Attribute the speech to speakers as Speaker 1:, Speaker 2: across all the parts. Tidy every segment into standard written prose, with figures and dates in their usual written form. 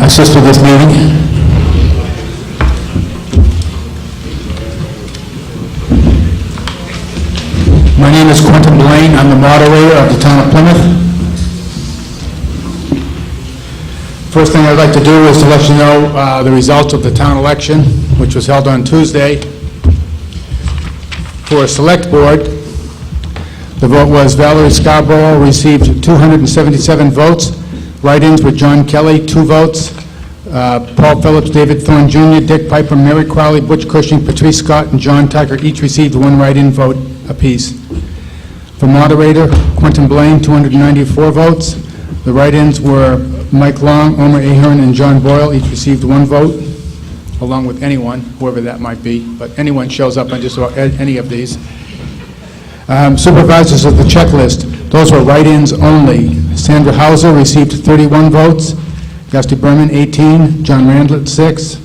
Speaker 1: assist with this meeting. My name is Quentin Blaine. I'm the moderator of the town of Plymouth. First thing I'd like to do is to let you know the results of the town election, which was held on Tuesday. For a select board, the vote was Valerie Scarborough received 277 votes. Write-ins were John Kelly, 2 votes. Paul Phillips, David Thorne Jr., Dick Piper, Mary Crowley, Butch Cushing, Patrice Scott, and John Tucker each received 1 write-in vote apiece. For moderator, Quentin Blaine, 294 votes. The write-ins were Mike Long, Omer Ahern, and John Boyle. Each received 1 vote, along with anyone, whoever that might be. But anyone shows up on just about any of these. Supervisors of the checklist, those were write-ins only. Sandra Hauser received 31 votes. Gusty Berman, 18. John Randlett, 6.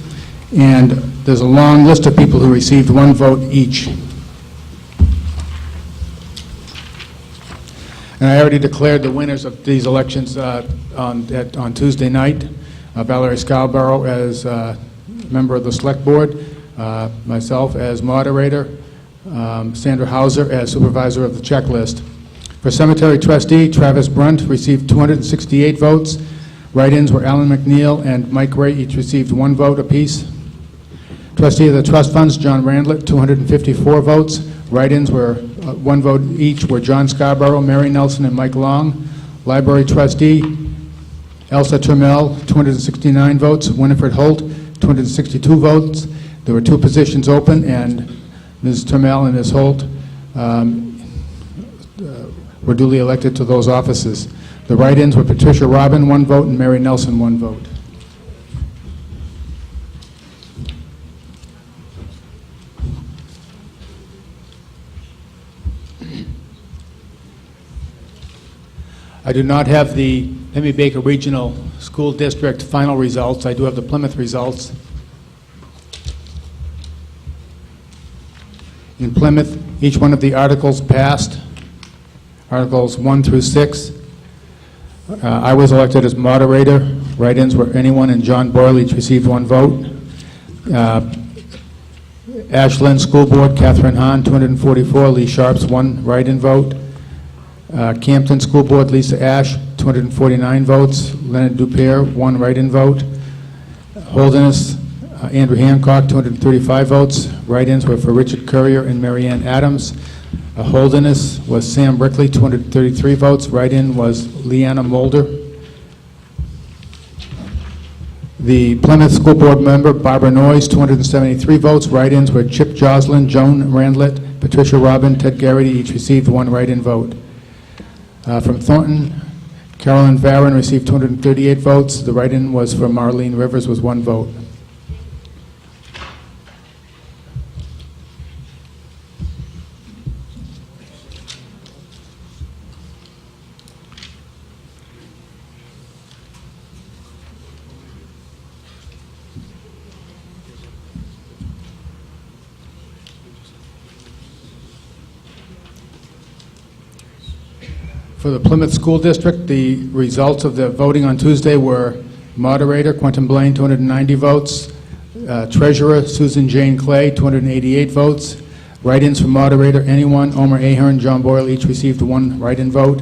Speaker 1: And there's a long list of people who received 1 vote each. And I already declared the winners of these elections on Tuesday night. Valerie Scarborough as member of the select board, myself as moderator, Sandra Hauser as supervisor of the checklist. For cemetery trustee, Travis Brunt received 268 votes. Write-ins were Alan McNeil and Mike Ray, each received 1 vote apiece. Trustee of the trust funds, John Randlett, 254 votes. Write-ins were 1 vote each were John Scarborough, Mary Nelson, and Mike Long. Library trustee, Elsa Trammell, 269 votes. Winifred Holt, 262 votes. There were 2 positions open, and Ms. Trammell and Ms. Holt were duly elected to those offices. The write-ins were Patricia Robin, 1 vote, and Mary Nelson, 1 vote. I do not have the Hemi Baker Regional School District final results. I do have the Plymouth results. In Plymouth, each one of the articles passed, Articles 1 through 6. I was elected as moderator. Write-ins were anyone and John Boyle, each received 1 vote. Ashland School Board, Catherine Hahn, 244. Lee Sharps, 1 write-in vote. Campton School Board, Lisa Ash, 249 votes. Leonard Dupere, 1 write-in vote. Holderness, Andrew Hancock, 235 votes. Write-ins were for Richard Courier and Marianne Adams. Holderness was Sam Brickley, 233 votes. Write-in was Leanna Mulder. The Plymouth School Board member, Barbara Noyes, 273 votes. Write-ins were Chip Joslin, Joan Randlett, Patricia Robin, Ted Garrity, each received 1 write-in vote. From Thornton, Carolyn Varyn received 238 votes. The write-in was for Marlene Rivers, was 1 vote. For the Plymouth School District, the results of the voting on Tuesday were moderator, Quentin Blaine, 290 votes. Treasurer, Susan Jane Clay, 288 votes. Write-ins for moderator, anyone, Omer Ahern, John Boyle, each received 1 write-in vote.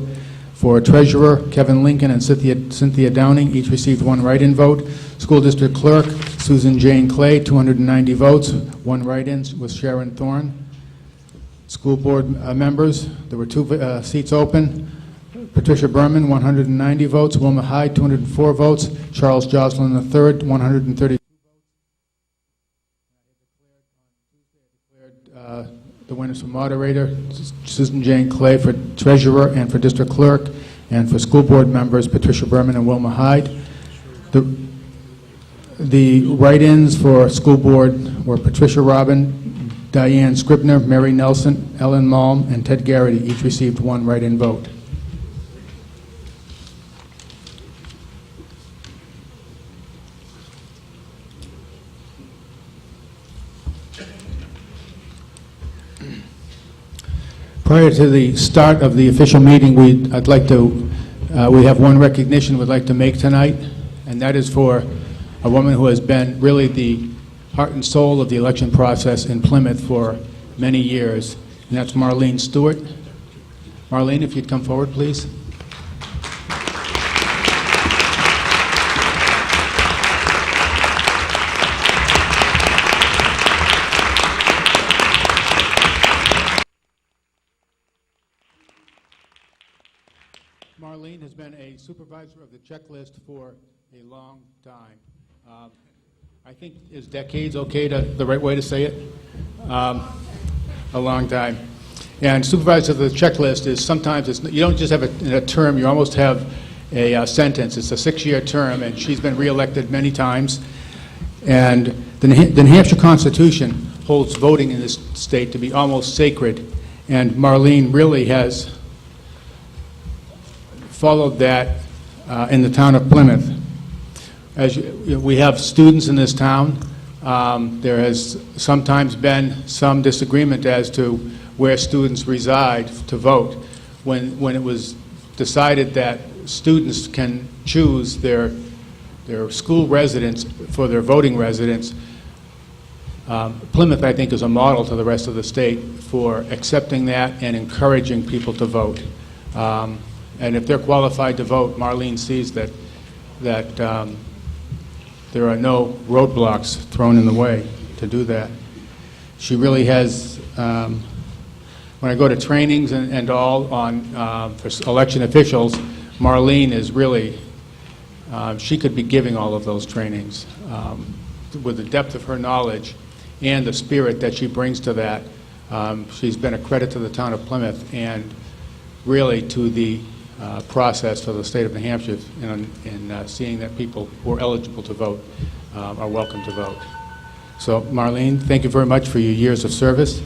Speaker 1: For treasurer, Kevin Lincoln and Cynthia Downing, each received 1 write-in vote. School District Clerk, Susan Jane Clay, 290 votes. 1 write-in was Sharon Thorne. School Board members, there were 2 seats open. Patricia Berman, 190 votes. Wilma Hyde, 204 votes. Charles Joslin III, 132 votes. I declared the winners for moderator, Susan Jane Clay for treasurer and for district clerk, and for school board members, Patricia Berman and Wilma Hyde. The write-ins for school board were Patricia Robin, Diane Scribner, Mary Nelson, Ellen Malm, and Ted Garrity. Each received 1 write-in vote. Prior to the start of the official meeting, we have 1 recognition we'd like to make tonight, and that is for a woman who has been really the heart and soul of the election process in Plymouth for many years, and that's Marlene Stewart. Marlene, if you'd come forward, please. Marlene has been a supervisor of the checklist for a long time. I think, is decades okay the right way to say it? A long time. And supervisor of the checklist is sometimes, you don't just have a term, you almost have a sentence. It's a 6-year term, and she's been reelected many times. And the New Hampshire Constitution holds voting in this state to be almost sacred, and Marlene really has followed that in the town of Plymouth. As we have students in this town, there has sometimes been some disagreement as to where students reside to vote. When it was decided that students can choose their school residence for their voting residence, Plymouth, I think, is a model to the rest of the state for accepting that and encouraging people to vote. And if they're qualified to vote, Marlene sees that there are no roadblocks thrown in the way to do that. She really has, when I go to trainings and all on for election officials, Marlene is really, she could be giving all of those trainings. With the depth of her knowledge and the spirit that she brings to that, she's been a credit to the town of Plymouth and really to the process for the state of New Hampshire in seeing that people who are eligible to vote are welcome to vote. So, Marlene, thank you very much for your years of service.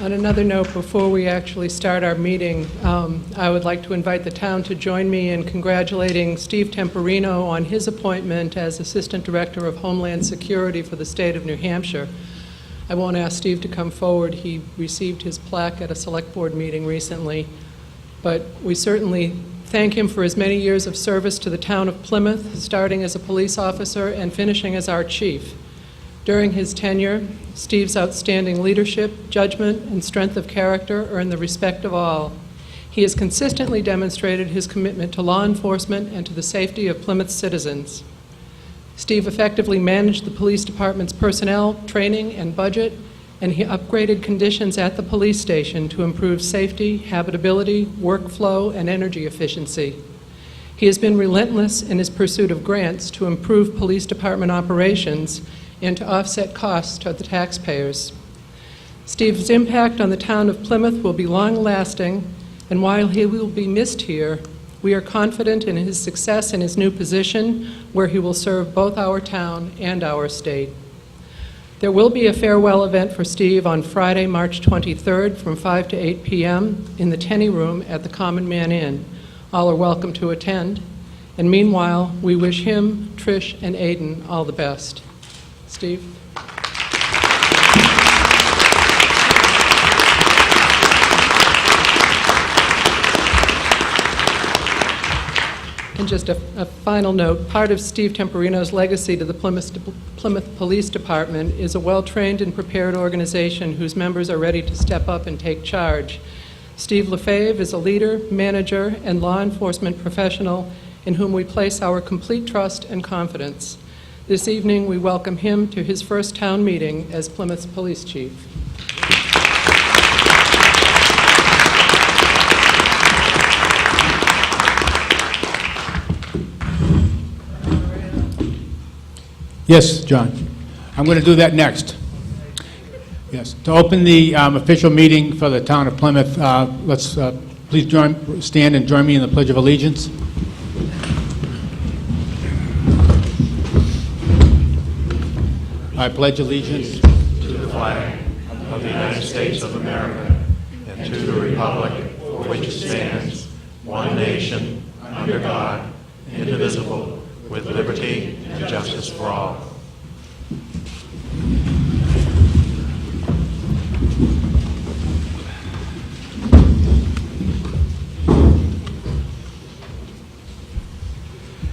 Speaker 2: On another note, before we actually start our meeting, I would like to invite the town to join me in congratulating Steve Temporino on his appointment as Assistant Director of Homeland Security for the state of New Hampshire. I won't ask Steve to come forward. He received his plaque at a select board meeting recently, but we certainly thank him for his many years of service to the town of Plymouth, starting as a police officer and finishing as our chief. During his tenure, Steve's outstanding leadership, judgment, and strength of character earned the respect of all. He has consistently demonstrated his commitment to law enforcement and to the safety of Plymouth citizens. Steve effectively managed the police department's personnel, training, and budget, and he upgraded conditions at the police station to improve safety, habitability, workflow, and energy efficiency. He has been relentless in his pursuit of grants to improve police department operations and to offset costs to the taxpayers. Steve's impact on the town of Plymouth will be long-lasting, and while he will be missed here, we are confident in his success in his new position, where he will serve both our town and our state. There will be a farewell event for Steve on Friday, March 23rd from 5 to 8 p.m. in the Tenney Room at the Common Man Inn. All are welcome to attend. And meanwhile, we wish him, Trish, and Aiden all the best. Steve? And just a final note, part of Steve Temporino's legacy to the Plymouth Police Department is a well-trained and prepared organization whose members are ready to step up and take charge. Steve Lefebvre is a leader, manager, and law enforcement professional in whom we place our complete trust and confidence. This evening, we welcome him to his first town meeting as Plymouth's police chief.
Speaker 1: Yes, John. I'm going to do that next. Yes. To open the official meeting for the town of Plymouth, let's please stand and join me in the Pledge of Allegiance. I pledge allegiance
Speaker 3: to the flag of the United States of America and to the republic for which it stands, one nation, under God, indivisible, with liberty and justice for all.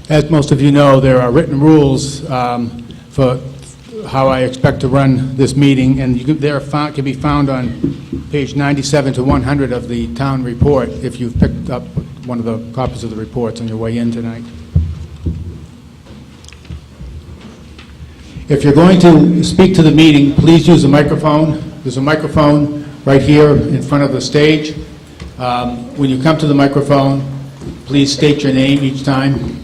Speaker 1: As most of you know, there are written rules for how I expect to run this meeting, and can be found on page 97 to 100 of the town report if you've picked up one of the copies of the reports on your way in tonight. If you're going to speak to the meeting, please use a microphone. There's a microphone right here in front of the stage. When you come to the microphone, please state your name each time.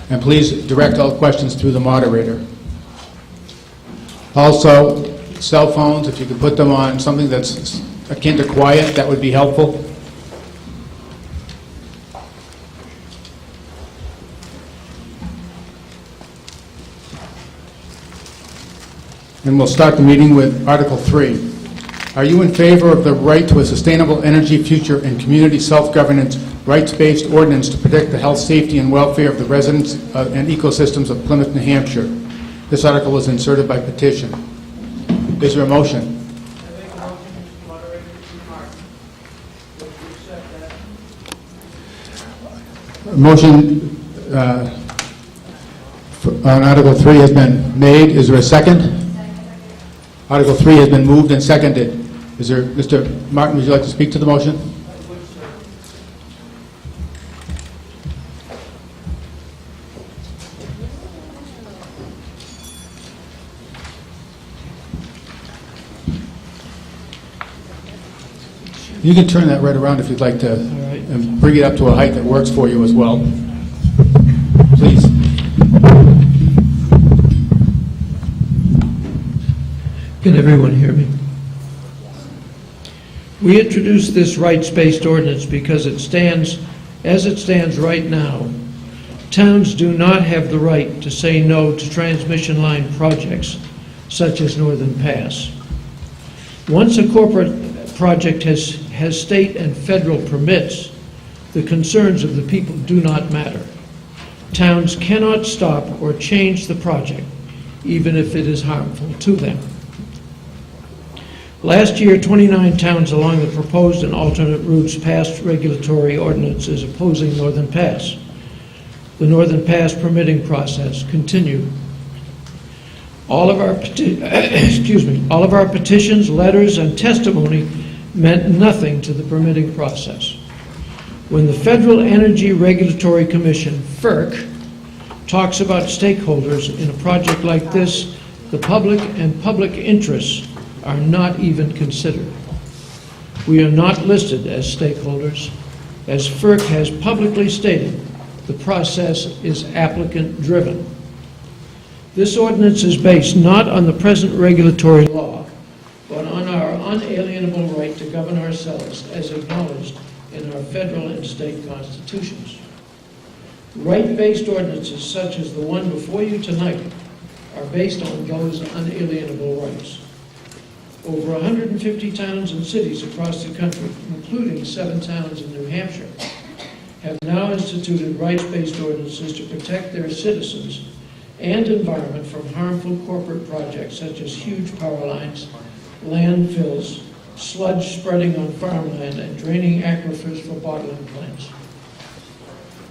Speaker 1: And please direct all questions through the moderator. Also, cell phones, if you could put them on something that's akin to quiet, that would be helpful. And we'll start the meeting with Article 3. Are you in favor of the right to a sustainable energy future and community self-governance, rights-based ordinance to protect the health, safety, and welfare of the residents and ecosystems of Plymouth, New Hampshire? This article was inserted by petition. Is there a motion?
Speaker 4: I make a motion, Mr. Moderator, to mark. Would you accept that?
Speaker 1: A motion on Article 3 has been made. Is there a second? Article 3 has been moved and seconded. Is there, Mr. Martin, would you like to speak to the motion? You can turn that right around if you'd like to, and bring it up to a height that works for you as well. Please.
Speaker 4: Can everyone hear me? We introduced this rights-based ordinance because as it stands right now, towns do not have the right to say no to transmission line projects such as Northern Pass. Once a corporate project has state and federal permits, the concerns of the people do not matter. Towns cannot stop or change the project, even if it is harmful to them. Last year, 29 towns along the proposed and alternate routes passed regulatory ordinances opposing Northern Pass. The Northern Pass permitting process continued. All of our petitions, letters, and testimony meant nothing to the permitting process. When the Federal Energy Regulatory Commission, FERC, talks about stakeholders in a project like this, the public and public interests are not even considered. We are not listed as stakeholders. As FERC has publicly stated, the process is applicant-driven. This ordinance is based not on the present regulatory law, but on our unalienable right to govern ourselves as acknowledged in our federal and state constitutions. Right-based ordinances such as the one before you tonight are based on those unalienable rights. Over 150 towns and cities across the country, including 7 towns in New Hampshire, have now instituted rights-based ordinances to protect their citizens and environment from harmful corporate projects such as huge power lines, landfills, sludge spreading on farmland, and draining aquifers for bottling plants.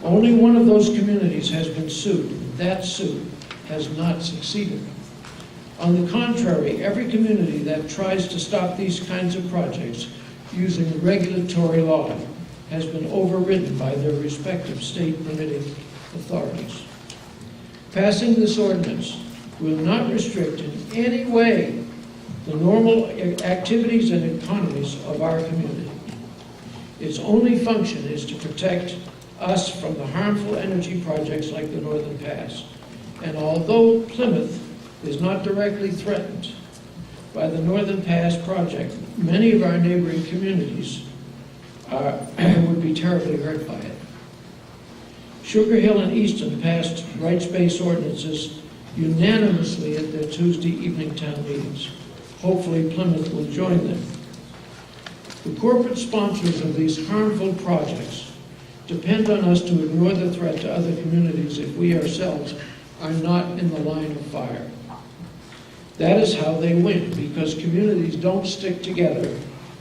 Speaker 4: Only one of those communities has been sued. That suit has not succeeded. On the contrary, every community that tries to stop these kinds of projects using regulatory law has been overridden by their respective state permitting authorities. Passing this ordinance will not restrict in any way the normal activities and economies of our community. Its only function is to protect us from the harmful energy projects like the Northern Pass. And although Plymouth is not directly threatened by the Northern Pass project, many of our neighboring communities would be terribly hurt by it. Sugar Hill and Easton passed rights-based ordinances unanimously at their Tuesday evening town meetings. Hopefully Plymouth will join them. The corporate sponsors of these harmful projects depend on us to ignore the threat to other communities if we ourselves are not in the line of fire. That is how they win, because communities don't stick together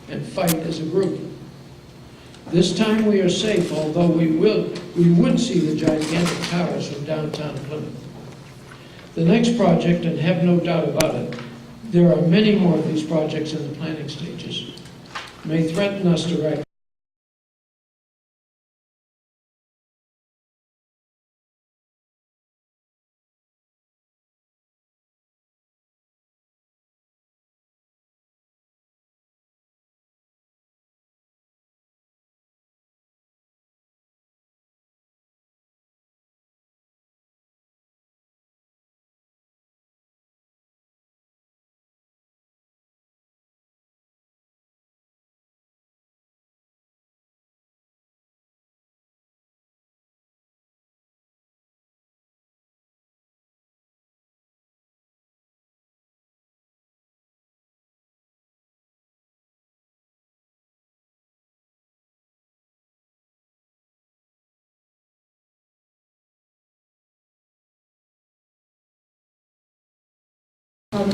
Speaker 4: and fight as a group. This time we are safe, although we would see the gigantic towers from downtown Plymouth. The next project, and have no doubt about it, there are many more of these projects in the planning stages, may threaten us directly.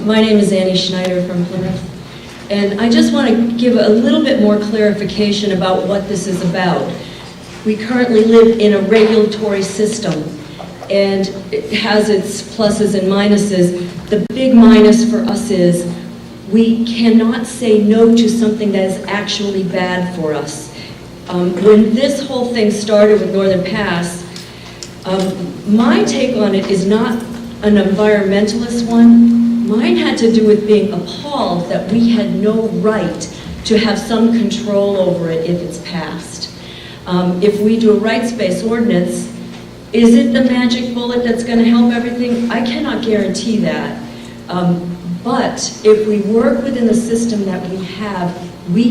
Speaker 5: My name is Annie Schneider from Plymouth, and I just want to give a little bit more clarification about what this is about. We currently live in a regulatory system, and it has its pluses and minuses. The big minus for us is we cannot say no to something that is actually bad for us. When this whole thing started with Northern Pass, my take on it is not an environmentalist one. Mine had to do with being appalled that we had no right to have some control over it if it's passed. If we do a rights-based ordinance, is it the magic bullet that's going to help everything? I cannot guarantee that. But if we work within the system that we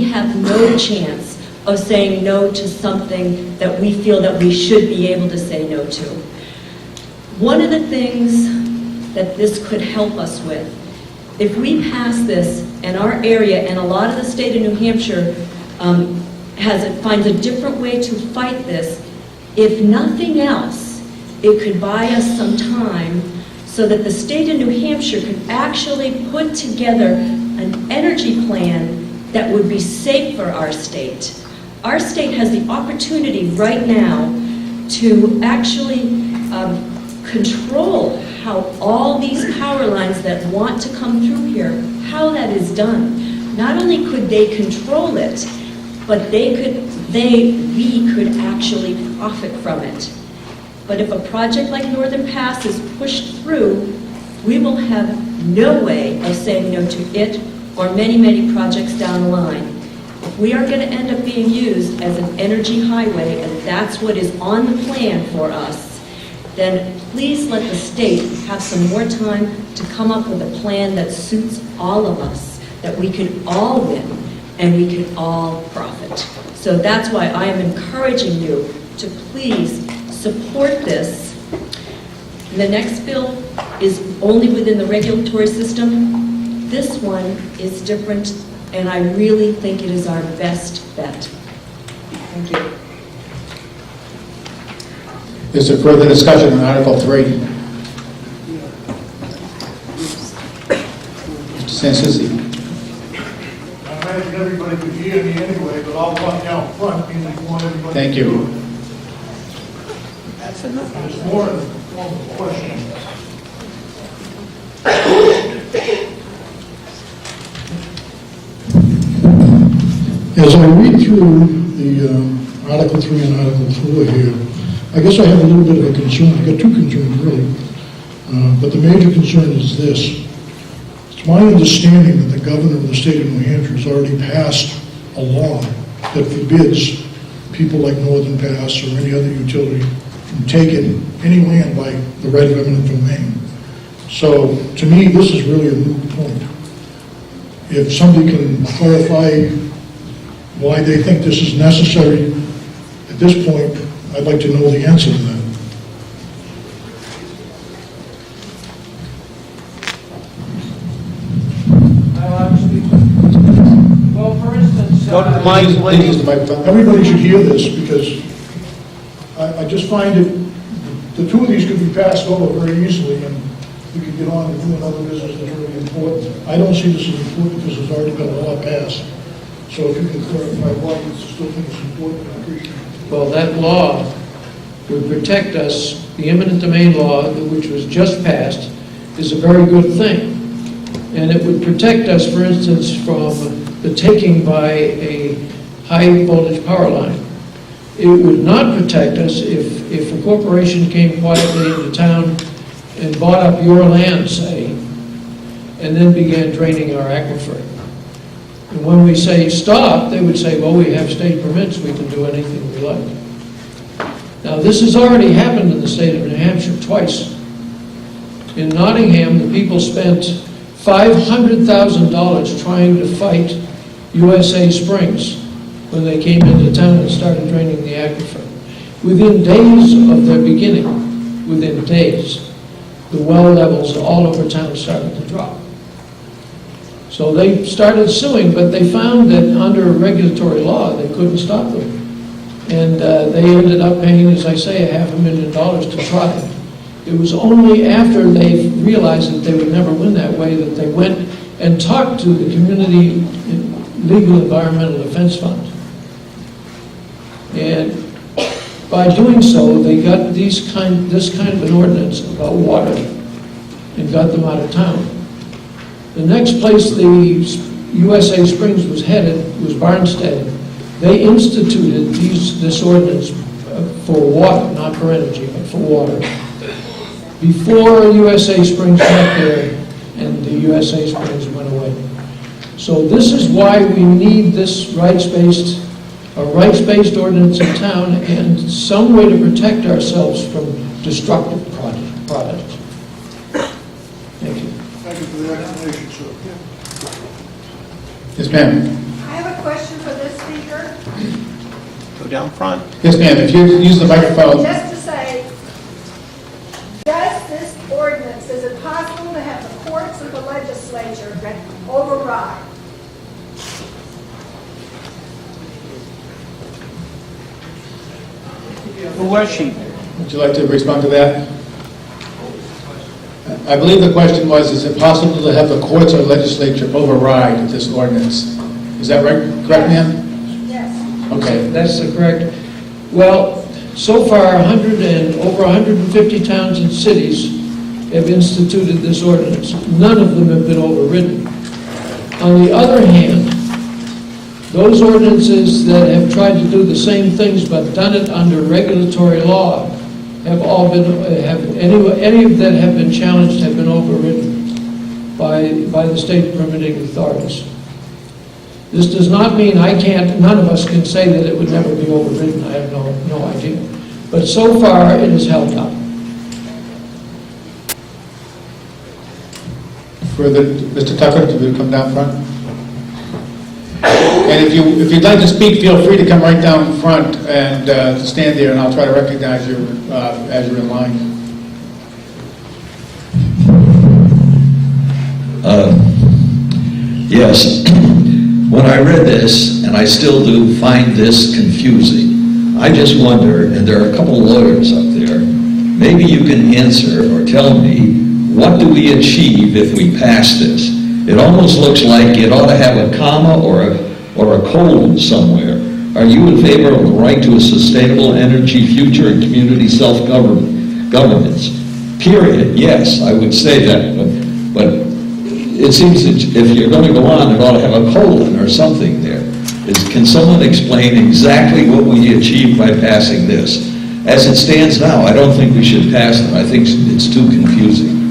Speaker 5: have no chance of saying no to something that we feel that we should be able to say no to. One of the things that this could help us with, if we pass this and our area and a lot of the state of New Hampshire finds a different way to fight this, if nothing else, it could buy us some time so that the state of New Hampshire could actually put together an energy plan that would be safe for our state. Our state has the opportunity right now to actually control how all these power lines that want to come through here, how that is done. Not only could they control it, but we could actually profit from it. But if a project like Northern Pass is pushed through, we will have no way of saying no to it or many, many projects down the line. If we are going to end up being used as an energy highway, and that's what is on the plan for us, then please let the state have some more time to come up with a plan that suits all of us, that we can all win and we can all profit. So that's why I am encouraging you to please support this. The next bill is only within the regulatory system. This one is different, and I really think it is our best bet. Thank you.
Speaker 1: Is there further discussion on Article 3? Mr. Sansucci.
Speaker 6: I imagine everybody could hear me anyway, but I'll walk down front because you want everybody
Speaker 1: Thank
Speaker 6: to
Speaker 1: you.
Speaker 6: hear it. There's more than one question. As I read through the Article 3 and Article 4 here, I guess I have a little bit of a concern. I've got two concerns, really. But the major concern is this. It's my understanding that the governor of the state of New Hampshire has already passed a law that forbids people like Northern Pass or any other utility from taking any land by the right of eminent domain. So, to me, this is really a moot point. If somebody can clarify why they think this is necessary at this point, I'd like to know the answer to that.
Speaker 4: Well, for instance,
Speaker 7: Go to the
Speaker 3: Mike,
Speaker 1: Please use the microphone.
Speaker 6: Everybody should hear this, because I just find it, the two of these could be passed over very easily, and we could get on and do another business that's really important. I don't see this as important because there's already been a law passed. So if you can clarify why you still think it's important, I appreciate it.
Speaker 4: Well, that law would protect us. The eminent domain law, which was just passed, is a very good thing. And it would protect us, for instance, from the taking by a high voltage power line. It would not protect us if a corporation came quietly into town and bought up your land, say, and then began draining our aquifer. And when we say stop, they would say, well, we have state permits, we can do anything we like. Now, this has already happened in the state of New Hampshire twice. In Nottingham, the people spent $500,000 trying to fight USA Springs when they came into town and started draining the aquifer. Within days of their beginning, within days, the well levels all over town started to drop. So they started suing, but they found that under regulatory law, they couldn't stop them. And they ended up paying, as I say, $500,000 to try it. It was only after they realized that they would never win that way that they went and talked to the Community Legal Environmental Defense Fund. And by doing so, they got this kind of an ordinance about water and got them out of town. The next place the USA Springs was headed was Barnstead. They instituted this ordinance for water, not for energy, but for water, before USA Springs got there and the USA Springs went away. So this is why we need this rights-based ordinance in town and some way to protect ourselves from destructive products. Thank you.
Speaker 6: Thank you for the explanation, sir.
Speaker 1: Yes, ma'am.
Speaker 7: I have a question for this speaker.
Speaker 3: go down front.
Speaker 1: Yes, ma'am. If you use the microphone.
Speaker 7: Just to say, does this ordinance, is it possible to have the courts of the legislature override?
Speaker 3: Who was she?
Speaker 1: Would you like to respond to that? I believe the question was, is it possible to have the courts or legislature override this ordinance? Is that right? Correct, ma'am?
Speaker 7: Yes.
Speaker 1: Okay.
Speaker 4: That's the correct. Well, so far, over 150 towns and cities have instituted this ordinance. None of them have been overridden. On the other hand, those ordinances that have tried to do the same things but done it under regulatory law have all been, any that have been challenged have been overridden by the state permitting authorities. This does not mean none of us can say that it would never be overridden. I have no idea. But so far, it has held up.
Speaker 1: Further, Mr. Tucker, to come down front. And if you'd like to speak, feel free to come right down front and stand there, and I'll try to recognize you as you're in line.
Speaker 8: Yes. When I read this, and I still do find this confusing, I just wonder, and there are a couple lawyers up there, maybe you can answer or tell me, what do we achieve if we pass this? It almost looks like it ought to have a comma or a colon somewhere. Are you in favor of the right to a sustainable energy future and community self-governance? Period. Yes, I would say that, but it seems that if you're going to go on, it ought to have a colon or something there. Can someone explain exactly what we achieve by passing this? As it stands now, I don't think we should pass it. I think it's too confusing.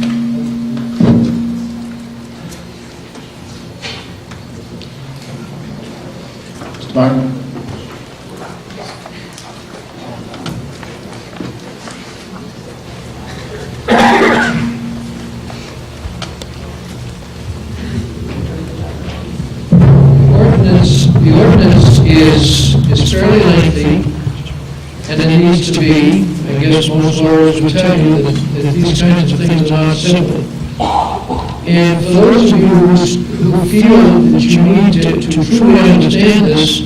Speaker 1: Mr. Martin?
Speaker 4: The ordinance is fairly lengthy, and it needs to be, I guess most lawyers would tell you that these kinds of things are not simple. And for those of you who feel that you need to truly understand this,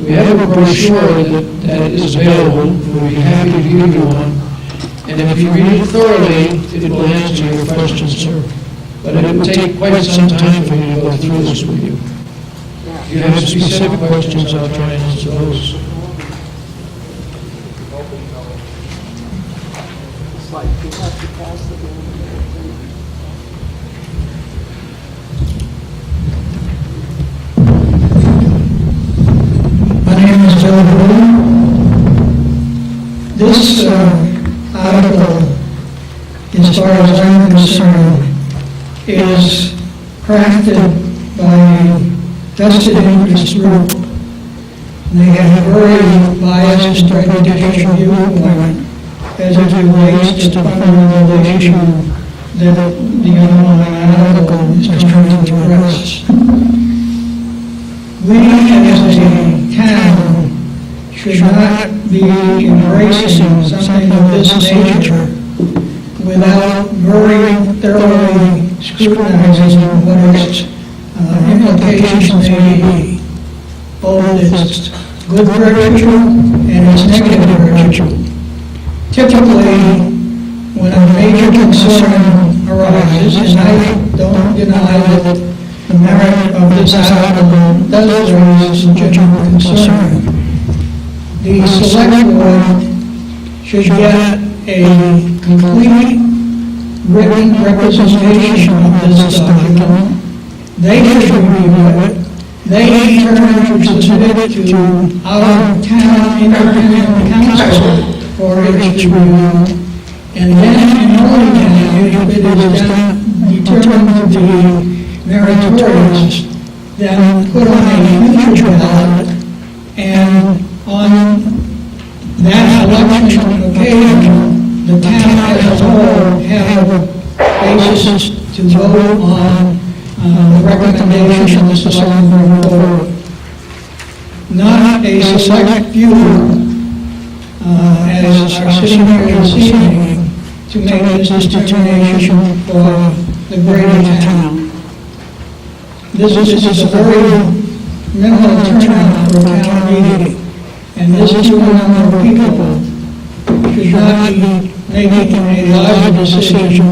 Speaker 4: We have a brochure that is available. We'll be happy to give you one. And if you read it thoroughly, it will answer your questions, sir. But it will take quite some time for me to go through this with you. If you have specific questions, I'll try and answer those.
Speaker 9: My name is Joe Boone. This article, as far as I'm concerned, is crafted by a vested interest group. They have a very biased and prejudicial viewpoint as it relates to the fundamental issue that the underlying article is trying to address. We as a town should not be embracing something of this nature without very thoroughly scrutinizing what its implications may be, both its good virtue and its negative virtue. Typically, when a major concern arises, and I don't deny that the merit of this article does raise legitimate concern, the select board should get a complete written representation of this document. They should review it. They in turn should submit it to our town independent council for its review. And then, and only then, if it is then determined to be meritorious, then put on a future ballot, and on that election occasion, the town as a whole have a basis to vote on the recommendation that the select board forward. Not a select few, as are sitting here this evening, to make this determination for the greater town. This is a very minimal turnout for a town meeting, and this number of people should not be making a larger decision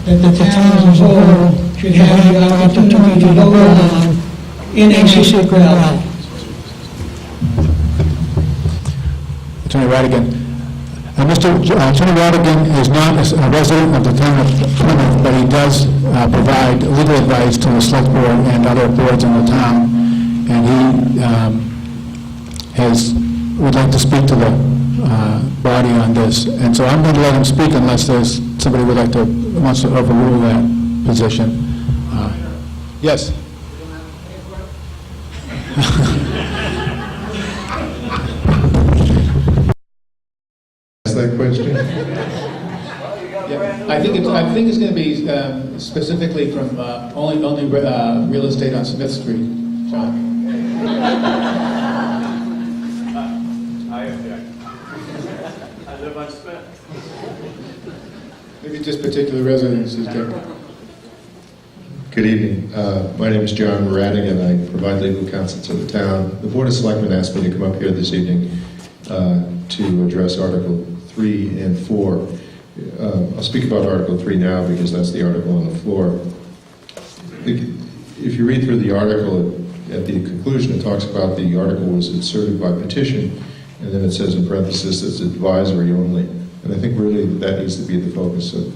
Speaker 9: that the town as a whole should have the opportunity to vote on in a secret ballot.
Speaker 1: Attorney Radigan. Attorney Radigan is not a resident of the town of Plymouth, but he does provide legal advice to the select board and other boards in the town, and he would like to speak to the body on this. And so I'm going to let him speak unless there's somebody wants to overrule that position. Yes.
Speaker 10: That question?
Speaker 1: Yeah, I think it's going to be specifically from only real estate on Smith Street. John.
Speaker 3: I object. I live on Smith.
Speaker 1: Maybe just particular residences there.
Speaker 10: Good evening. My name is John Radigan. I provide legal counsel to the town. The Board of Selectmen asked me to come up here this evening to address Article 3 and 4. I'll speak about Article 3 now because that's the article on the floor. If you read through the article, at the conclusion it talks about the article was inserted by petition, and then it says in parentheses it's advisory only. And I think really that needs to be the focus of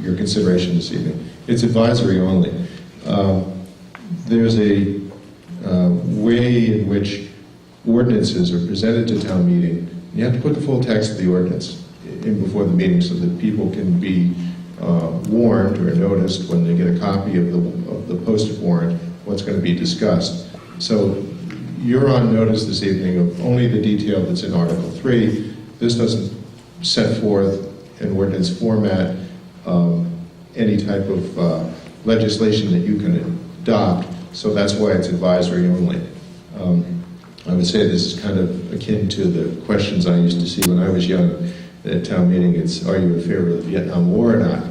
Speaker 10: your consideration this evening. It's advisory only. There's a way in which ordinances are presented to town meeting. You have to put the full text of the ordinance in before the meeting so that people can be warned or noticed when they get a copy of the posted warrant what's going to be discussed. So you're on notice this evening of only the detail that's in Article 3. This doesn't set forth in ordinance format any type of legislation that you can adopt, so that's why it's advisory only. I would say this is kind of akin to the questions I used to see when I was young at town meeting. It's, are you in favor of the Vietnam War or not?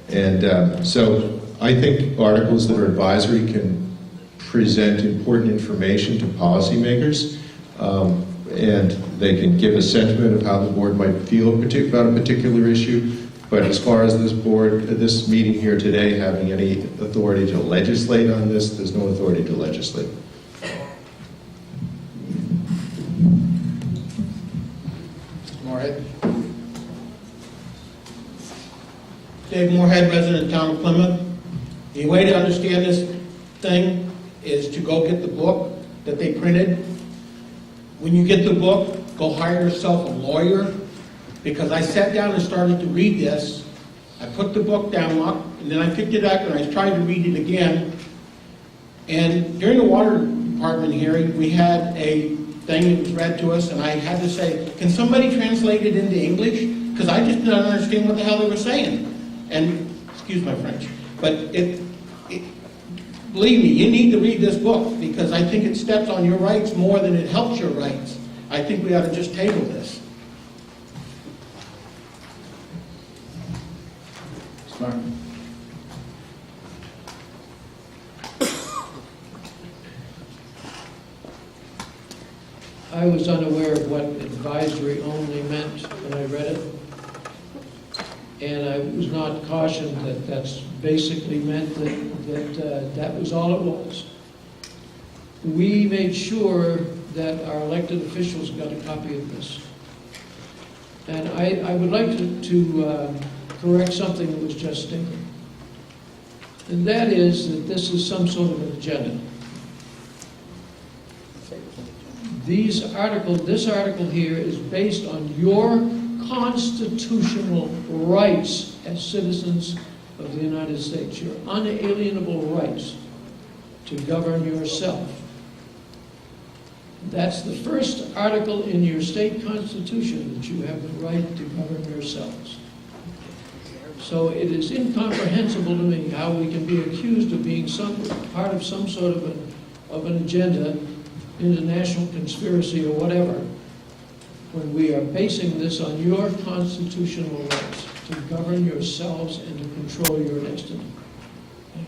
Speaker 10: And so I think articles that are advisory can present important information to policymakers, and they can give a sentiment of how the board might feel about a particular issue. But as far as this meeting here today having any authority to legislate on this, there's no authority to legislate.
Speaker 11: Moorhead. Dave Moorhead, resident of town of Plymouth. The way to understand this thing is to go get the book that they printed. When you get the book, go hire yourself a lawyer, because I sat down and started to read this. I put the book down, and then I picked it up and I tried to read it again. And during the water department hearing, we had a thing that was read to us, and I had to say, can somebody translate it into English? Because I just didn't understand what the hell they were saying. And, excuse my French, but believe me, you need to read this book, because I think it steps on your rights more than it helps your rights. I think we ought to just table this.
Speaker 1: Smart.
Speaker 4: I was unaware of what advisory only meant when I read it. And I was not cautioned that that's basically meant that was all it was. We made sure that our elected officials got a copy of this. And I would like to correct something that was just stated. And that is that this is some sort of an agenda. This article here is based on your constitutional rights as citizens of the United States, your unalienable rights to govern yourself. That's the first article in your state constitution, that you have the right to govern yourselves. So it is incomprehensible to me how we can be accused of being part of some sort of an agenda, international conspiracy or whatever, when we are basing this on your constitutional rights to govern yourselves and to control your destiny. Thank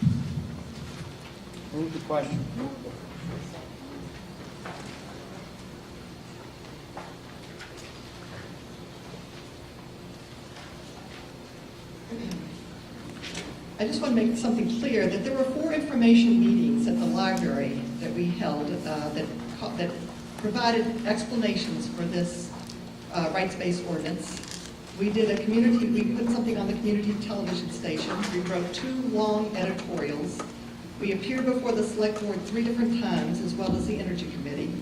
Speaker 4: you.
Speaker 9: Move the question.
Speaker 12: I just want to make something clear, that there were 4 information meetings at the library that we held that provided explanations for this rights-based ordinance. We put something on the community television station. We wrote 2 long editorials. We appeared before the select board 3 different times, as well as the energy committee.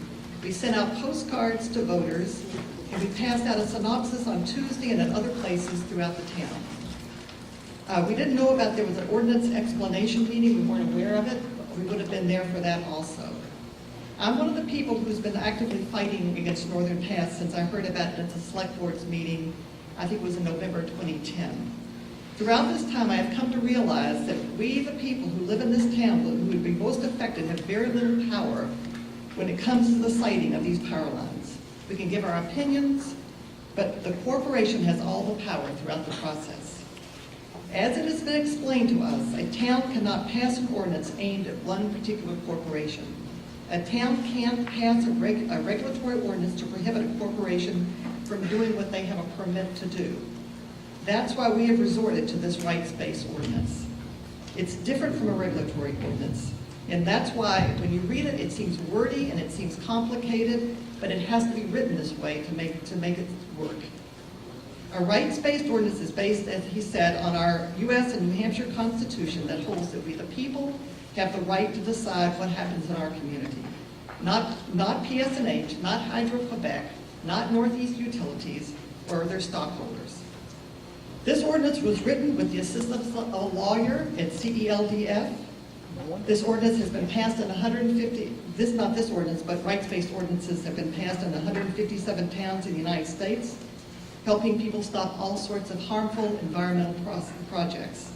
Speaker 12: We sent out postcards to voters, and we passed out a synopsis on Tuesday and at other places throughout the town. We didn't know about there was an ordinance explanation meeting. We weren't aware of it, but we would have been there for that also. I'm one of the people who's been actively fighting against Northern Pass since I heard about it at the select board's meeting, I think it was in November 2010. Throughout this time, I have come to realize that we, the people who live in this town, who would be most affected, have very little power when it comes to the siting of these power lines. We can give our opinions, but the corporation has all the power throughout the process. As it has been explained to us, a town cannot pass an ordinance aimed at one particular corporation. A town can't pass a regulatory ordinance to prohibit a corporation from doing what they have a permit to do. That's why we have resorted to this rights-based ordinance. It's different from a regulatory ordinance, and that's why when you read it, it seems wordy and it seems complicated, but it has to be written this way to make it work. A rights-based ordinance is based, as he said, on our U.S. and New Hampshire Constitution that holds that we, the people, have the right to decide what happens in our community. Not PSNH, not Hydro-Quebec, not Northeast Utilities, or their stockholders. This ordinance was written with the assistance of a lawyer at CELDF. This ordinance has been passed in not this ordinance, but rights-based ordinances have been passed in 157 towns in the United States, helping people stop all sorts of harmful environmental projects.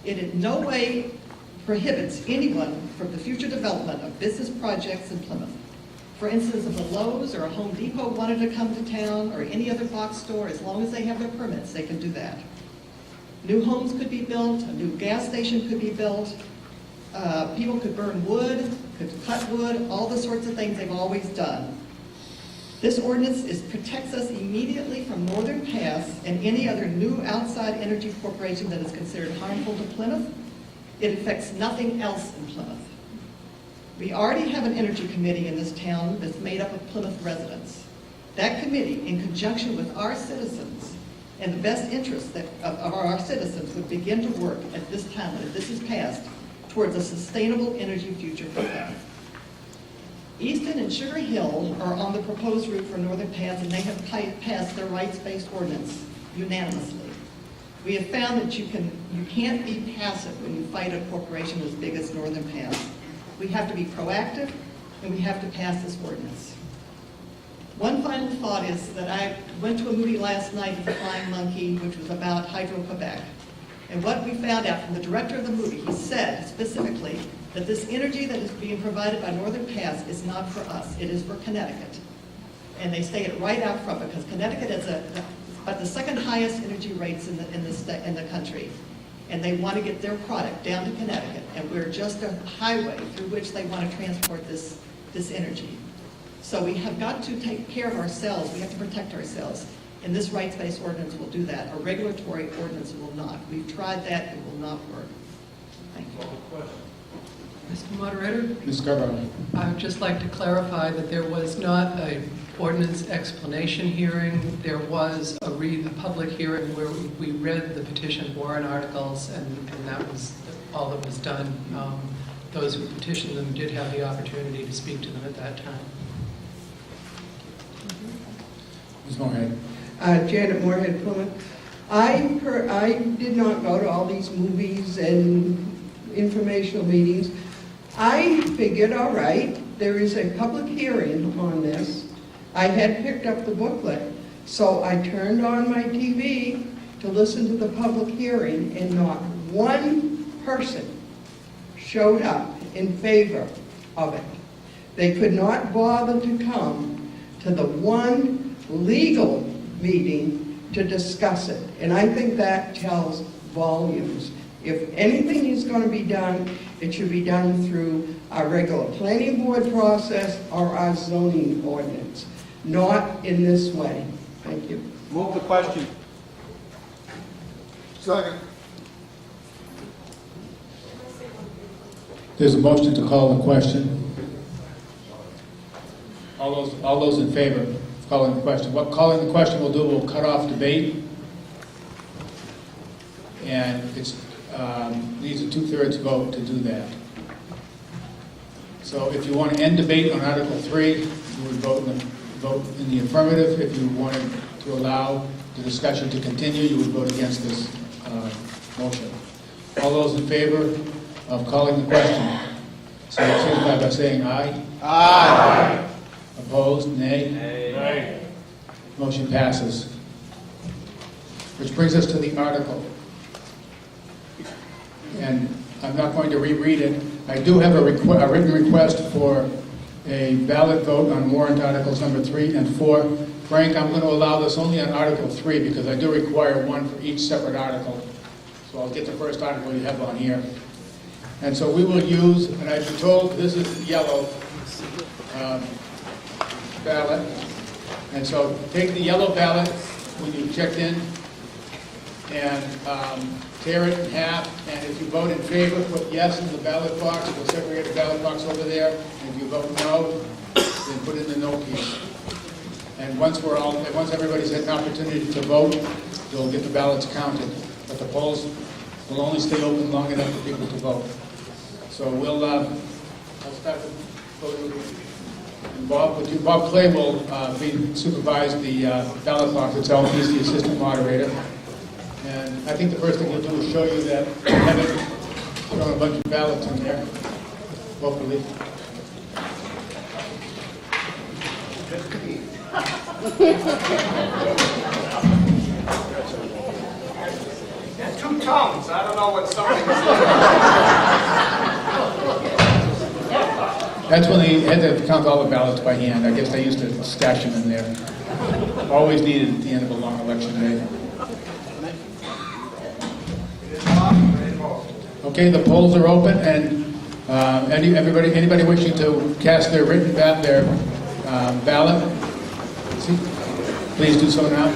Speaker 12: It in no way prohibits anyone from the future development of business projects in Plymouth. For instance, if a Lowe's or a Home Depot wanted to come to town, or any other box store, as long as they have their permits, they can do that. New homes could be built, a new gas station could be built, People could burn wood, could cut wood, all the sorts of things they've always done. This ordinance protects us immediately from Northern Pass and any other new outside energy corporation that is considered harmful to Plymouth. It affects nothing else in Plymouth. We already have an energy committee in this town that's made up of Plymouth residents. That committee, in conjunction with our citizens and the best interests of our citizens, would begin to work at this time, if this is passed, towards a sustainable energy future for Plymouth. Easton and Sugar Hill are on the proposed route for Northern Pass, and they have passed their rights-based ordinance unanimously. We have found that you can't be passive when you fight a corporation as big as Northern Pass. We have to be proactive, and we have to pass this ordinance. One final thought is that I went to a movie last night at the Flying Monkey, which was about Hydro-Quebec. And what we found out from the director of the movie, he said specifically that this energy that is being provided by Northern Pass is not for us, it is for Connecticut. And they state it right out front, because Connecticut is about the second highest energy rates in the country. And they want to get their product down to Connecticut, and we're just a highway through which they want to transport this energy. So we have got to take care of ourselves, we have to protect ourselves. And this rights-based ordinance will do that. A regulatory ordinance will not. We've tried that, it will not work. Thank you.
Speaker 2: Mr. Moderator?
Speaker 1: Ms. Scarborough.
Speaker 2: I would just like to clarify that there was not an ordinance explanation hearing. There was a public hearing where we read the petition warrant articles, and that was all that was done. Those who petitioned them did have the opportunity to speak to them at that time.
Speaker 1: Ms. Moorhead.
Speaker 9: Janet Moorhead, Plymouth. I did not go to all these movies and informational meetings. I figured, all right, there is a public hearing on this. I had picked up the booklet, so I turned on my TV to listen to the public hearing, and not one person showed up in favor of it. They could not bother to come to the one legal meeting to discuss it. And I think that tells volumes. If anything is going to be done, it should be done through our regular planning board process or our zoning ordinance, not in this way. Thank you.
Speaker 11: Move the question. Second.
Speaker 1: There's a motion to call the question. All those in favor of calling the question. What calling the question will do, will cut off debate, and it's needs a 2/3 vote to do that. So if you want to end debate on Article 3, you would vote in the affirmative. If you wanted to allow the discussion to continue, you would vote against this motion. All those in favor of calling the question, so signify by saying aye.
Speaker 11: Aye.
Speaker 1: Opposed? Nay?
Speaker 11: Nay.
Speaker 1: Motion passes. Which brings us to the article. And I'm not going to reread it. I do have a written request for a ballot vote on warrant articles number 3 and 4. Frank, I'm going to allow this only on Article 3 because I do require one for each separate article. So I'll get the first article you have on here. And so we will use, and I've been told this is yellow ballot. And so take the yellow ballot when you checked in and tear it in half, and if you vote in favor, put yes in the ballot box. We'll segregate the ballot box over there. And if you vote no, then put in the no piece. And once everybody's had an opportunity to vote, we'll get the ballots counted. But the polls will only stay open long enough for people to vote. So I'll start the voting. And Bob Clay will supervise the ballot box itself. He's the assistant moderator. And I think the first thing we'll do is show you that we haven't thrown a bunch of ballots in there, hopefully.
Speaker 13: Two tongues. I don't know what something is.
Speaker 1: That's when they had to count all the ballots by hand. I guess they used to stash them in there. Always needed at the end of a long election day. Okay, the polls are open, and Anybody wishing to cast their ballot? See? Please do so now.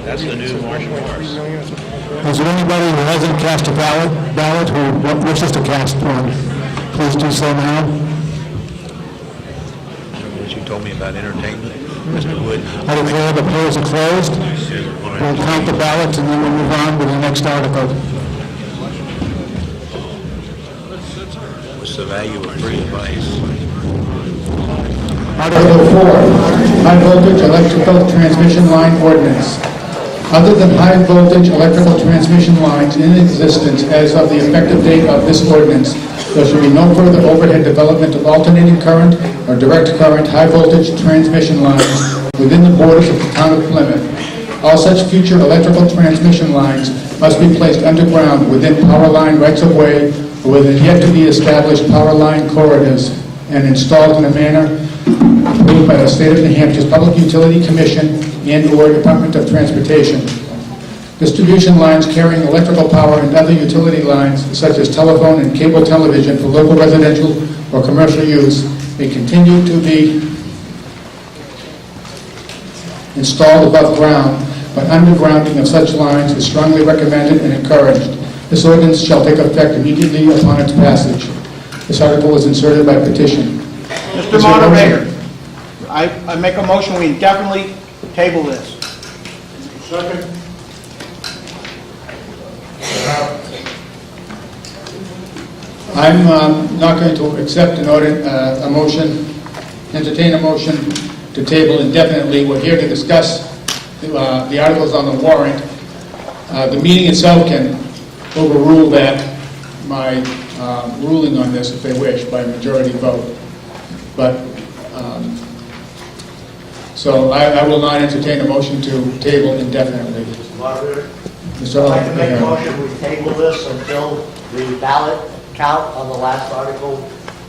Speaker 3: That's the new martial arts.
Speaker 1: Is there anybody who hasn't cast a ballot who wishes to cast one? Please do so now.
Speaker 3: What you told me about entertainment, Mr. Wood.
Speaker 1: I declare the polls are closed. We'll count the ballots and then we'll move on to the next article.
Speaker 3: What's the value of free advice?
Speaker 1: Article 4, High Voltage Electrical Transmission Line Ordinance. Other than high voltage electrical transmission lines in existence as of the effective date of this ordinance, there shall be no further overhead development of alternating current or direct current high voltage transmission lines within the borders of the town of Plymouth. All such future electrical transmission lines must be placed underground within power line rights-of-way or within yet-to-be established power line corridors and installed in a manner approved by the State of New Hampshire's Public Utility Commission and/or Department of Transportation. Distribution lines carrying electrical power and other utility lines, such as telephone and cable television for local residential or commercial use, may continue to be installed above ground, but undergrounding of such lines is strongly recommended and encouraged. This ordinance shall take effect immediately upon its passage. This article was inserted by petition.
Speaker 11: Mr. Moderator, I make a motion we indefinitely table this.
Speaker 6: Second.
Speaker 1: I'm not going to accept entertain a motion to table indefinitely. We're here to discuss the articles on the warrant. The meeting itself can overrule my ruling on this if they wish by majority vote. But so I will not entertain a motion to table indefinitely. Mr.
Speaker 14: I'd like to make a
Speaker 1: Ahern.
Speaker 14: motion, we table this until the ballot count on the last article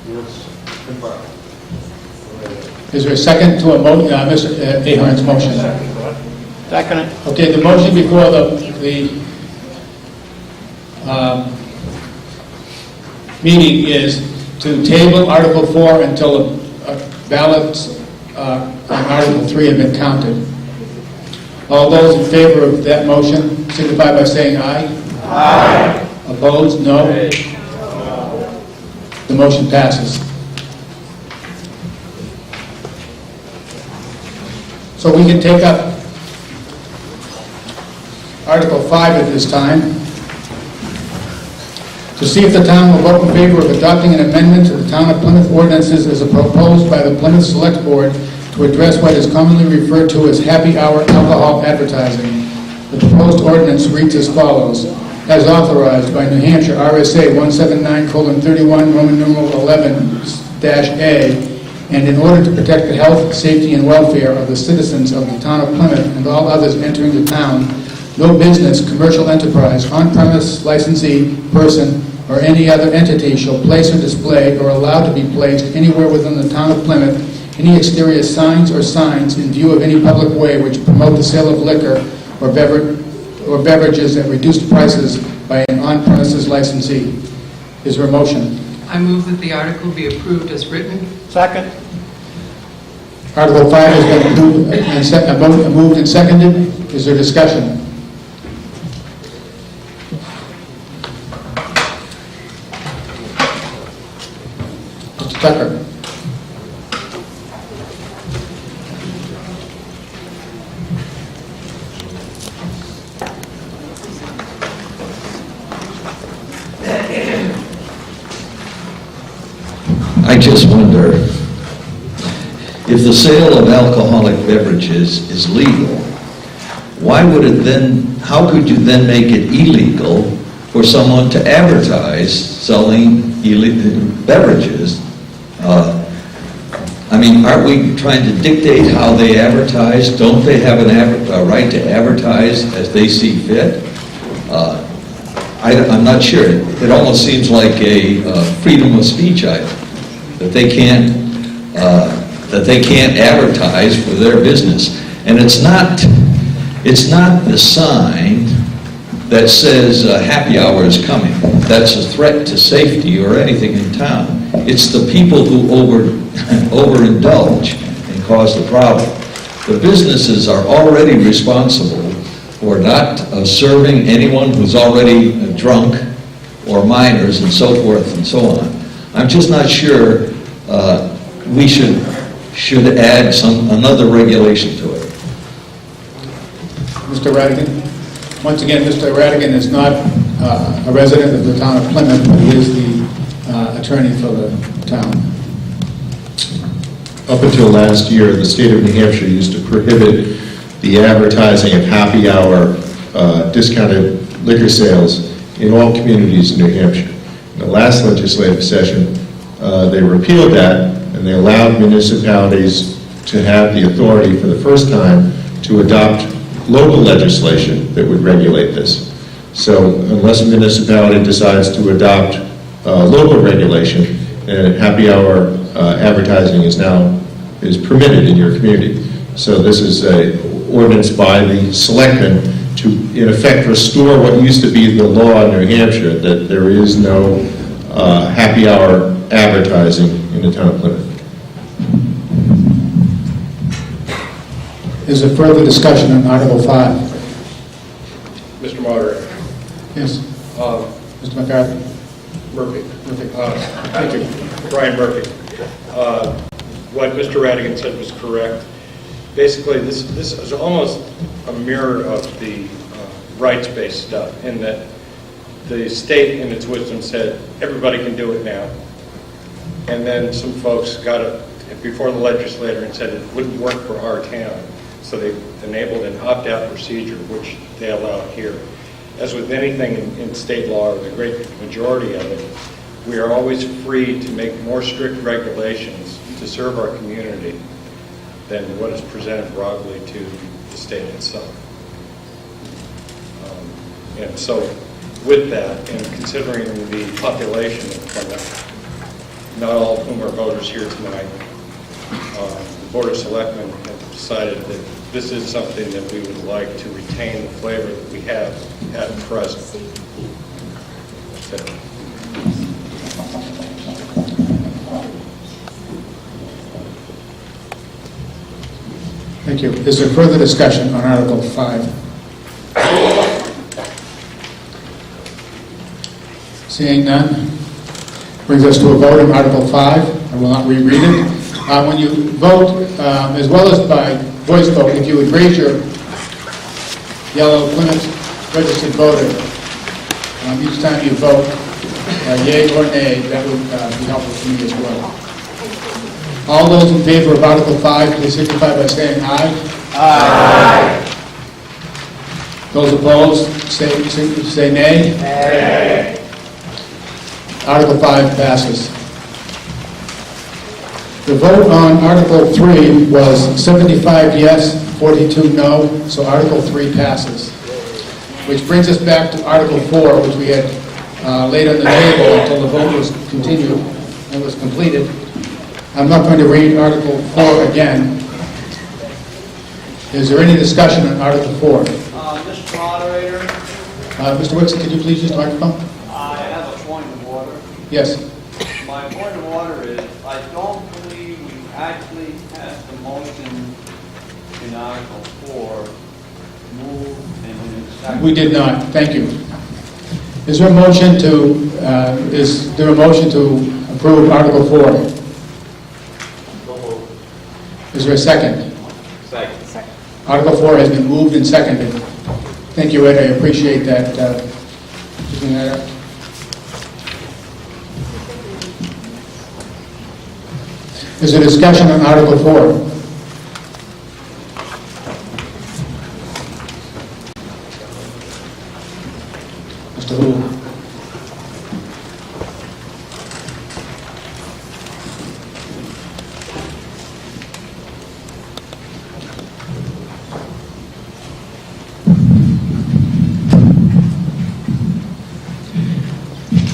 Speaker 14: is confirmed.
Speaker 1: Is there a second to Mr. Ahern's motion?
Speaker 11: Second.
Speaker 1: Okay, the motion before the meeting is to table Article 4 until ballots on Article 3 have been counted. All those in favor of that motion signify by saying aye. Aye. Opposed? No. The motion passes. So we can take up Article 5 at this time. To see if the town will vote in favor of adopting an amendment to the Town of Plymouth ordinances as proposed by the Plymouth Select Board to address what is commonly referred to as happy hour alcohol advertising. The proposed ordinance reads as follows. As authorized by New Hampshire RSA 179:31, Roman numeral 11-A, and in order to protect the health, safety, and welfare of the citizens of the Town of Plymouth and all others entering the town, no business, commercial enterprise, on-premise licensee, person, or any other entity shall place or display or allow to be placed anywhere within the Town of Plymouth any exterior signs or signs in view of any public way which promote the sale of liquor or beverages at reduced prices by an on-premises licensee. Is there a motion?
Speaker 2: I move that the article be approved as written.
Speaker 11: Second.
Speaker 1: Article 5 has been moved and seconded. Is there discussion? Mr. Tucker.
Speaker 8: I just wonder, if the sale of alcoholic beverages is legal, why would it then, how could you then make it illegal for someone to advertise selling illegal beverages? I mean, aren't we trying to dictate how they advertise? Don't they have a right to advertise as they see fit? I'm not sure. It almost seems like a freedom of speech item, that they can't advertise for their business. And it's not the sign that says happy hour is coming. That's a threat to safety or anything in town. It's the people who overindulge and cause the problem. The businesses are already responsible for not serving anyone who's already drunk or minors and so forth and so on. I'm just not sure we should add another regulation to it.
Speaker 1: Mr. Radigan? Once again, Mr. Radigan is not a resident of the Town of Plymouth, but he is the attorney for the town.
Speaker 10: Up until last year, the state of New Hampshire used to prohibit the advertising of happy hour discounted liquor sales in all communities in New Hampshire. In the last legislative session, they repealed that, and they allowed municipalities to have the authority for the first time to adopt local legislation that would regulate this. So unless a municipality decides to adopt local regulation, happy hour advertising is permitted in your community. So this is an ordinance by the selectmen to, in effect, restore what used to be the law in New Hampshire, that there is no happy hour advertising in the Town of Plymouth.
Speaker 1: Is there further discussion on Article 5?
Speaker 15: Mr. Moderator.
Speaker 1: Yes. Mr. McCarthy.
Speaker 15: Murphy.
Speaker 1: Thank you.
Speaker 15: Brian Murphy. What Mr. Radigan said was correct. Basically, this is almost a mirror of the rights-based stuff, in that the state, in its wisdom, said everybody can do it now. And then some folks got it before the legislator and said it wouldn't work for our town. So they enabled an opt-out procedure, which they allow here. As with anything in state law, or the great majority of it, we are always free to make more strict regulations to serve our community than what is presented broadly to the state itself. And so with that, and considering the population of Plymouth, not all of whom are voters here tonight, the Board of Selectmen have decided that this is something that we would like to retain the flavor that we have at present. That's it.
Speaker 1: Thank you. Is there further discussion on Article 5? Seeing none, brings us to a vote on Article 5. I will not reread it. When you vote, as well as by voice vote, if you would raise your yellow Plymouth registered voter each time you vote, yea or nay, that would be helpful to me as well. All those in favor of Article 5, please signify by saying aye. Aye. Those opposed, say nay. Nay. Article 5 passes. The vote on Article 3 was 75 yes, 42 no, so Article 3 passes. Which brings us back to Article 4, which we had laid on the table until the vote was continued and was completed. I'm not going to read Article 4 again. Is there any discussion on Article 4?
Speaker 16: Mr. Moderator,
Speaker 1: Mr. Wixon, could you please use the microphone?
Speaker 16: I have a point of order.
Speaker 1: Yes.
Speaker 16: My point of order is, I don't believe we actually passed the motion in Article 4, move and in second.
Speaker 1: We did not. Thank you. Is there a motion to approve Article 4? Is there a second?
Speaker 16: Second.
Speaker 1: Article 4 has been moved and seconded. Thank you, Ed. I appreciate that. Picking that up. Is there discussion on Article 4? Mr. Hu.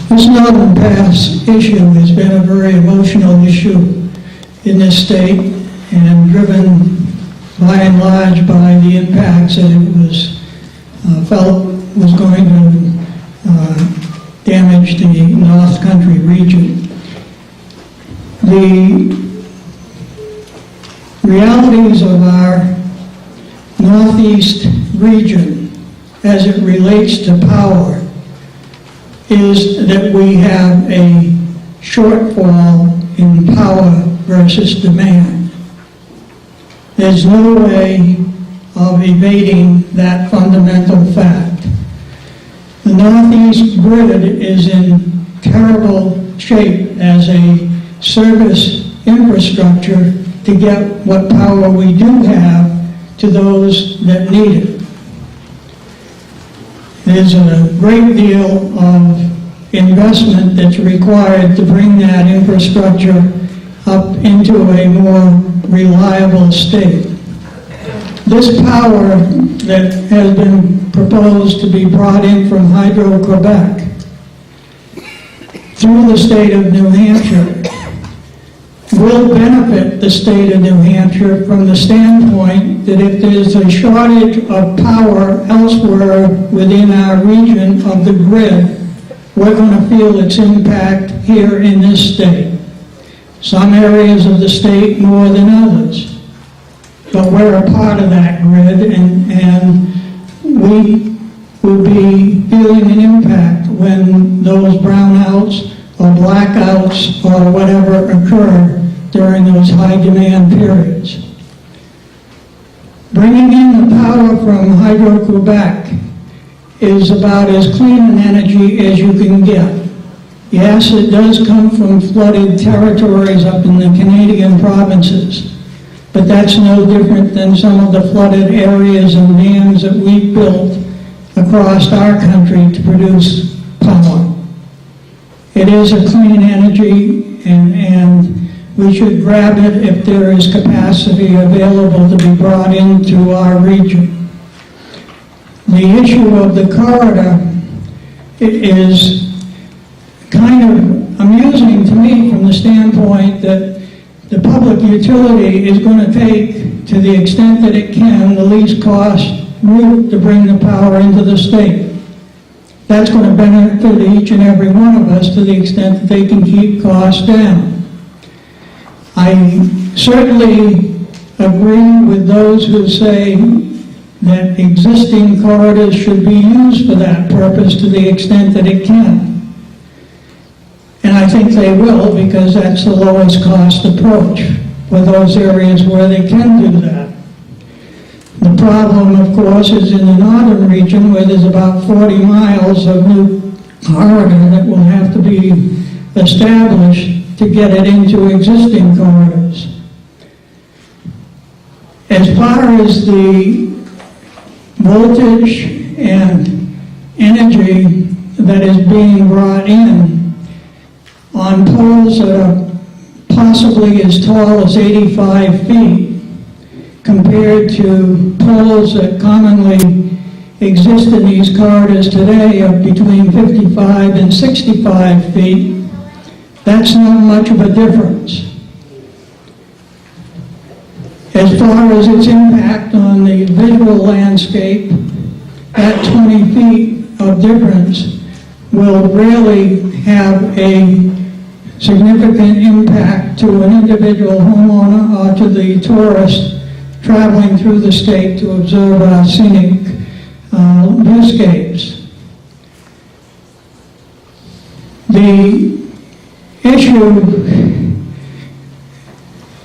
Speaker 9: This Northern Pass issue has been a very emotional issue in this state and driven by and large by the impacts that it was felt was going to damage the North Country region. The realities of our Northeast region as it relates to power is that we have a shortfall in power versus demand. There's no way of evading that fundamental fact. The Northeast grid is in terrible shape as a service infrastructure to get what power we do have to those that need it. There's a great deal of investment that's required to bring that infrastructure up into a more reliable state. This power that has been proposed to be brought in from Hydro-Quebec through the state of New Hampshire will benefit the state of New Hampshire from the standpoint that if there's a shortage of power elsewhere within our region of the grid, we're going to feel its impact here in this state. Some areas of the state more than others. But we're a part of that grid, and we will be feeling an impact when those brownouts or blackouts or whatever occur during those high demand periods. Bringing in the power from Hydro-Quebec is about as clean an energy as you can get. Yes, it does come from flooded territories up in the Canadian provinces, but that's no different than some of the flooded areas and dams that we've built across our country to produce power. It is a clean energy, and we should grab it if there is capacity available to be brought into our region. the issue of the corridor is kind of amusing to me from the standpoint that the public utility is going to take, to the extent that it can, the least cost route to bring the power into the state. That's going to benefit each and every one of us to the extent that they can keep costs down. I certainly agree with those who say that existing corridors should be used for that purpose to the extent that it can. And I think they will, because that's the lowest cost approach for those areas where they can do that. The problem, of course, is in the northern region where there's about 40 miles of new corridor that will have to be established to get it into existing corridors. As far as the voltage and energy that is being brought in on poles that are possibly as tall as 85 feet compared to poles that commonly exist in these corridors today of between 55 and 65 feet, that's not much of a difference. As far as its impact on the visual landscape, that 20 feet of difference will really have a significant impact to an individual homeowner or to the tourist traveling through the state to observe our scenic viewscapes. The issue,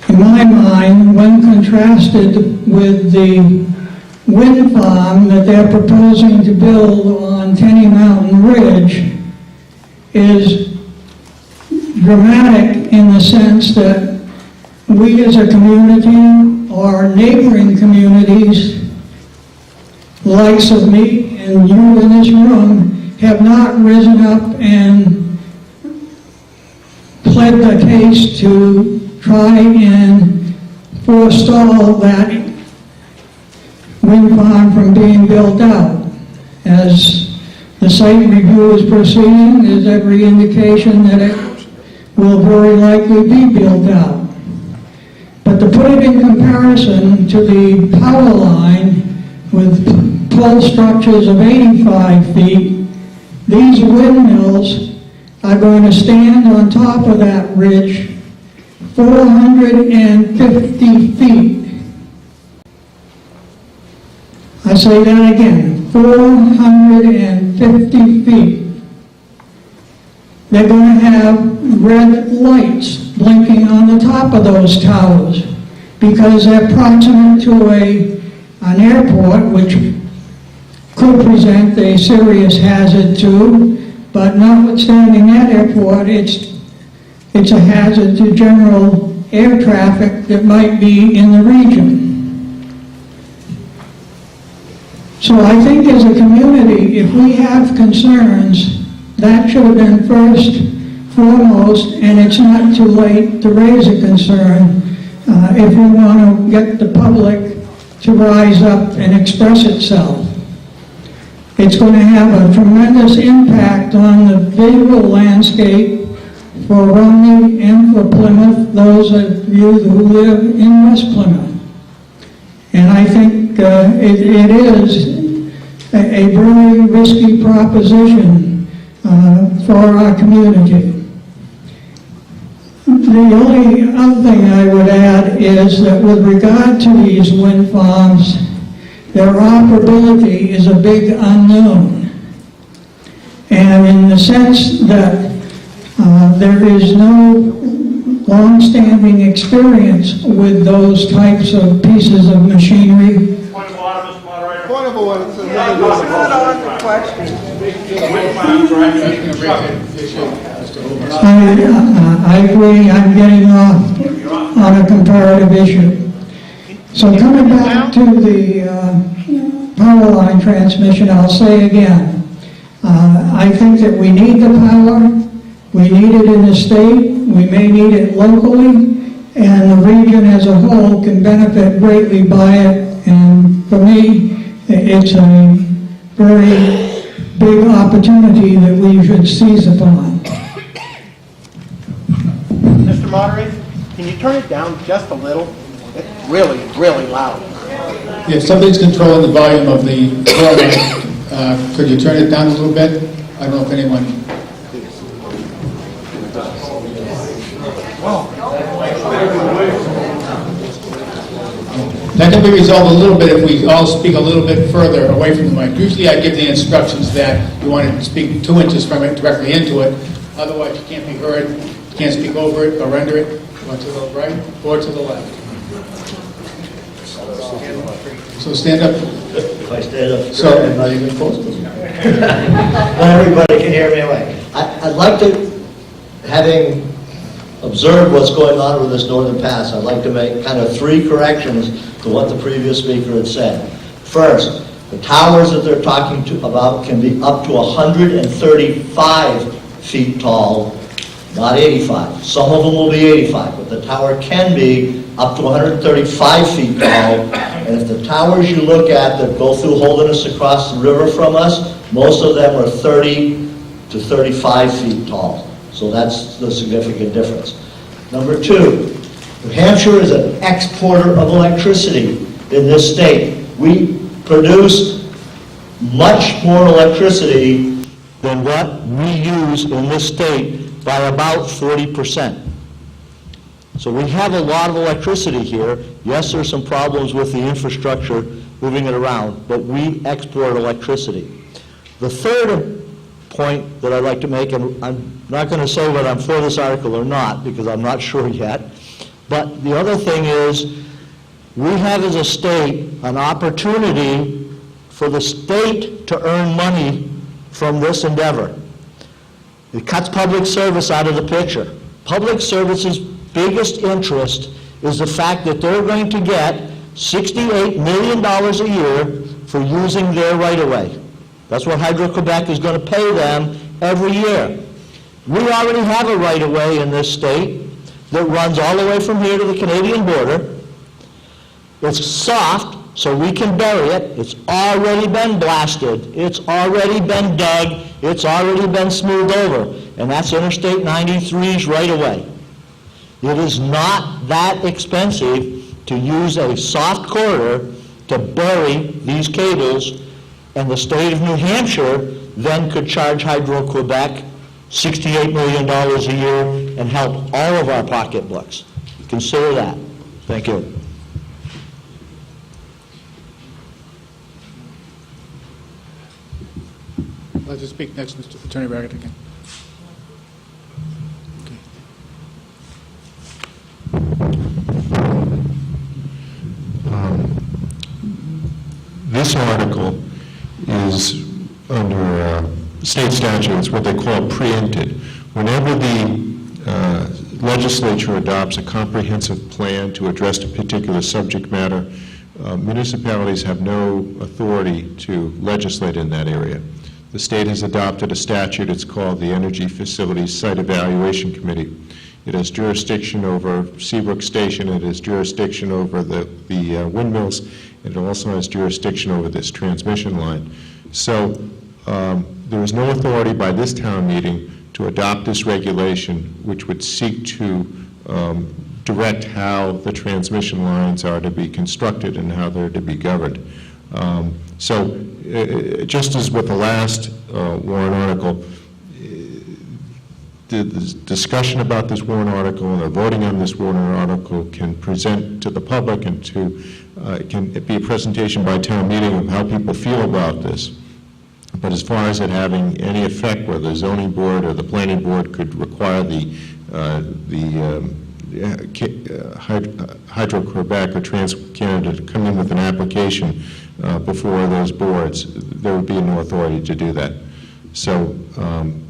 Speaker 9: in my mind, when contrasted with the wind farm that they're proposing to build on Tenny Mountain Ridge, is dramatic in the sense that we as a community or neighboring communities, likes of me and you in this room, have not risen up and pled the case to try and forestall that wind farm from being built out. As the site review is proceeding, there's every indication that it will very likely be built out. But to put it in comparison to the power line with pole structures of 85 feet, these windmills are going to stand on top of that ridge 450 feet. I say that again, 450 feet. They're going to have red lights blinking on the top of those towers because they're proximate to an airport, which could present a serious hazard to, but notwithstanding that airport, it's a hazard to general air traffic that might be in the region. So I think as a community, if we have concerns, that should have been first, foremost, and it's not too late to raise a concern if we want to get the public to rise up and express itself. It's going to have a tremendous impact on the visual landscape for Romney and for Plymouth, those of you who live in West Plymouth. And I think it is a very risky proposition for our community. The only other thing I would add is that with regard to these wind farms, their operability is a big unknown. And in the sense that there is no long-standing experience with those types of pieces of machinery.
Speaker 13: Point of order, Mr. Moderator.
Speaker 17: Point of order.
Speaker 9: I agree, I'm getting off on a comparative issue. So coming back to the power line transmission, I'll say again, I think that we need the power, we need it in the state, we may need it locally, and the region as a whole can benefit greatly by it, and for me, it's a very big opportunity that we should seize upon.
Speaker 11: Mr. Moderator, can you turn it down just a little? It's really, really loud.
Speaker 1: If somebody's controlling the volume of the program, could you turn it down a little bit? I don't know if anyone... That can be resolved a little bit if we all speak a little bit further away from the mic. Usually I give the instructions that you want to speak 2 inches from it, directly into it. Otherwise you can't be heard, you can't speak over it or under it, or to the right or to the left. So stand up.
Speaker 14: If I stand up,
Speaker 1: So-
Speaker 14: I'm not even close to them. Not everybody can hear me anyway. I'd like to, having observed what's going on with this Northern Pass, I'd like to make kind of 3 corrections to what the previous speaker had said. First, the towers that they're talking about can be up to 135 feet tall, not 85. Some of them will be 85, but the tower can be up to 135 feet tall. And if the towers you look at that go through Holderness across the river from us, most of them are 30 to 35 feet tall. So that's the significant difference. Number 2, New Hampshire is an exporter of electricity in this state. We produce much more electricity than what we use in this state by about 40%. So we have a lot of electricity here. Yes, there's some problems with the infrastructure moving it around, but we export electricity. The third point that I'd like to make, and I'm not going to say whether I'm for this article or not, because I'm not sure yet, but the other thing is we have as a state an opportunity for the state to earn money from this endeavor. It cuts public service out of the picture. Public service's biggest interest is the fact that they're going to get $68 million a year for using their right-of-way. That's what Hydro-Quebec is going to pay them every year. We already have a right-of-way in this state that runs all the way from here to the Canadian border. It's soft, so we can bury it. It's already been blasted. It's already been dug. It's already been smoothed over. And that's Interstate 93's right-of-way. It is not that expensive to use a soft corridor to bury these cables, and the state of New Hampshire then could charge Hydro-Quebec $68 million a year and help all of our pocketbooks. Consider that. Thank you.
Speaker 1: I'd like to speak next, Mr. Attorney Raggett again.
Speaker 10: This article is under state statutes, what they call preempted. Whenever the legislature adopts a comprehensive plan to address a particular subject matter, municipalities have no authority to legislate in that area. The state has adopted a statute, it's called the Energy Facilities Site Evaluation Committee. It has jurisdiction over Seabrook Station, it has jurisdiction over the windmills, and it also has jurisdiction over this transmission line. So there is no authority by this town meeting to adopt this regulation, which would seek to direct how the transmission lines are to be constructed and how they're to be governed. Just as with the last warrant article, the discussion about this warrant article and the voting on this warrant article can present to the public and can be a presentation by town meeting of how people feel about this. But as far as it having any effect, whether the zoning board or the planning board could require the Hydro-Quebec or TransCanada to come in with an application before those boards, there would be no authority to do that. So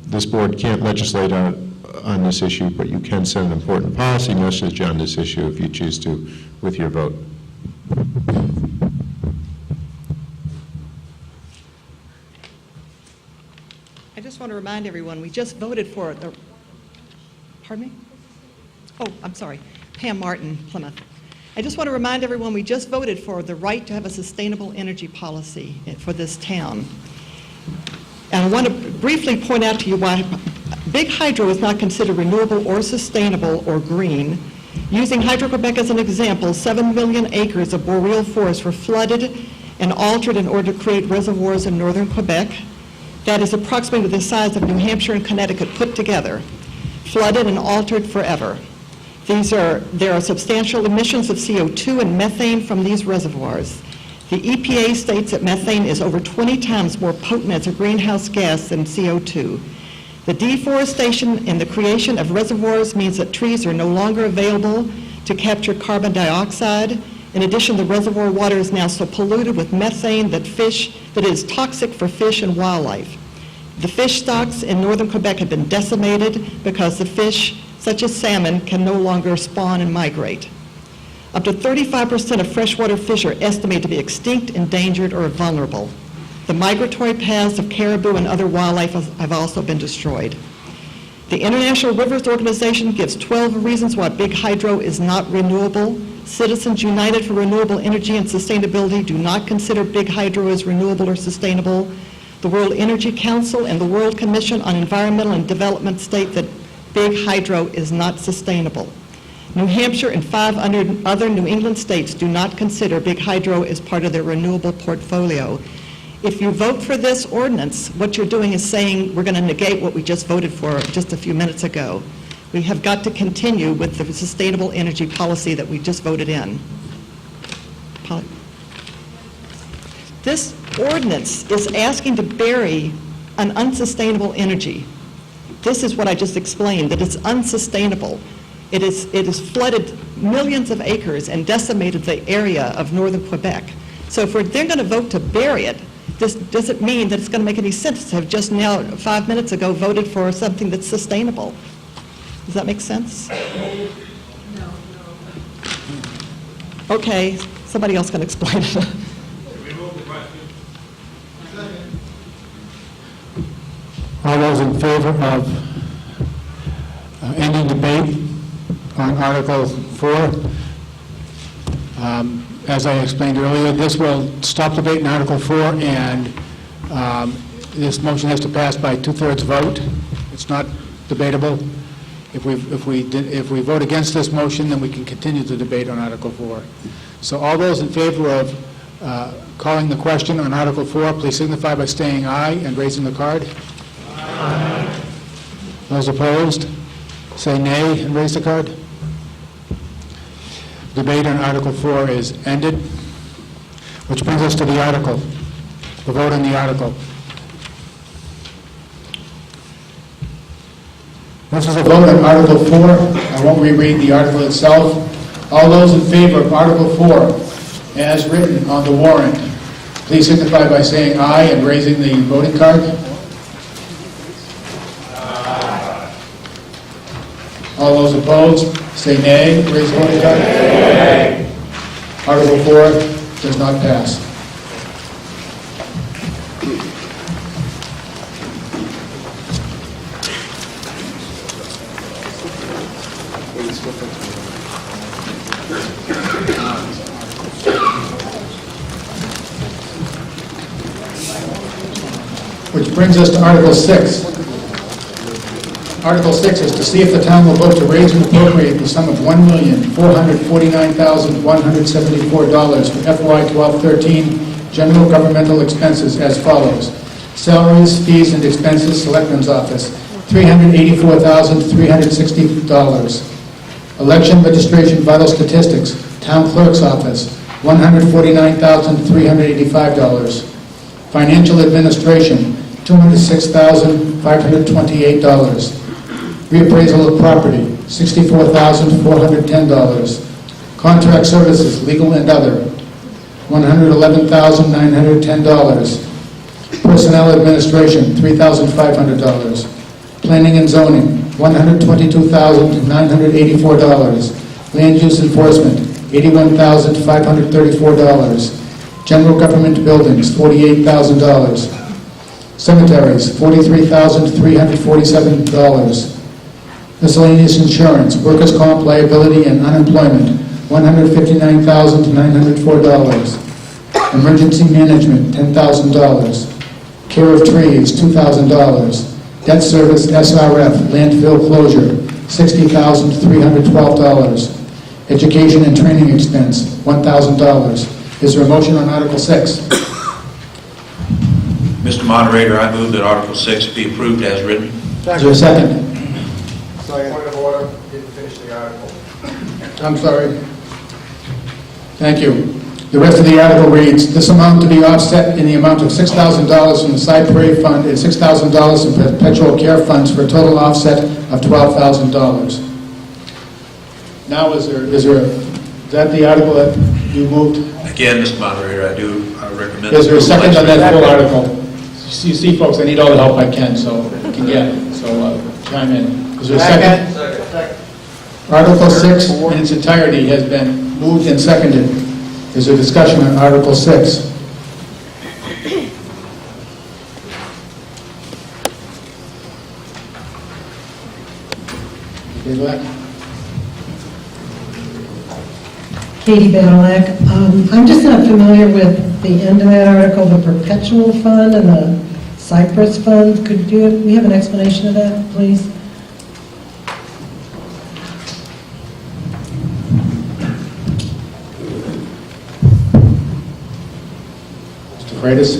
Speaker 10: this board can't legislate on this issue, but you can send an important policy message on this issue if you choose to with your vote.
Speaker 12: I just want to remind everyone, we just voted for the, pardon me? Oh, I'm sorry, Pam Martin, Plymouth. I just want to remind everyone, we just voted for the right to have a sustainable energy policy for this town. And I want to briefly point out to you why big hydro is not considered renewable or sustainable or green. Using Hydro-Quebec as an example, 7 million acres of boreal forest were flooded and altered in order to create reservoirs in northern Quebec. That is approximately the size of New Hampshire and Connecticut put together, flooded and altered forever. There are substantial emissions of CO2 and methane from these reservoirs. The EPA states that methane is over 20 times more potent as a greenhouse gas than CO2. The deforestation and the creation of reservoirs means that trees are no longer available to capture carbon dioxide. In addition, the reservoir water is now so polluted with methane that it is toxic for fish and wildlife. The fish stocks in northern Quebec have been decimated because the fish, such as salmon, can no longer spawn and migrate. Up to 35% of freshwater fish are estimated to be extinct, endangered, or vulnerable. The migratory paths of caribou and other wildlife have also been destroyed. The International Rivers Organization gives 12 reasons why big hydro is not renewable. Citizens United for Renewable Energy and Sustainability do not consider big hydro as renewable or sustainable. The World Energy Council and the World Commission on Environmental and Development state that big hydro is not sustainable. New Hampshire and 5 other New England states do not consider big hydro as part of their renewable portfolio. If you vote for this ordinance, what you're doing is saying we're going to negate what we just voted for just a few minutes ago. We have got to continue with the sustainable energy policy that we just voted in. This ordinance is asking to bury an unsustainable energy. This is what I just explained, that it's unsustainable. It has flooded millions of acres and decimated the area of northern Quebec. So if they're going to vote to bury it, this doesn't mean that it's going to make any sense to have just now, 5 minutes ago, voted for something that's sustainable. Does that make sense? No. Okay, somebody else can explain it.
Speaker 1: All those in favor of ending debate on Article 4? As I explained earlier, this will stop debate in Article 4, and this motion has to pass by 2/3 vote. It's not debatable. If we vote against this motion, then we can continue the debate on Article 4. So all those in favor of calling the question on Article 4, please signify by saying aye and raising the card. Aye. Those opposed, say nay and raise the card. Debate on Article 4 is ended, which brings us to the article, the vote on the article. This is a vote on Article 4. I won't reread the article itself. All those in favor of Article 4, as written on the warrant, please signify by saying aye and raising the voting card. Aye. All those opposed, say nay, raise the voting card. Nay. Article 4 does not pass. Which brings us to Article 6. Article 6 is to see if the town will vote to raise and appropriate the sum of $1,449,174 for FY 12-13 general governmental expenses as follows. Salaries, fees, and expenses, Selectmen's Office, $384,360. Election registration vital statistics, Town Clerk's Office, $149,385. Financial administration, $206,528. Reappraisal of property, $64,410. Contract services, legal and other, $111,910. Personnel administration, $3,500. Planning and zoning, $122,984. Land use enforcement, $81,534. General government buildings, $48,000. Cemeteries, $43,347. Miscellaneous insurance, workers' comp, liability, and unemployment, $159,904. Emergency management, $10,000. Care of trees, $2,000. Debt service SRF, landfill closure, $60,312. Education and training expense, $1,000. Is there a motion on Article 6?
Speaker 3: Mr. Moderator, I move that Article 6 be approved as written.
Speaker 1: Is there a second?
Speaker 13: Point of order, didn't finish the article.
Speaker 1: I'm sorry. Thank you. The rest of the article reads, this amount to be offset in the amount of $6,000 from the Side Parade Fund and $6,000 in perpetual care funds for a total offset of $12,000. Now, is that the article that you moved?
Speaker 3: Again, Mr. Moderator, I recommend...
Speaker 1: Is there a second on that full article? You see, folks, I need all the help I can, so I can get. So chime in. Is there a second?
Speaker 13: Second.
Speaker 1: Article 6 in its entirety has been moved and seconded. Is there discussion on Article 6?
Speaker 9: Katie Badalak. I'm just not familiar with the end of that article, the perpetual fund and the Cypress fund. Could we have an explanation of that, please?
Speaker 1: Mr. Freitas?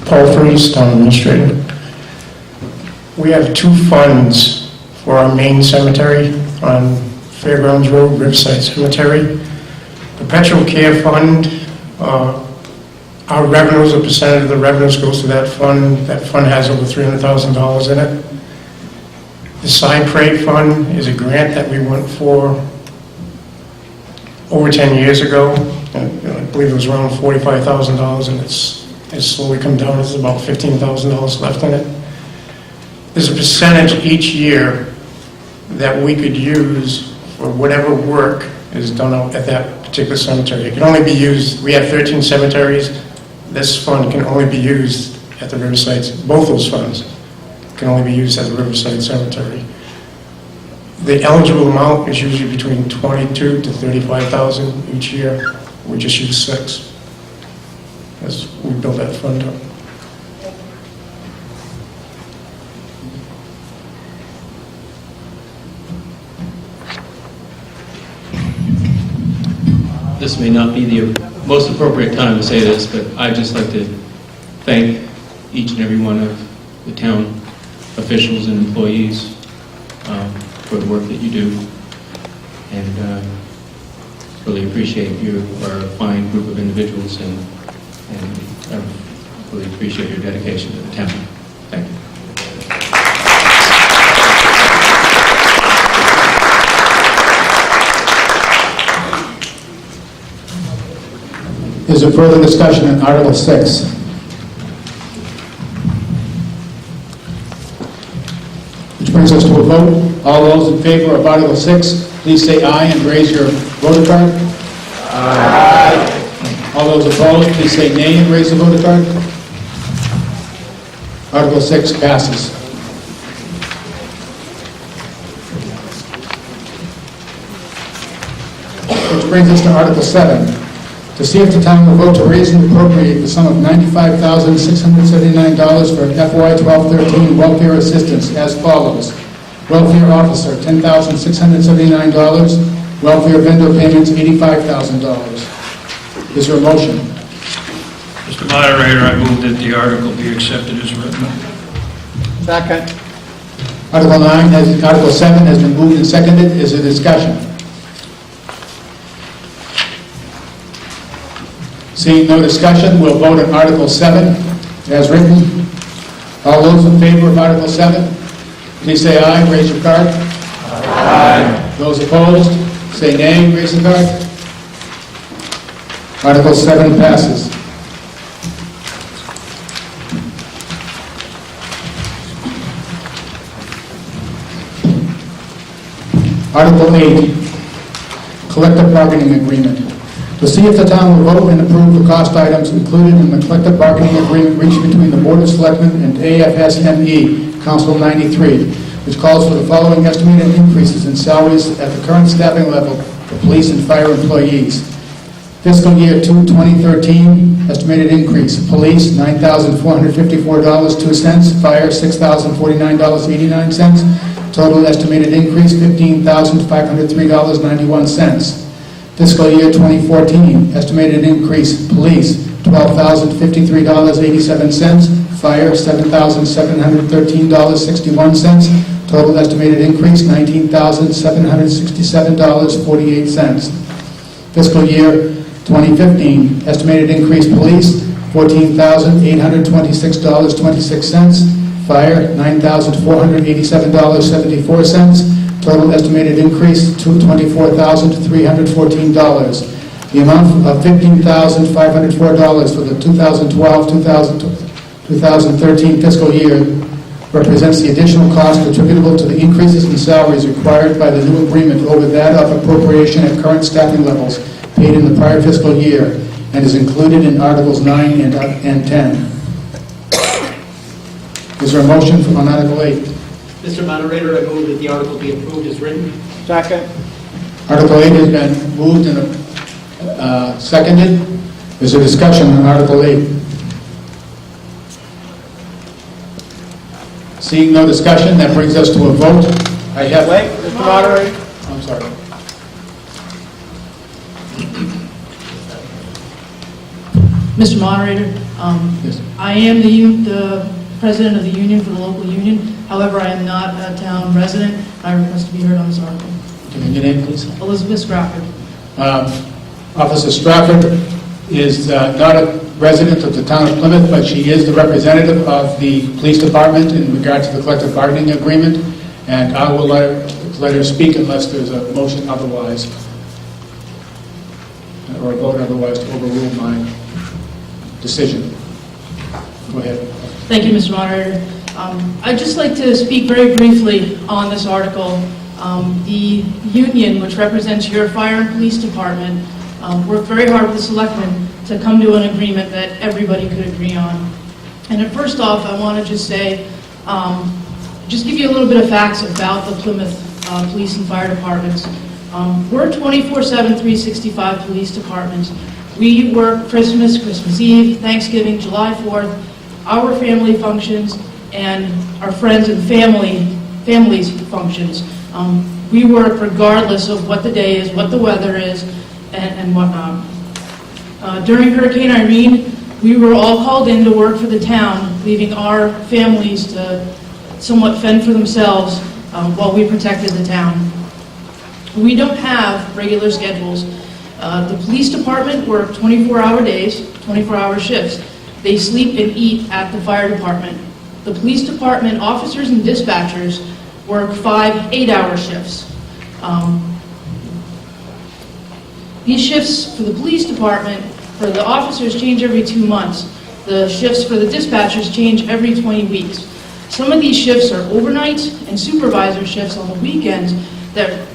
Speaker 17: Paul Freitas, Town Administrator. We have two funds for our main cemetery on Fairgrounds Road, Riverside Cemetery. Perpetual Care Fund, our revenues, a percentage of the revenues goes to that fund. That fund has over $300,000 in it. The Side Parade Fund is a grant that we went for over 10 years ago. And I believe it was around $45,000, and it's slowly come down. There's about $15,000 left in it. There's a percentage each year that we could use for whatever work is done out at that particular cemetery. It can only be used, we have 13 cemeteries. This fund can only be used at the Riverside, both those funds can only be used at the Riverside Cemetery. The eligible amount is usually between $22,000 to $35,000 each year. We just use 6 as we build that fund up.
Speaker 18: This may not be the most appropriate time to say this, but I'd just like to thank each and every one of the town officials and employees for the work that you do, and really appreciate you are a fine group of individuals, and I really appreciate your dedication to the town. Thank you.
Speaker 1: Is there further discussion on Article 6? Which brings us to a vote. All those in favor of Article 6, please say aye and raise your voter card. Aye. All those opposed, please say nay and raise the voter card. Article 6 passes. Which brings us to Article 7. To see if the town will vote to raise and appropriate the sum of $95,679 for FY 12-13 welfare assistance as follows. Welfare officer, $10,679. Welfare vendor payments, $85,000. Is there a motion?
Speaker 4: Mr. Moderator, I move that the article be accepted as written.
Speaker 13: Second.
Speaker 1: Article 7 has been moved and seconded. Is there discussion? Seeing no discussion, we'll vote on Article 7 as written. All those in favor of Article 7, please say aye, raise your card. Aye. Those opposed, say nay, raise the card. Article 7 passes. Article 8, collective bargaining agreement. To see if the town will vote and approve the cost items included in the collective bargaining agreement reached between the Board of Selectmen and AFSME, Council 93, which calls for the following estimated increases in salaries at the current staffing level for police and fire employees. Fiscal year 2013, estimated increase, police, $9,454.02, fire, $6,049.89, total estimated increase, $15,503.91. Fiscal year 2014, estimated increase, police, $12,053.87, fire, $7,713.61, total estimated increase, $19,767.48. Fiscal year 2015, estimated increase, police, $14,826.26, fire, $9,487.74, total estimated increase, $24,314. The amount of $15,504 for the 2012-2013 fiscal year represents the additional cost attributable to the increases in salaries required by the new agreement over that of appropriation at current staffing levels paid in the prior fiscal year, and is included in Articles 9 and 10. Is there a motion on Article 8?
Speaker 19: Mr. Moderator, I move that the article be approved as written.
Speaker 13: Second.
Speaker 1: Article 8 has been moved and seconded. Is there discussion on Article 8? Seeing no discussion, that brings us to a vote. I have...
Speaker 13: Wait, Mr. Moderator.
Speaker 1: I'm sorry.
Speaker 20: Mr. Moderator,
Speaker 1: Yes.
Speaker 20: I am the president of the union for the local union. However, I am not a town resident. I request to be heard on this article.
Speaker 1: Can you name, please?
Speaker 20: Elizabeth Stratford.
Speaker 1: Officer Stratford is not a resident of the town of Plymouth, but she is the representative of the police department in regard to the collective bargaining agreement, and I will let her speak unless there's a motion otherwise, or a vote otherwise to overrule my decision. Go ahead.
Speaker 20: Thank you, Mr. Moderator. I'd just like to speak very briefly on this article. The union, which represents your fire and police department, worked very hard with the selectmen to come to an agreement that everybody could agree on. And first off, I want to just say, just give you a little bit of facts about the Plymouth police and fire departments. We're 24/7, 365 police departments. We work Christmas, Christmas Eve, Thanksgiving, July 4th, our family functions, and our friends and families' functions. We work regardless of what the day is, what the weather is, and whatnot. During Hurricane Irene, we were all called in to work for the town, leaving our families to somewhat fend for themselves while we protected the town. We don't have regular schedules. The police department work 24-hour days, 24-hour shifts. They sleep and eat at the fire department. The police department officers and dispatchers work 5 8-hour shifts. These shifts for the police department, for the officers, change every 2 months. The shifts for the dispatchers change every 20 weeks. Some of these shifts are overnight and supervisor shifts on the weekends that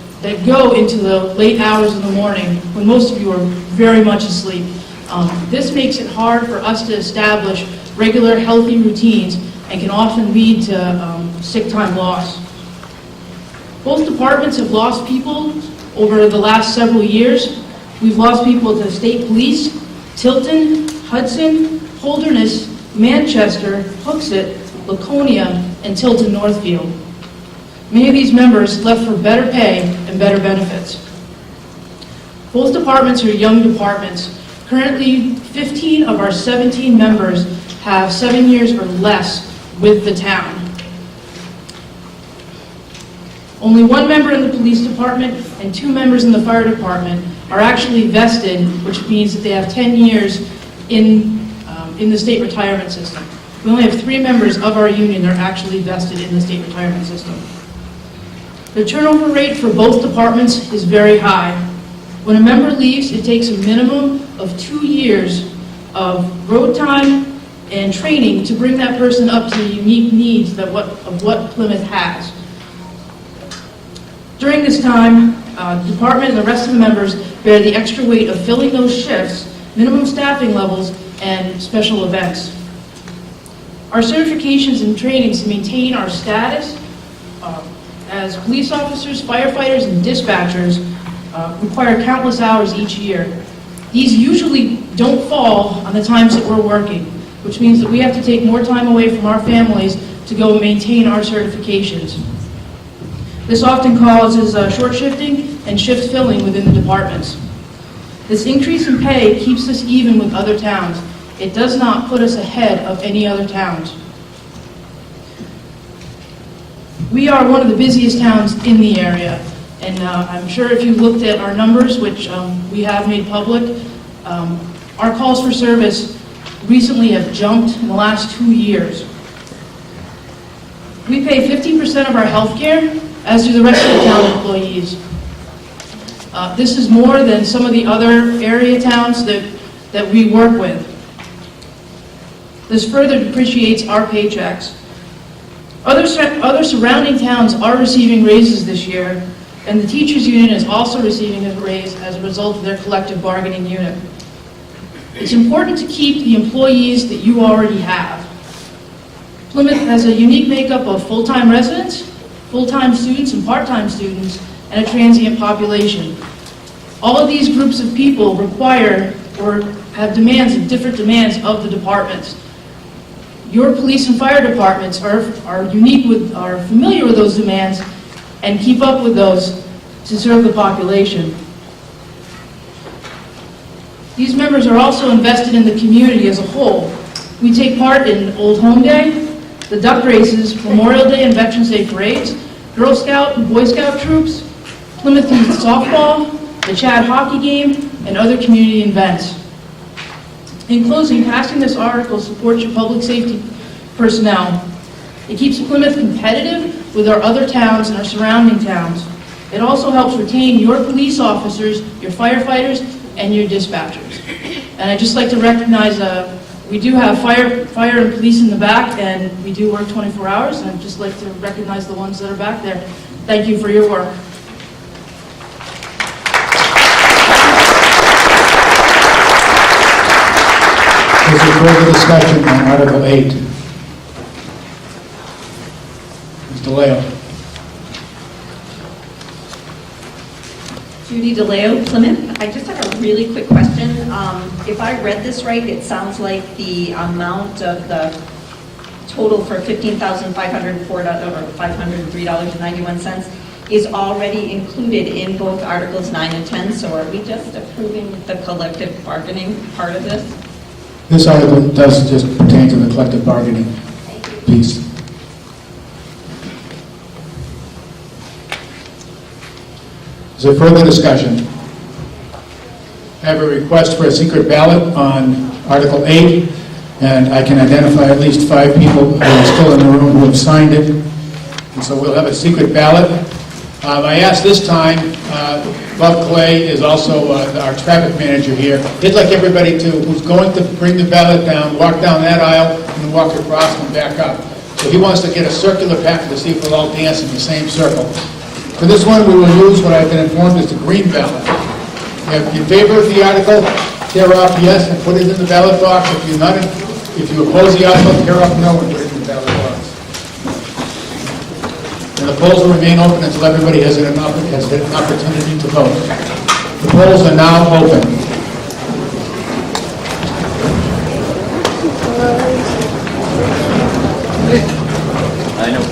Speaker 20: go into the late hours of the morning when most of you are very much asleep. This makes it hard for us to establish regular, healthy routines and can often lead to sick time loss. Both departments have lost people over the last several years. We've lost people to state police, Tilton, Hudson, Holderness, Manchester, Hooksett, Laconia, and Tilton Northfield. Many of these members left for better pay and better benefits. Both departments are young departments. Currently, 15 of our 17 members have 7 years or less with the town. Only 1 member in the police department and 2 members in the fire department are actually vested, which means that they have 10 years in the state retirement system. We only have 3 members of our union that are actually vested in the state retirement system. The turnover rate for both departments is very high. When a member leaves, it takes a minimum of 2 years of road time and training to bring that person up to the unique needs of what Plymouth has. During this time, the department and the rest of the members bear the extra weight of filling those shifts, minimum staffing levels, and special events. Our certifications and trainings to maintain our status as police officers, firefighters, and dispatchers require countless hours each year. These usually don't fall on the times that we're working, which means that we have to take more time away from our families to go maintain our certifications. This often causes short shifting and shift filling within the departments. This increase in pay keeps us even with other towns. It does not put us ahead of any other towns. We are one of the busiest towns in the area, and I'm sure if you looked at our numbers, which we have made public, our calls for service recently have jumped in the last 2 years. We pay 15% of our health care, as do the rest of the town employees. This is more than some of the other area towns that we work with. This further depreciates our paychecks. Other surrounding towns are receiving raises this year, and the teachers' union is also receiving a raise as a result of their collective bargaining unit. It's important to keep the employees that you already have. Plymouth has a unique makeup of full-time residents, full-time students and part-time students, and a transient population. All of these groups of people require or have different demands of the departments. Your police and fire departments are familiar with those demands and keep up with those to serve the population. These members are also invested in the community as a whole. We take part in Old Home Day, the duck races, Memorial Day and Veterans Day parades, Girl Scout and Boy Scout troops, Plymouth Youth softball, the Chad hockey game, and other community events. In closing, passing this article supports your public safety personnel. It keeps Plymouth competitive with our other towns and our surrounding towns. It also helps retain your police officers, your firefighters, and your dispatchers. And I'd just like to recognize, we do have fire and police in the back, and we do work 24 hours, and I'd just like to recognize the ones that are back there. Thank you for your work.
Speaker 1: Is there further discussion on Article 8? Mr. Leo.
Speaker 21: Judy DeLeo, Plymouth. I just have a really quick question. If I read this right, it sounds like the amount of the total for $15,504 or $503.91 is already included in both Articles 9 and 10. So are we just approving the collective bargaining part of this?
Speaker 1: This article does just pertain to the collective bargaining piece. Is there further discussion? I have a request for a secret ballot on Article 8, and I can identify at least 5 people who are still in the room who have signed it. And so we'll have a secret ballot. I asked this time, Bob Clay is also our traffic manager here. He'd like everybody who's going to bring the ballot down, walk down that aisle and walk across and back up. So he wants to get a circular pattern to see if we'll all dance in the same circle. For this one, we will use what I've been informed is the green ballot. If you favor the article, tear off yes and put it in the ballot box. If you oppose the article, tear off no and put it in the ballot box. And the polls will remain open until everybody has an opportunity to vote. The polls are now open.
Speaker 16: I know.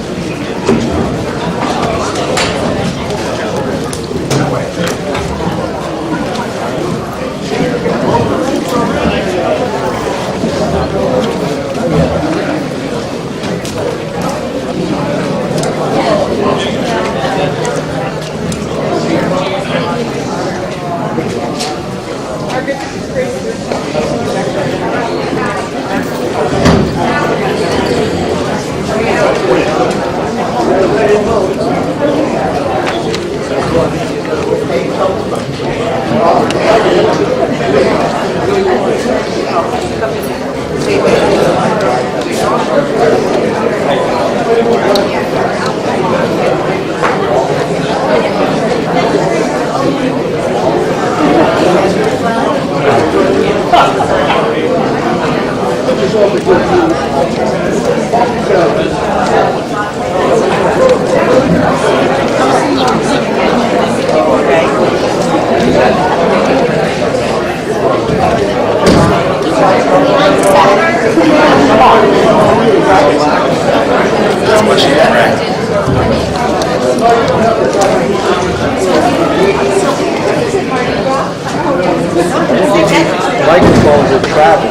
Speaker 5: travel,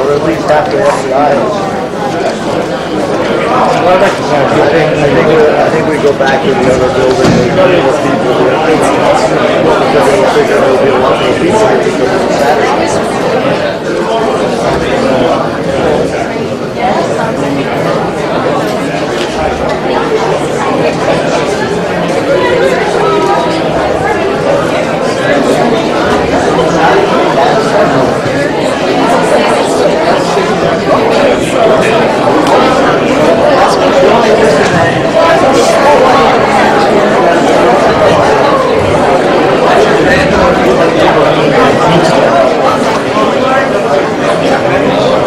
Speaker 5: or at least after every item. Well, I think we go back to the other building and more people there. Because we figure there'll be a lot more people here because it's Saturday.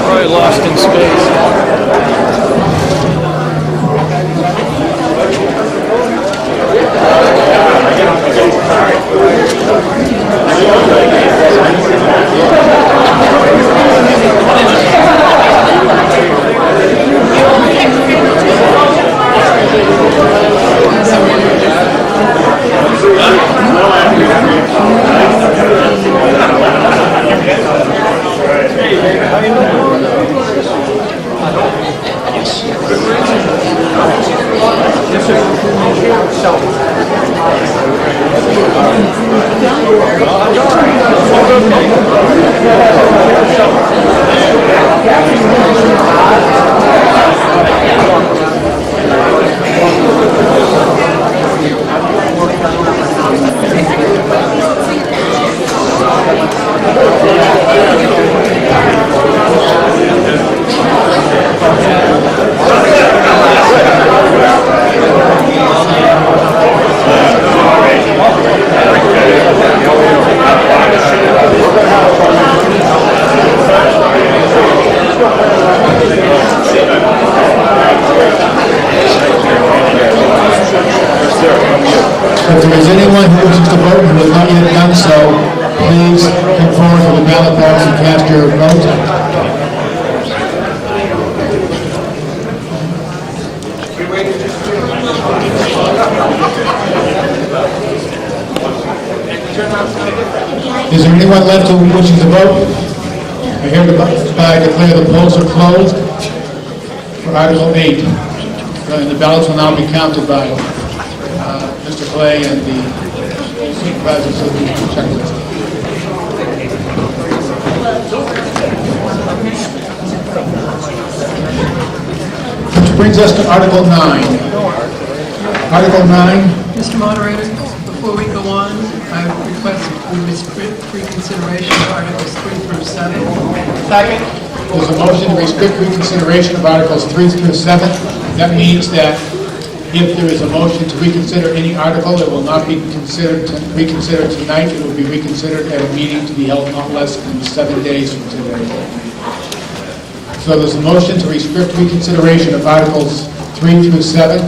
Speaker 22: Probably lost in space.
Speaker 1: If there is anyone who wishes to vote who has not yet done so, please come forward to the ballot box and cast your vote. Is there anyone left who wishes to vote? I hereby declare the polls are closed for Article 8. And the ballots will now be counted by Mr. Clay and the supervisors of the checklist. Which brings us to Article 9. Article 9.
Speaker 2: Mr. Moderator, before we go on, I request we restrict reconsideration of Articles 3 through 7.
Speaker 1: Second. There's a motion to restrict reconsideration of Articles 3 through 7. That means that if there is a motion to reconsider any article, it will not be reconsidered tonight. It will be reconsidered at a meeting to be held not less than 7 days from today. So there's a motion to restrict reconsideration of Articles 3 through 7.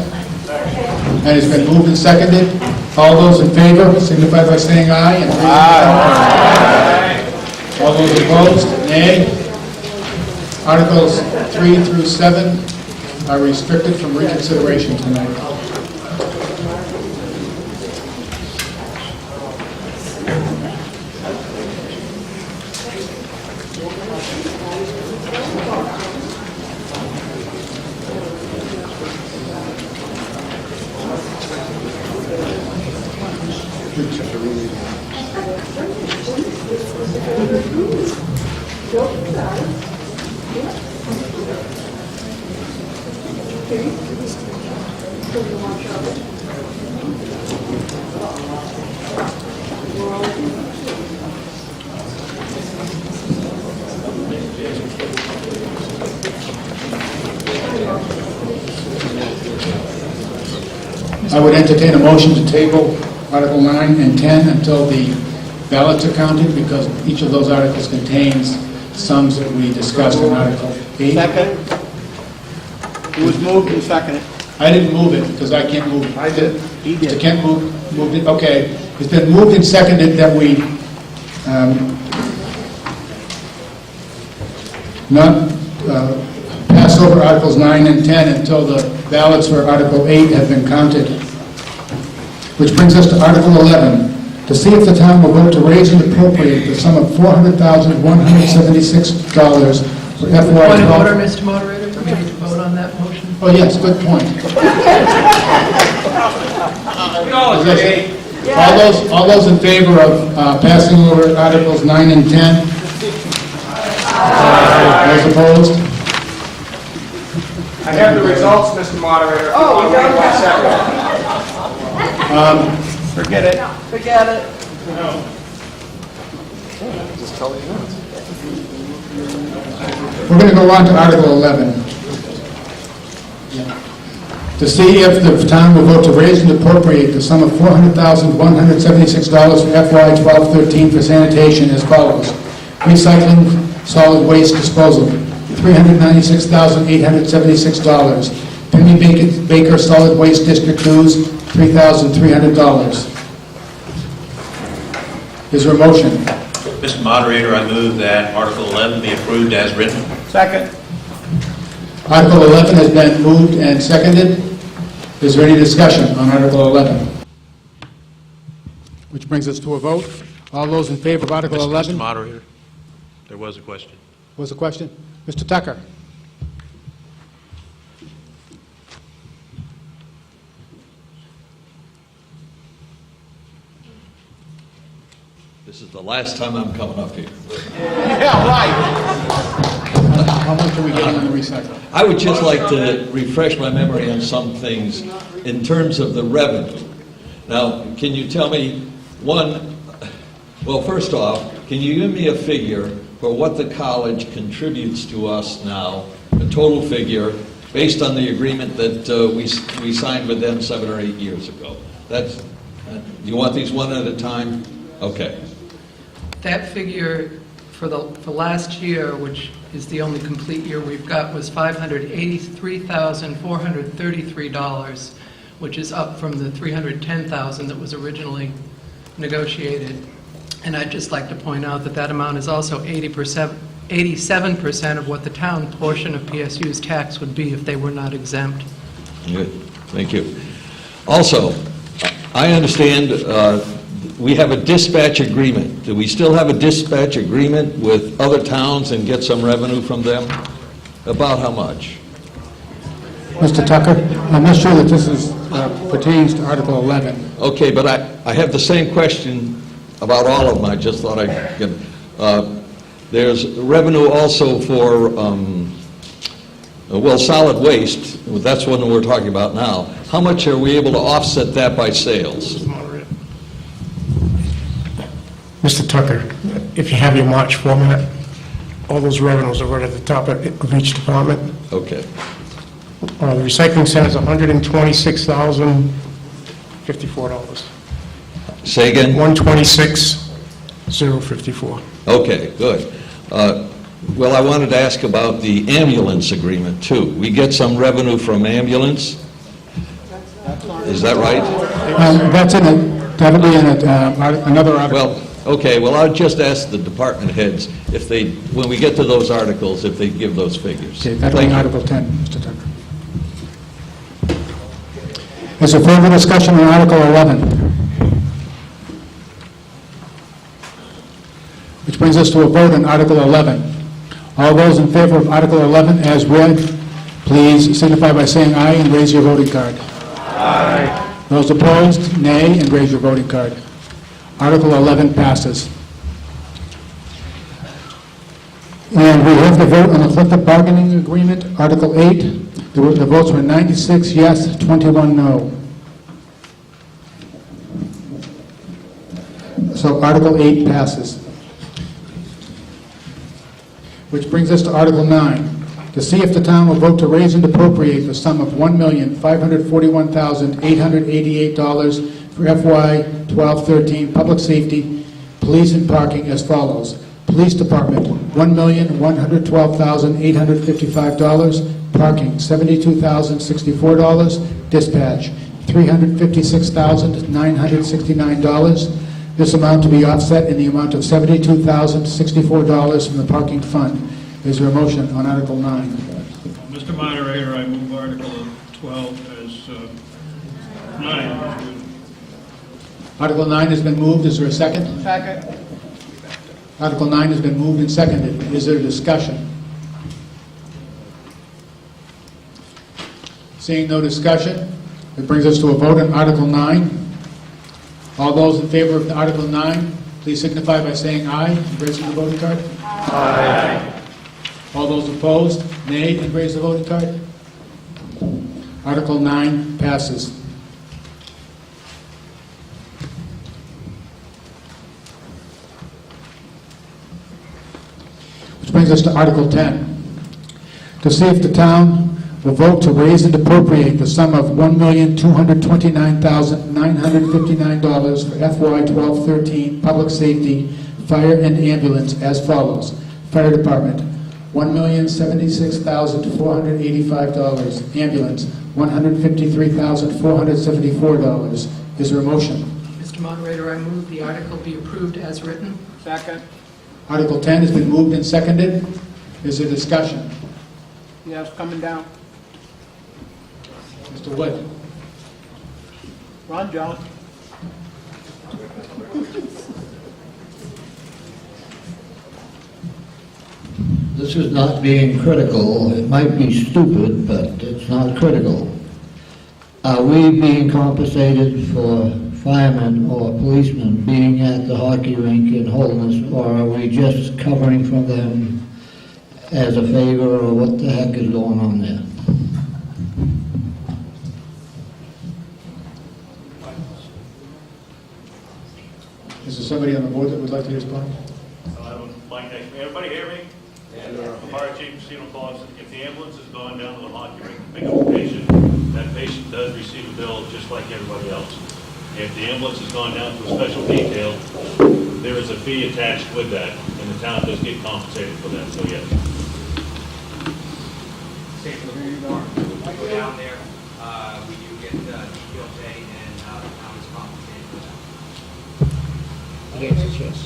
Speaker 1: And it's been moved and seconded. All those in favor signify by saying aye. And aye. All those opposed, nay. Articles 3 through 7 are restricted from reconsideration tonight. I would entertain a motion to table Article 9 and 10 until the ballots are counted, because each of those articles contains sums that we discussed in Article 8.
Speaker 11: Second. It was moved and seconded.
Speaker 1: I didn't move it, because I can't move it.
Speaker 11: I did. He did.
Speaker 1: Mr. Kent moved it, okay. It's been moved and seconded that we not pass over Articles 9 and 10 until the ballots for Article 8 have been counted. Which brings us to Article 11. To see if the town will vote to raise and appropriate the sum of $400,176 for FY12.
Speaker 2: Point of order, Mr. Moderator. Do we need to vote on that motion?
Speaker 1: Oh, yes, good point. All those in favor of passing over Articles 9 and 10? Those opposed?
Speaker 13: I have the results, Mr. Moderator.
Speaker 19: Oh, we don't
Speaker 13: Wait 1 second.
Speaker 19: Forget it. Forget it.
Speaker 13: Just tell me that.
Speaker 1: We're going to go on to Article 11. To see if the town will vote to raise and appropriate the sum of $400,176 for FY 12-13 for sanitation as follows. Recycling solid waste disposal, $396,876. Penny Baker Solid Waste District dues, $3,300. Is there a motion?
Speaker 3: Mr. Moderator, I move that Article 11 be approved as written.
Speaker 19: Second.
Speaker 1: Article 11 has been moved and seconded. Is there any discussion on Article 11? Which brings us to a vote. All those in favor of Article 11?
Speaker 3: Mr. Moderator, there was a question.
Speaker 1: Was the question? Mr. Tucker?
Speaker 8: This is the last time I'm coming up here.
Speaker 19: Yeah, right.
Speaker 1: How much are we getting on the recycling?
Speaker 8: I would just like to refresh my memory on some things in terms of the revenue. Now, can you tell me, well, first off, can you give me a figure for what the college contributes to us now, a total figure, based on the agreement that we signed with them 7 or 8 years ago? You want these one at a time? Okay.
Speaker 2: That figure for last year, which is the only complete year we've got, was $583,433, which is up from the $310,000 that was originally negotiated. And I'd just like to point out that that amount is also 87% of what the town portion of PSU's tax would be if they were not exempt.
Speaker 8: Good. Thank you. Also, I understand we have a dispatch agreement. Do we still have a dispatch agreement with other towns and get some revenue from them? About how much?
Speaker 1: Mr. Tucker, I'm not sure that this pertains to Article 11.
Speaker 8: Okay, but I have the same question about all of them. I just thought I'd get... there's revenue also for, solid waste. That's what we're talking about now. How much are we able to offset that by sales?
Speaker 17: Mr. Tucker, if you have your March format, all those revenues are right at the top of each department.
Speaker 8: Okay.
Speaker 17: The recycling center is $126,054.
Speaker 8: Say again?
Speaker 17: $126,054.
Speaker 8: Okay, good. Well, I wanted to ask about the ambulance agreement, too. We get some revenue from ambulance? Is that right?
Speaker 1: That's in it. That'll be in it, another article.
Speaker 8: Well, okay, well, I'll just ask the department heads if they, when we get to those articles, if they give those figures.
Speaker 1: Okay, that'll be Article 10, Mr. Tucker. Is there further discussion on Article 11? Which brings us to a vote on Article 11. All those in favor of Article 11 as read, please signify by saying aye and raise your voting card. Aye. Those opposed, nay, and raise your voting card. Article 11 passes. And we have the vote on the collective bargaining agreement, Article 8. The votes were 96 yes, 21 no. So Article 8 passes. Which brings us to Article 9. To see if the town will vote to raise and appropriate the sum of $1,541,888 for FY 12-13 public safety, police and parking as follows. Police Department, $1,112,855. Parking, $72,064. Dispatch, $356,969. This amount to be offset in the amount of $72,064 from the parking fund. Is there a motion on Article 9?
Speaker 6: Mr. Moderator, I move Article 12 as 9.
Speaker 1: Article 9 has been moved. Is there a second?
Speaker 11: Second.
Speaker 1: Article 9 has been moved and seconded. Is there discussion? Seeing no discussion, it brings us to a vote on Article 9. All those in favor of Article 9, please signify by saying aye and raising the voting card. Aye. All those opposed, nay, and raise the voting card. Article 9 passes. Which brings us to Article 10. To see if the town will vote to raise and appropriate the sum of $1,229,959 for FY 12-13 public safety, fire, and ambulance as follows. Fire Department, $1,076,485. Ambulance, $153,474. Is there a motion?
Speaker 2: Mr. Moderator, I move the article be approved as written.
Speaker 11: Second.
Speaker 1: Article 10 has been moved and seconded. Is there discussion?
Speaker 11: Yeah, it's coming down.
Speaker 1: Mr. Wood.
Speaker 11: Ron, John.
Speaker 14: This is not being critical. It might be stupid, but it's not critical. Are we being compensated for firemen or policemen being at the hockey rink in Holderness, or are we just covering for them as a favor, or what the heck is going on there?
Speaker 1: Is there somebody on the board that would like to respond?
Speaker 3: Mike, everybody hear me? Fire Chief Stephen Clausen, if the ambulance has gone down to the hockey rink to pick up a patient, that patient does receive a bill just like everybody else. If the ambulance has gone down to a special detail, there is a fee attached with that, and the town does get compensated for that, so yes.
Speaker 7: We go down there, we do get detail pay, and the town is compensated for that.
Speaker 4: The answer is yes.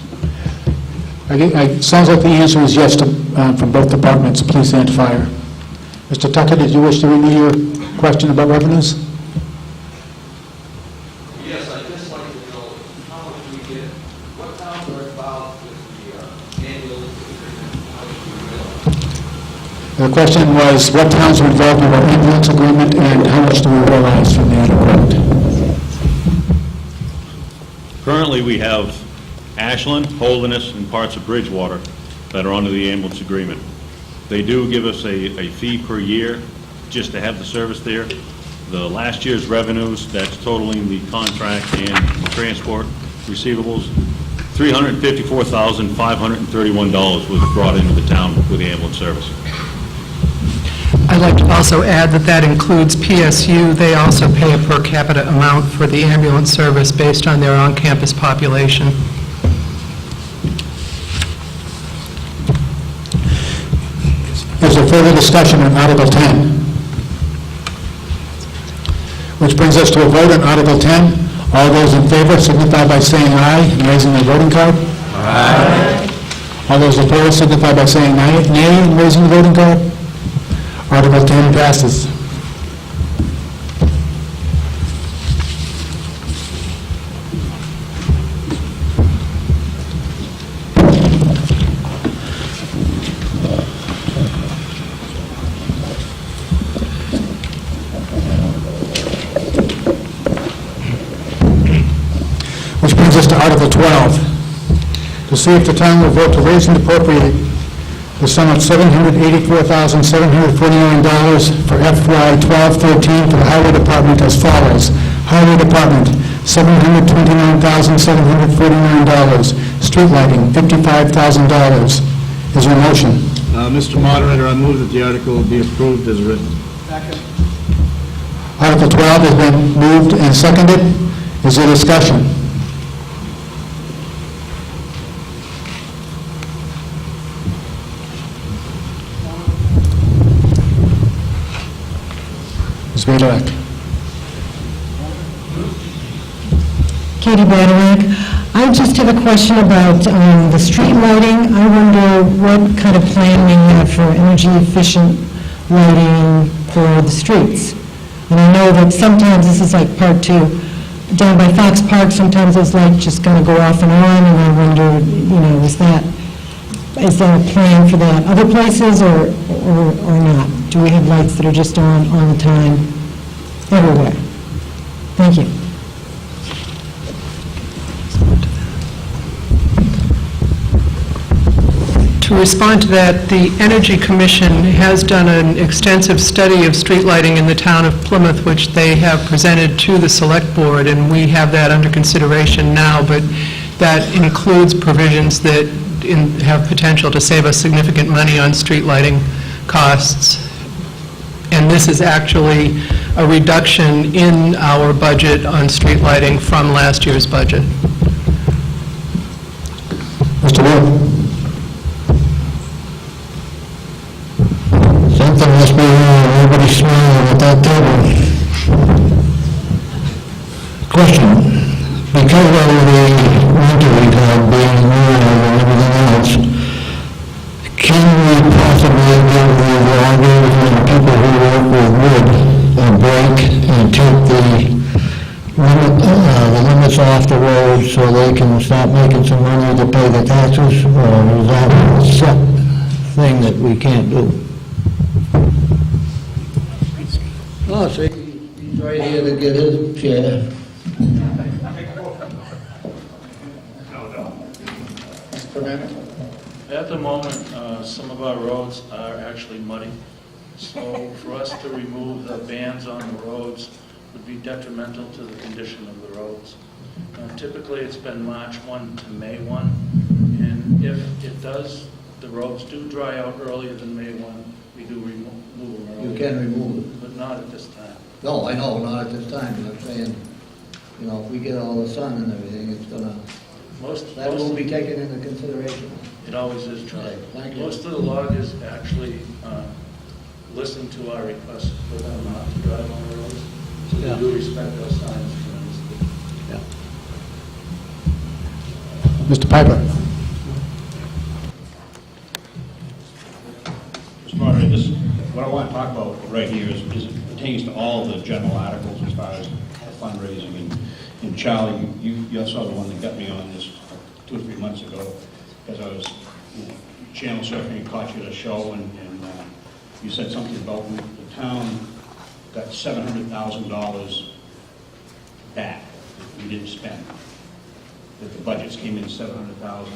Speaker 1: Sounds like the answer is yes to, from both departments, police and fire. Mr. Tucker, did you wish to renew your question about revenues?
Speaker 16: Yes, I'd just like to know how much we get, what towns are involved with the ambulance agreement, how much we realize?
Speaker 1: The question was, what towns are involved in our ambulance agreement and how much do we realize from the agreement?
Speaker 3: Currently, we have Ashland, Holderness, and parts of Bridgewater that are under the ambulance agreement. They do give us a fee per year just to have the service there. The last year's revenues, that's totaling the contract and transport receivables, $354,531 was brought into the town with the ambulance service.
Speaker 2: I'd like to also add that that includes PSU. They also pay a per capita amount for the ambulance service based on their on-campus population.
Speaker 1: Is there further discussion on Article 10? Which brings us to a vote on Article 10. All those in favor signify by saying aye and raising their voting card. Aye. All those opposed signify by saying nay and raising the voting card. Article 10 passes. Which brings us to Article 12. To see if the town will vote to raise and appropriate the sum of $784,749 for FY 12-13 for the Highway Department as follows. Highway Department, $729,749. Street lighting, $55,000. Is there a motion?
Speaker 22: Mr. Moderator, I move that the article be approved as written.
Speaker 11: Second.
Speaker 1: Article 12 has been moved and seconded. Is there discussion? Ms. Badalek.
Speaker 15: Katie Badalek. I just have a question about the street lighting. I wonder what kind of plan we have for energy efficient lighting for the streets. And I know that sometimes, this is like part two, down by Fox Park, sometimes it's like just going to go off and on, and I wonder, is there a plan for that other places or not? Do we have lights that are just on all the time, everywhere? Thank you.
Speaker 2: To respond to that, the Energy Commission has done an extensive study of street lighting in the town of Plymouth, which they have presented to the Select Board, and we have that under consideration now, but that includes provisions that have potential to save us significant money on street lighting costs. And this is actually a reduction in our budget on street lighting from last year's budget.
Speaker 10: Mr. Wood? Something must be wrong, everybody's smiling at that table. Question, because of the winter we've had being rural and everything else, can we possibly give the loggers and people who work with wood a break and take the limits off the road so they can start making some money to pay the taxes, or is that a set thing that we can't do?
Speaker 14: Oh, see, he's right here to get his share.
Speaker 6: At the moment, some of our roads are actually muddy, so for us to remove the bans on the roads would be detrimental to the condition of the roads. Typically, it's been March 1 to May 1, and if it does, the roads do dry out earlier than May 1, we do remove them earlier.
Speaker 14: You can remove it.
Speaker 6: But not at this time.
Speaker 14: No, I know, not at this time, but I'm saying, if we get all the sun and everything, it's gonna, that will be taken into consideration.
Speaker 6: It always is, Charlie.
Speaker 14: Okay, thank you.
Speaker 6: Most of the loggers actually listen to our requests for them not to drive on the roads, so
Speaker 14: Yeah.
Speaker 6: they do respect those signs tremendously.
Speaker 14: Yeah.
Speaker 1: Mr. Piper?
Speaker 22: Mr. Moderator, what I want to talk about right here is pertains to all the general articles as far as fundraising. And Charlie, you're sort of the one that got me on this 2 or 3 months ago, because I was channel surfing and caught you at a show, and you said something about the town got $700,000 back that we didn't spend. That the budgets came in 700,000,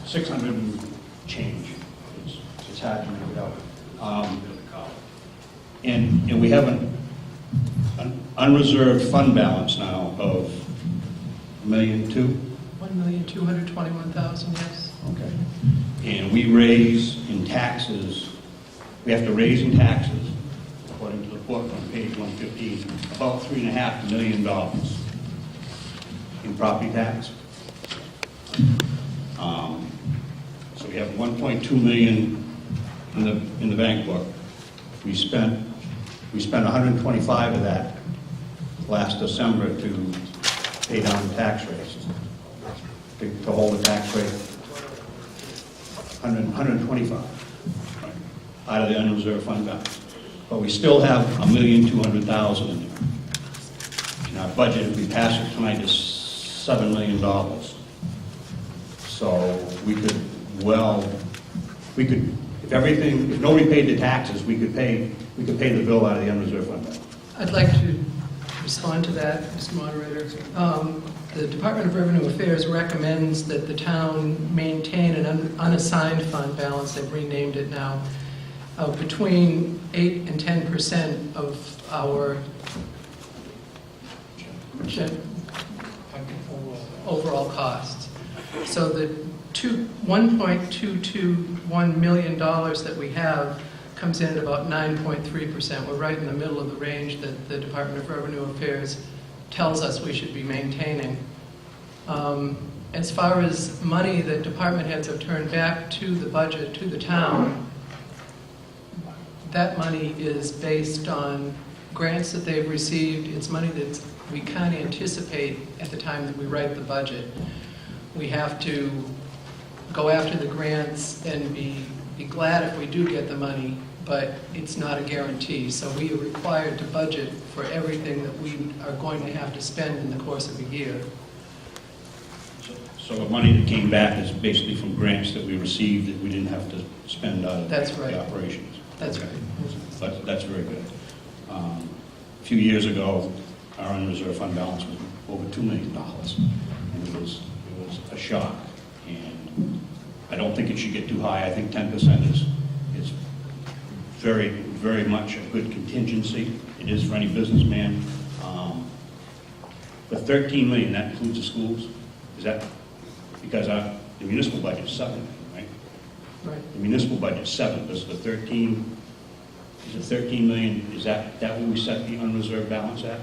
Speaker 22: 600 and change. It's hard to make it out. And we have an unreserved fund balance now of $1.2 million.
Speaker 2: $1,221,000, yes.
Speaker 22: Okay. And we raise in taxes, we have to raise in taxes, according to the book on page 115, about $3.5 million in property tax. So we have 1.2 million in the bank book. We spent 125 of that last December to pay down the tax rates, to hold the tax rate 125 out of the unreserved fund balance. But we still have $1,200,000 in there. And our budget, if we pass it tonight, is $7 million. So if nobody paid the taxes, we could pay the bill out of the unreserved fund balance.
Speaker 2: I'd like to respond to that, Mr. Moderator. The Department of Revenue Affairs recommends that the town maintain an unassigned fund balance, they've renamed it now, of between 8 and 10% of our overall costs. So the $1.221 million that we have comes in at about 9.3%. We're right in the middle of the range that the Department of Revenue Affairs tells us we should be maintaining. As far as money that department heads have turned back to the budget, to the town, that money is based on grants that they've received. It's money that we can't anticipate at the time that we write the budget. We have to go after the grants and be glad if we do get the money, but it's not a guarantee. So we are required to budget for everything that we are going to have to spend in the course of a year.
Speaker 22: So the money that came back is basically from grants that we received that we didn't have to spend out of
Speaker 2: That's right.
Speaker 22: the operations?
Speaker 2: That's right.
Speaker 22: That's very good. A few years ago, our unreserved fund balance was over $2 million, and it was a shock. And I don't think it should get too high. I think 10% is very, very much a good contingency. It is for any businessman. But $13 million, that includes the schools? Is that, because the municipal budget is $7 million, right?
Speaker 2: Right.
Speaker 22: The municipal budget is 7, does the 13, is it 13 million, is that where we set the unreserved balance at?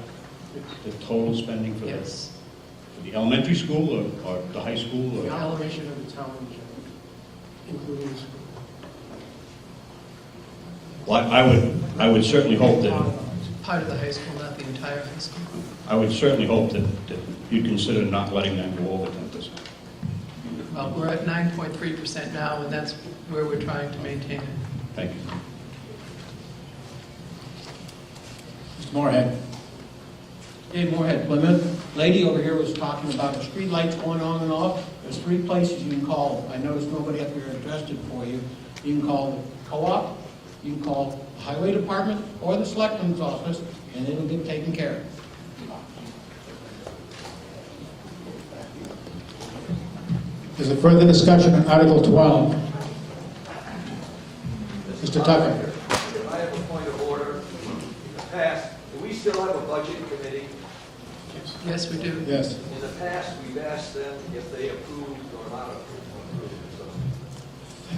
Speaker 22: The total spending for the elementary school or the high school? Or?
Speaker 19: The allocation of the town, including the school.
Speaker 22: Well, I would certainly hope that,
Speaker 2: Part of the high school, not the entire high school.
Speaker 22: I would certainly hope that you consider not letting that go over 10%.
Speaker 2: Well, we're at 9.3% now, and that's where we're trying to maintain it.
Speaker 22: Thank you.
Speaker 1: Mr. Moorhead.
Speaker 11: Dave Moorhead, Plymouth. Lady over here was talking about the street lights going on and off. There's 3 places you can call. I noticed nobody up here addressed it for you. You can call the co-op, you can call the highway department, or the selectman's office, and it'll get taken care of.
Speaker 1: Is there further discussion on Article 12? Mr. Tucker.
Speaker 9: I have a point of order. In the past, do we still have a budget committee?
Speaker 2: Yes, we do.
Speaker 1: Yes.
Speaker 9: In the past, we've asked them if they approved or not approved.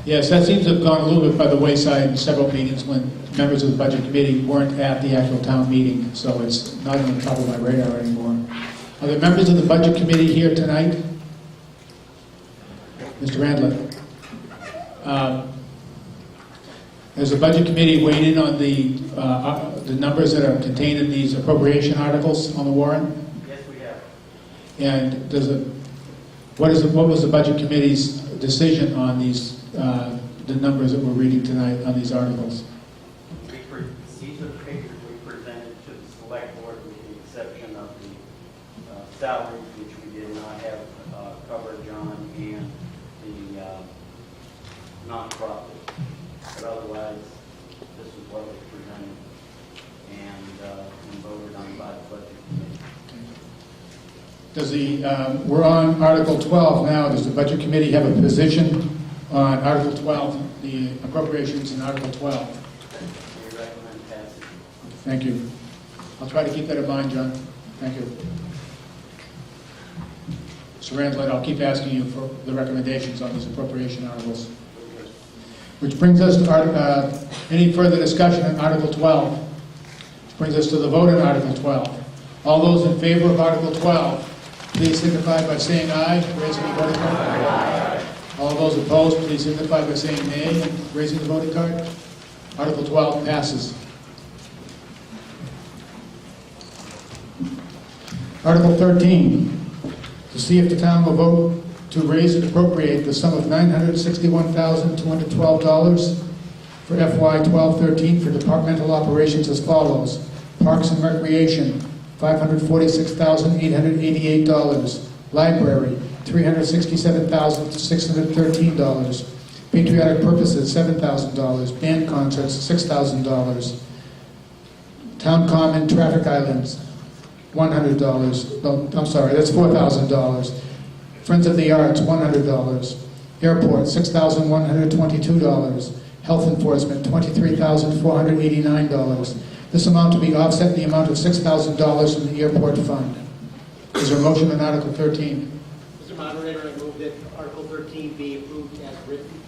Speaker 1: Yes, that seems to have gone a little bit by the wayside in several meetings when members of the Budget Committee weren't at the actual town meeting, so it's not on the top of my radar anymore. Are there members of the Budget Committee here tonight? Mr. Randler. Has the Budget Committee weighed in on the numbers that are contained in these appropriation articles on the warrant?
Speaker 9: Yes, we have.
Speaker 1: And what was the Budget Committee's decision on these, the numbers that we're reading tonight on these articles?
Speaker 12: These are the figures we presented to the select board with the exception of the salaries, which we did not have coverage on, and the non-profit. But otherwise, this is what was presented and voted on by the budget committee.
Speaker 1: We're on Article 12 now. Does the Budget Committee have a position on Article 12, the appropriations in Article 12?
Speaker 12: We recommend passing.
Speaker 1: Thank you. I'll try to keep that in mind, John. Thank you. Mr. Randlett, I'll keep asking you for the recommendations on these appropriation articles. Which brings us to any further discussion on Article 12. Which brings us to the vote on Article 12. All those in favor of Article 12, please signify by saying aye, raising the voting card. Aye. All those opposed, please signify by saying nay and raising the voting card. Article 12 passes. Article 13, to see if the town will vote to raise and appropriate the sum of $961,212 for FY 12-13 for departmental operations as follows. Parks and Recreation, $546,888. Library, $367,613. Patriotic Purposes, $7,000. Band concerts, $6,000. Town Common Traffic Islands, $100. No, I'm sorry, that's $4,000. Friends of the Arts, $100. Airport, $6,122. Health Enforcement, $23,489. This amount to be offset in the amount of $6,000 from the airport fund. Is there a motion on Article 13?
Speaker 19: Mr. Moderator, I move that Article 13 be approved as written.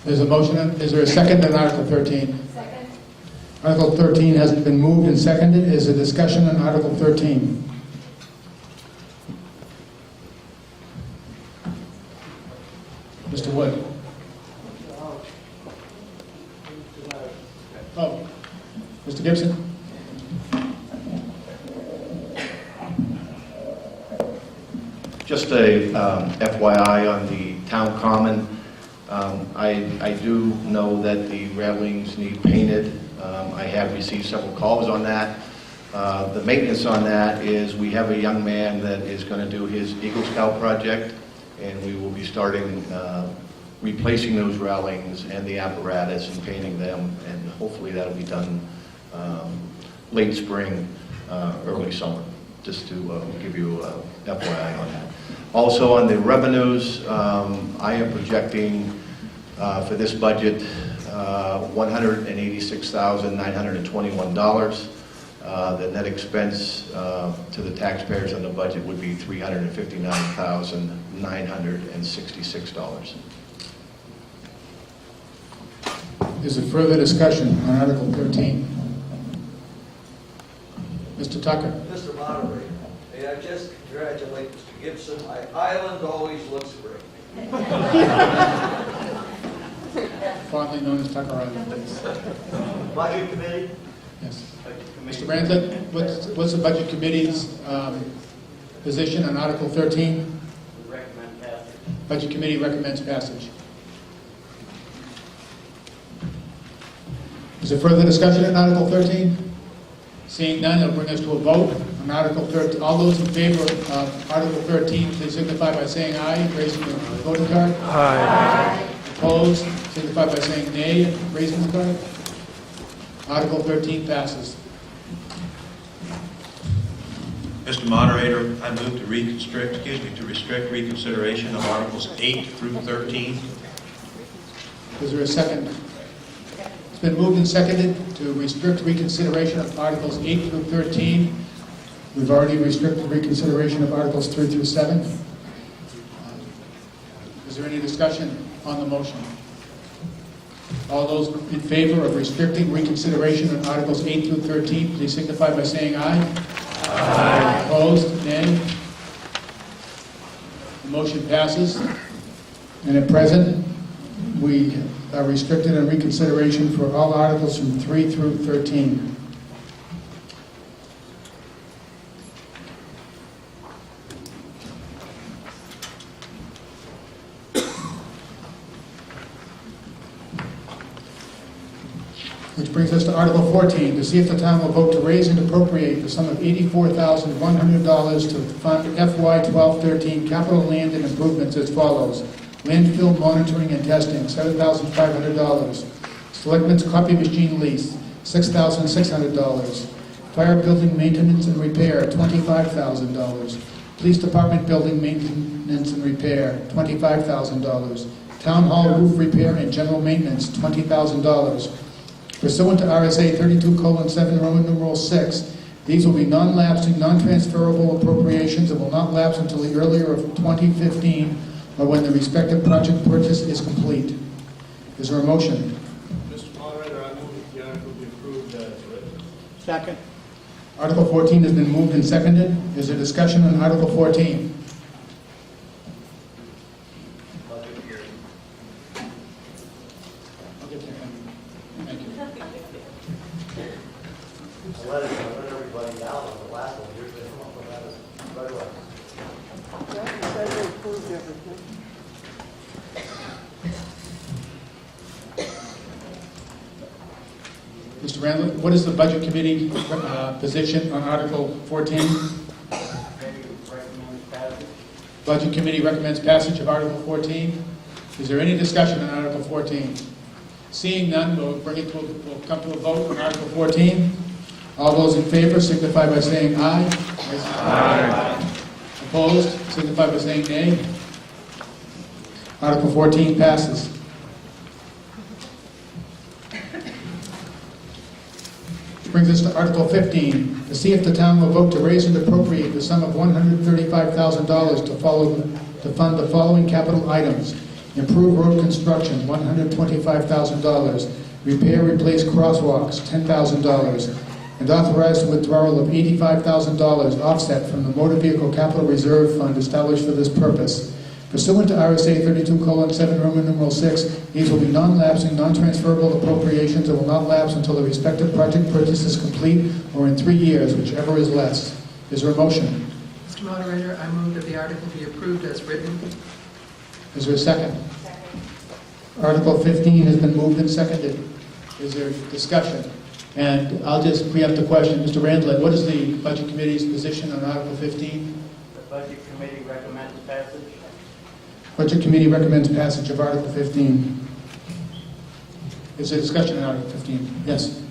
Speaker 1: There's a motion. Is there a second on Article 13?
Speaker 21: Second.
Speaker 1: Article 13 has been moved and seconded. Is there discussion on Article 13? Mr. Wood. Oh, Mr. Gibson?
Speaker 23: Just a FYI on the town common.
Speaker 5: I do know that the railings need painted. I have received several calls on that. The maintenance on that is we have a young man that is going to do his Eagle Scout project, and we will be starting replacing those railings and the apparatus and painting them, and hopefully that'll be done late spring, early summer, just to give you a FYI on that. Also on the revenues, I am projecting for this budget $186,921. The net expense to the taxpayers on the budget would be $359,966.
Speaker 1: Is there further discussion on Article 13? Mr. Tucker?
Speaker 9: Mr. Moderator, may I just congratulate Mr. Gibson? Island always looks great.
Speaker 1: Fondly known as Tucker Island.
Speaker 9: Budget Committee?
Speaker 1: Yes. Mr. Randlett, what's the Budget Committee's position on Article 13?
Speaker 12: Recommend passage.
Speaker 1: Budget Committee recommends passage. Is there further discussion on Article 13? Seeing none, it'll bring us to a vote on Article 13. All those in favor of Article 13, please signify by saying aye, raising your voting card. Aye. Opposed, signify by saying nay, raising the card. Article 13 passes.
Speaker 22: Mr. Moderator, I move to restrict reconsideration of Articles 8 through 13.
Speaker 1: Is there a second? It's been moved and seconded to restrict reconsideration of Articles 8 through 13. We've already restricted reconsideration of Articles 3 through 7. Is there any discussion on the motion? All those in favor of restricting reconsideration on Articles 8 through 13, please signify by saying aye. Aye. Opposed? Nay? The motion passes. And at present, we are restricted on reconsideration for all articles from 3 through 13. Which brings us to Article 14, to see if the town will vote to raise and appropriate the sum of $84,100 to fund FY 12-13 capital land and improvements as follows. Landfill monitoring and testing, $7,500. Selectmen's copy machine lease, $6,600. Fire building maintenance and repair, $25,000. Police department building maintenance and repair, $25,000. Town hall roof repair and general maintenance, $20,000. Pursuant to RSA 32:7, Roman numeral 6, these will be non-lapsing, non-transferable appropriations and will not lapse until the earlier of 2015 or when the respective project purchase is complete. Is there a motion?
Speaker 13: Mr. Moderator, I move that the article be approved as written.
Speaker 11: Second.
Speaker 1: Article 14 has been moved and seconded. Is there discussion on Article 14?
Speaker 14: I let everybody down on the last one. You're going to come up with that right away.
Speaker 1: Mr. Randall, what is the Budget Committee position on Article 14? Budget Committee recommends passage of Article 14. Is there any discussion on Article 14? Seeing none, we'll come to a vote on Article 14. All those in favor signify by saying aye. Aye. Opposed, signify by saying nay. Article 14 passes. Which brings us to Article 15, to see if the town will vote to raise and appropriate the sum of $135,000 to fund the following capital items. Improve road construction, $125,000. Repair, replace crosswalks, $10,000. And authorize the withdrawal of $85,000 offset from the Motor Vehicle Capital Reserve Fund established for this purpose. Pursuant to RSA 32:7, Roman numeral 6, these will be non-lapsing, non-transferable appropriations and will not lapse until the respective project purchase is complete or in 3 years, whichever is less. Is there a motion?
Speaker 2: Mr. Moderator, I move that the article be approved as written.
Speaker 1: Is there a second? Article 15 has been moved and seconded. Is there discussion? And I'll just preempt the question. Mr. Randlett, what is the Budget Committee's position on Article 15?
Speaker 12: The Budget Committee recommends passage.
Speaker 1: Budget Committee recommends passage of Article 15. Is there discussion on Article 15? Yes.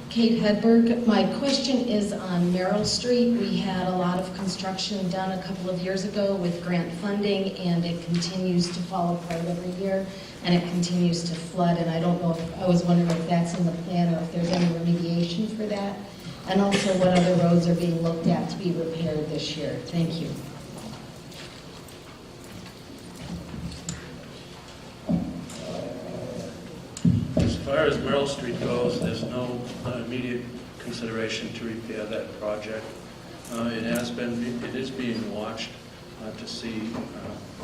Speaker 18: Kate Hedberg. My question is on Merrill Street. We had a lot of construction done a couple of years ago with grant funding, and it continues to fall apart every year, and it continues to flood. And I don't know if, I was wondering if that's in the plan or if there's any remediation for that. And also what other roads are being looked at to be repaired this year. Thank you.
Speaker 6: As far as Merrill Street goes, there's no immediate consideration to repair that project. It is being watched to see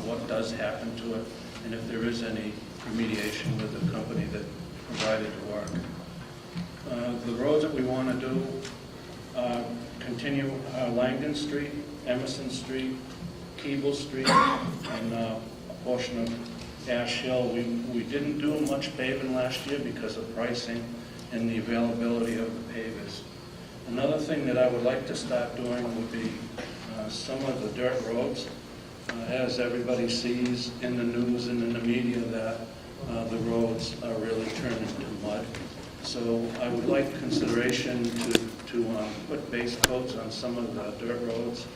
Speaker 6: what does happen to it, and if there is any remediation with the company that provided the work. The roads that we want to do continue Langdon Street, Emerson Street, Keble Street, and a portion of Ash Hill. We didn't do much paving last year because of pricing and the availability of the pavers. Another thing that I would like to start doing would be some of the dirt roads. As everybody sees in the news and in the media that the roads are really turning to mud. So I would like consideration to put base coats on some of the dirt roads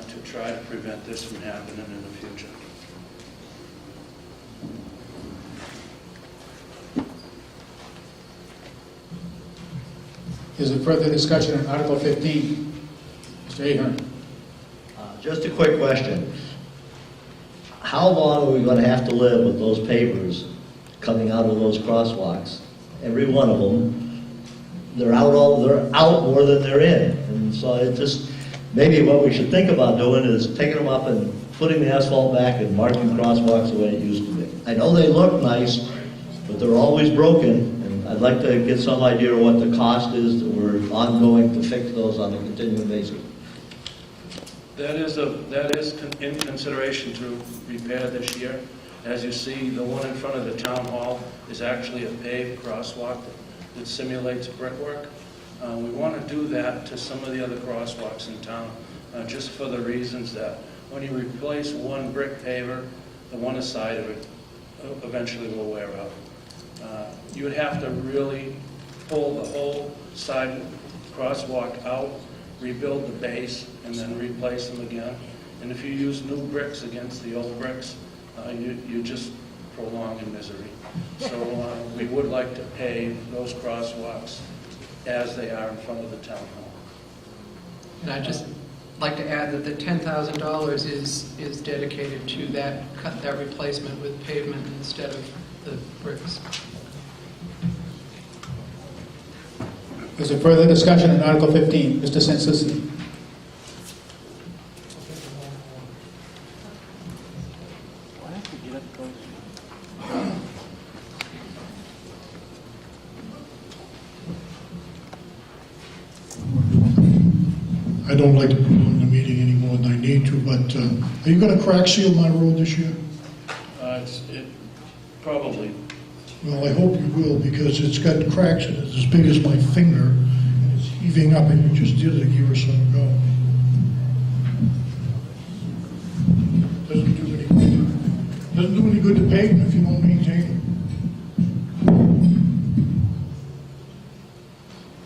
Speaker 6: to try to prevent this from happening in the future.
Speaker 1: Is there further discussion on Article 15? Mr. Ahern.
Speaker 14: Just a quick question. How long are we going to have to live with those pavers coming out of those crosswalks? Every one of them, they're out more than they're in. And so it just, maybe what we should think about doing is taking them up and putting the asphalt back and marking crosswalks the way it used to be. I know they look nice, but they're always broken. I'd like to get some idea of what the cost is that we're ongoing to fix those on a continuing basis.
Speaker 6: That is in consideration to repair this year. As you see, the one in front of the town hall is actually a paved crosswalk that simulates brickwork. We want to do that to some of the other crosswalks in town, just for the reasons that when you replace one brick paver, the one side of it eventually will wear out. You would have to really pull the whole side crosswalk out, rebuild the base, and then replace them again. And if you use new bricks against the old bricks, you just prolong in misery. So we would like to pave those crosswalks as they are in front of the town hall.
Speaker 2: And I'd just like to add that the $10,000 is dedicated to that replacement with pavement instead of the bricks.
Speaker 1: Is there further discussion on Article 15? Mr. Sansucci.
Speaker 20: I don't like to prolong the meeting any more than I need to, but are you going to crack seal my road this year?
Speaker 6: Probably.
Speaker 20: Well, I hope you will, because it's got cracks in it as big as my finger, and it's heaving up, and you just did it a year or so ago. Doesn't do any good to pave them if you won't maintain them.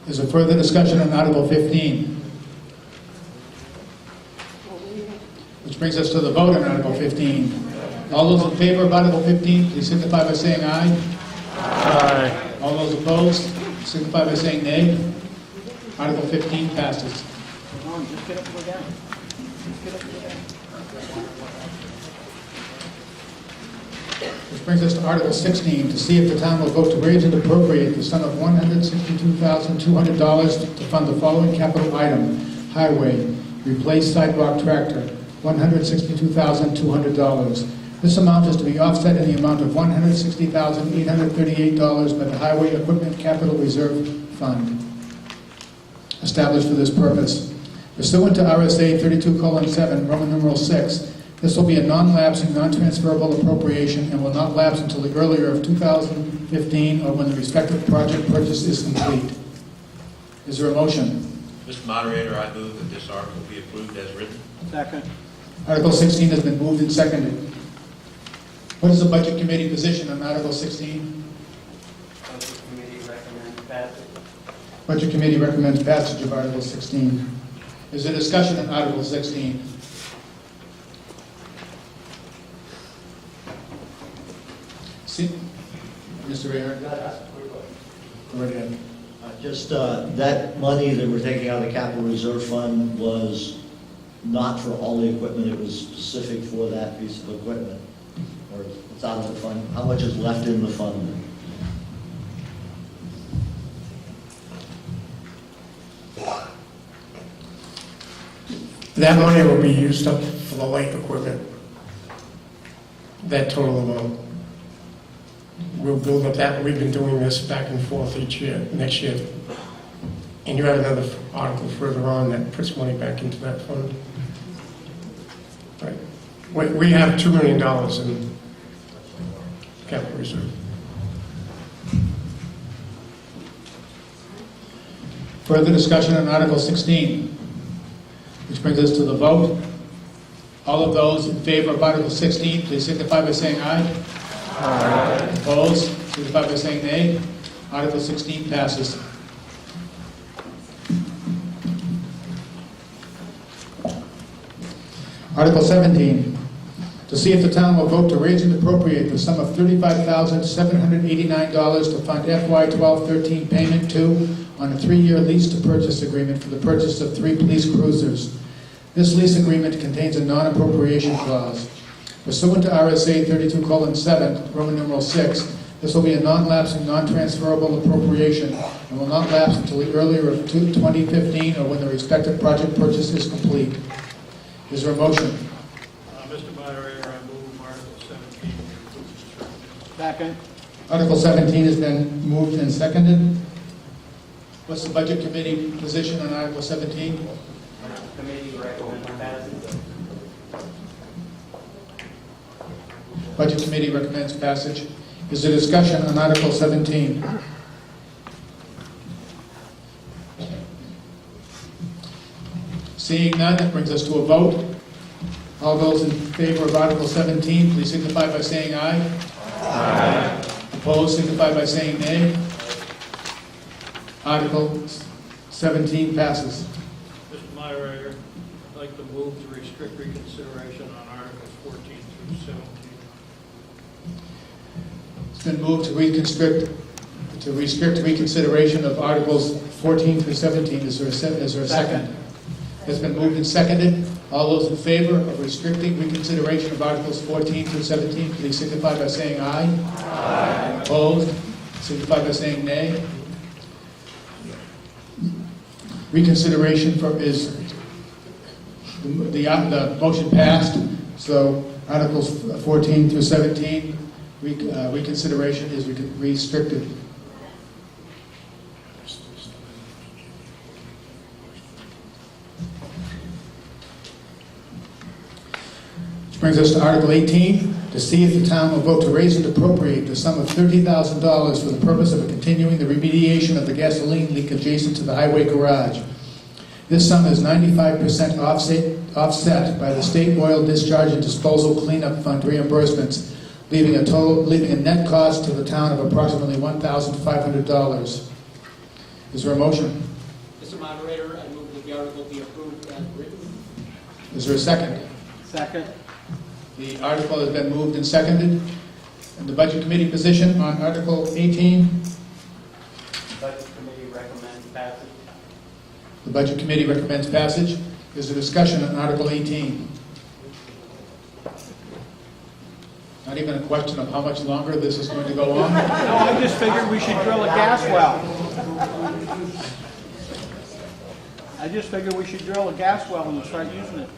Speaker 1: Is there further discussion on Article 15? Which brings us to the vote on Article 15. All those in favor of Article 15, please signify by saying aye. Aye. All those opposed, signify by saying nay. Article 15 passes.
Speaker 13: Just get up and go down. Just get up and go down.
Speaker 1: Which brings us to Article 16, to see if the town will vote to raise and appropriate the sum of $162,200 to fund the following capital item: highway, replace sidewalk tractor, $162,200. This amount is to be offset in the amount of $160,838 by the Highway Equipment Capital Reserve Fund, established for this purpose. Pursuant to RSA 32:7, Roman numeral 6, This will be a non-lapsing, non-transferable appropriation and will not lapse until the earlier of 2015 or when the respective project purchase is complete. Is there a motion?
Speaker 8: Mr. Moderator, I move that this article be approved as written.
Speaker 19: Second.
Speaker 1: Article 16 has been moved and seconded. What is the Budget Committee position on Article 16?
Speaker 12: Budget Committee recommends passage.
Speaker 1: Budget Committee recommends passage of Article 16. Is there discussion on Article 16? See, Mr. Ahern? Go right ahead.
Speaker 14: Just that money that we're taking out of the capital reserve fund was not for all the equipment, it was specific for that piece of equipment. Or it's out of the fund. How much is left in the fund?
Speaker 17: That money will be used up for the light equipment. That total amount. We'll build up that, we've been doing this back and forth each year, next year. And you have another article further on that puts money back into that fund. Right. We have $2 million in capital reserve.
Speaker 1: Further discussion on Article 16, which brings us to the vote. All of those in favor of Article 16, please signify by saying aye. Aye. Opposed? Signify by saying nay. Article 16 passes. Article 17, to see if the town will vote to raise and appropriate the sum of $35,789 to fund FY 12-13 payment 2 on a 3-year lease to purchase agreement for the purchase of 3 police cruisers. This lease agreement contains a non-appropriation clause. Pursuant to RSA 32:7, Roman numeral 6, this will be a non-lapsing, non-transferable appropriation and will not lapse until the earlier of 2015 or when the respective project purchase is complete. Is there a motion?
Speaker 6: Mr. Moderator, I move Article 17.
Speaker 19: Second.
Speaker 1: Article 17 has been moved and seconded. What's the Budget Committee position on Article 17?
Speaker 12: Committee recommends passage.
Speaker 1: Budget Committee recommends passage. Is there discussion on Article 17? Seeing none, that brings us to a vote. All those in favor of Article 17, please signify by saying aye. Aye. Opposed, signify by saying nay. Article 17 passes.
Speaker 6: Mr. Moderator, I'd like to move to restrict reconsideration on Articles 14 through 17.
Speaker 1: It's been moved to restrict reconsideration of Articles 14 through 17. Is there a second? It's been moved and seconded. All those in favor of restricting reconsideration of Articles 14 through 17, please signify by saying aye. Aye. Opposed? Signify by saying nay. Reconsideration is the motion passed. So Articles 14 through 17, reconsideration is restricted. Brings us to Article 18, to see if the town will vote to raise and appropriate the sum of $30,000 for the purpose of continuing the remediation of the gasoline leak adjacent to the highway garage. This sum is 95% offset by the State Oil Discharge and Disposal Cleanup Fund reimbursements, leaving a net cost to the town of approximately $1,500. Is there a motion?
Speaker 19: Mr. Moderator, I move that the article be approved as written.
Speaker 1: Is there a second?
Speaker 19: Second.
Speaker 1: The article has been moved and seconded. And the Budget Committee position on Article 18?
Speaker 12: Budget Committee recommends passage.
Speaker 1: The Budget Committee recommends passage. Is there discussion on Article 18? Not even a question of how much longer this is going to go on?
Speaker 19: No, I just figured we should drill a gas well. I just figured we should drill a gas well and start using it.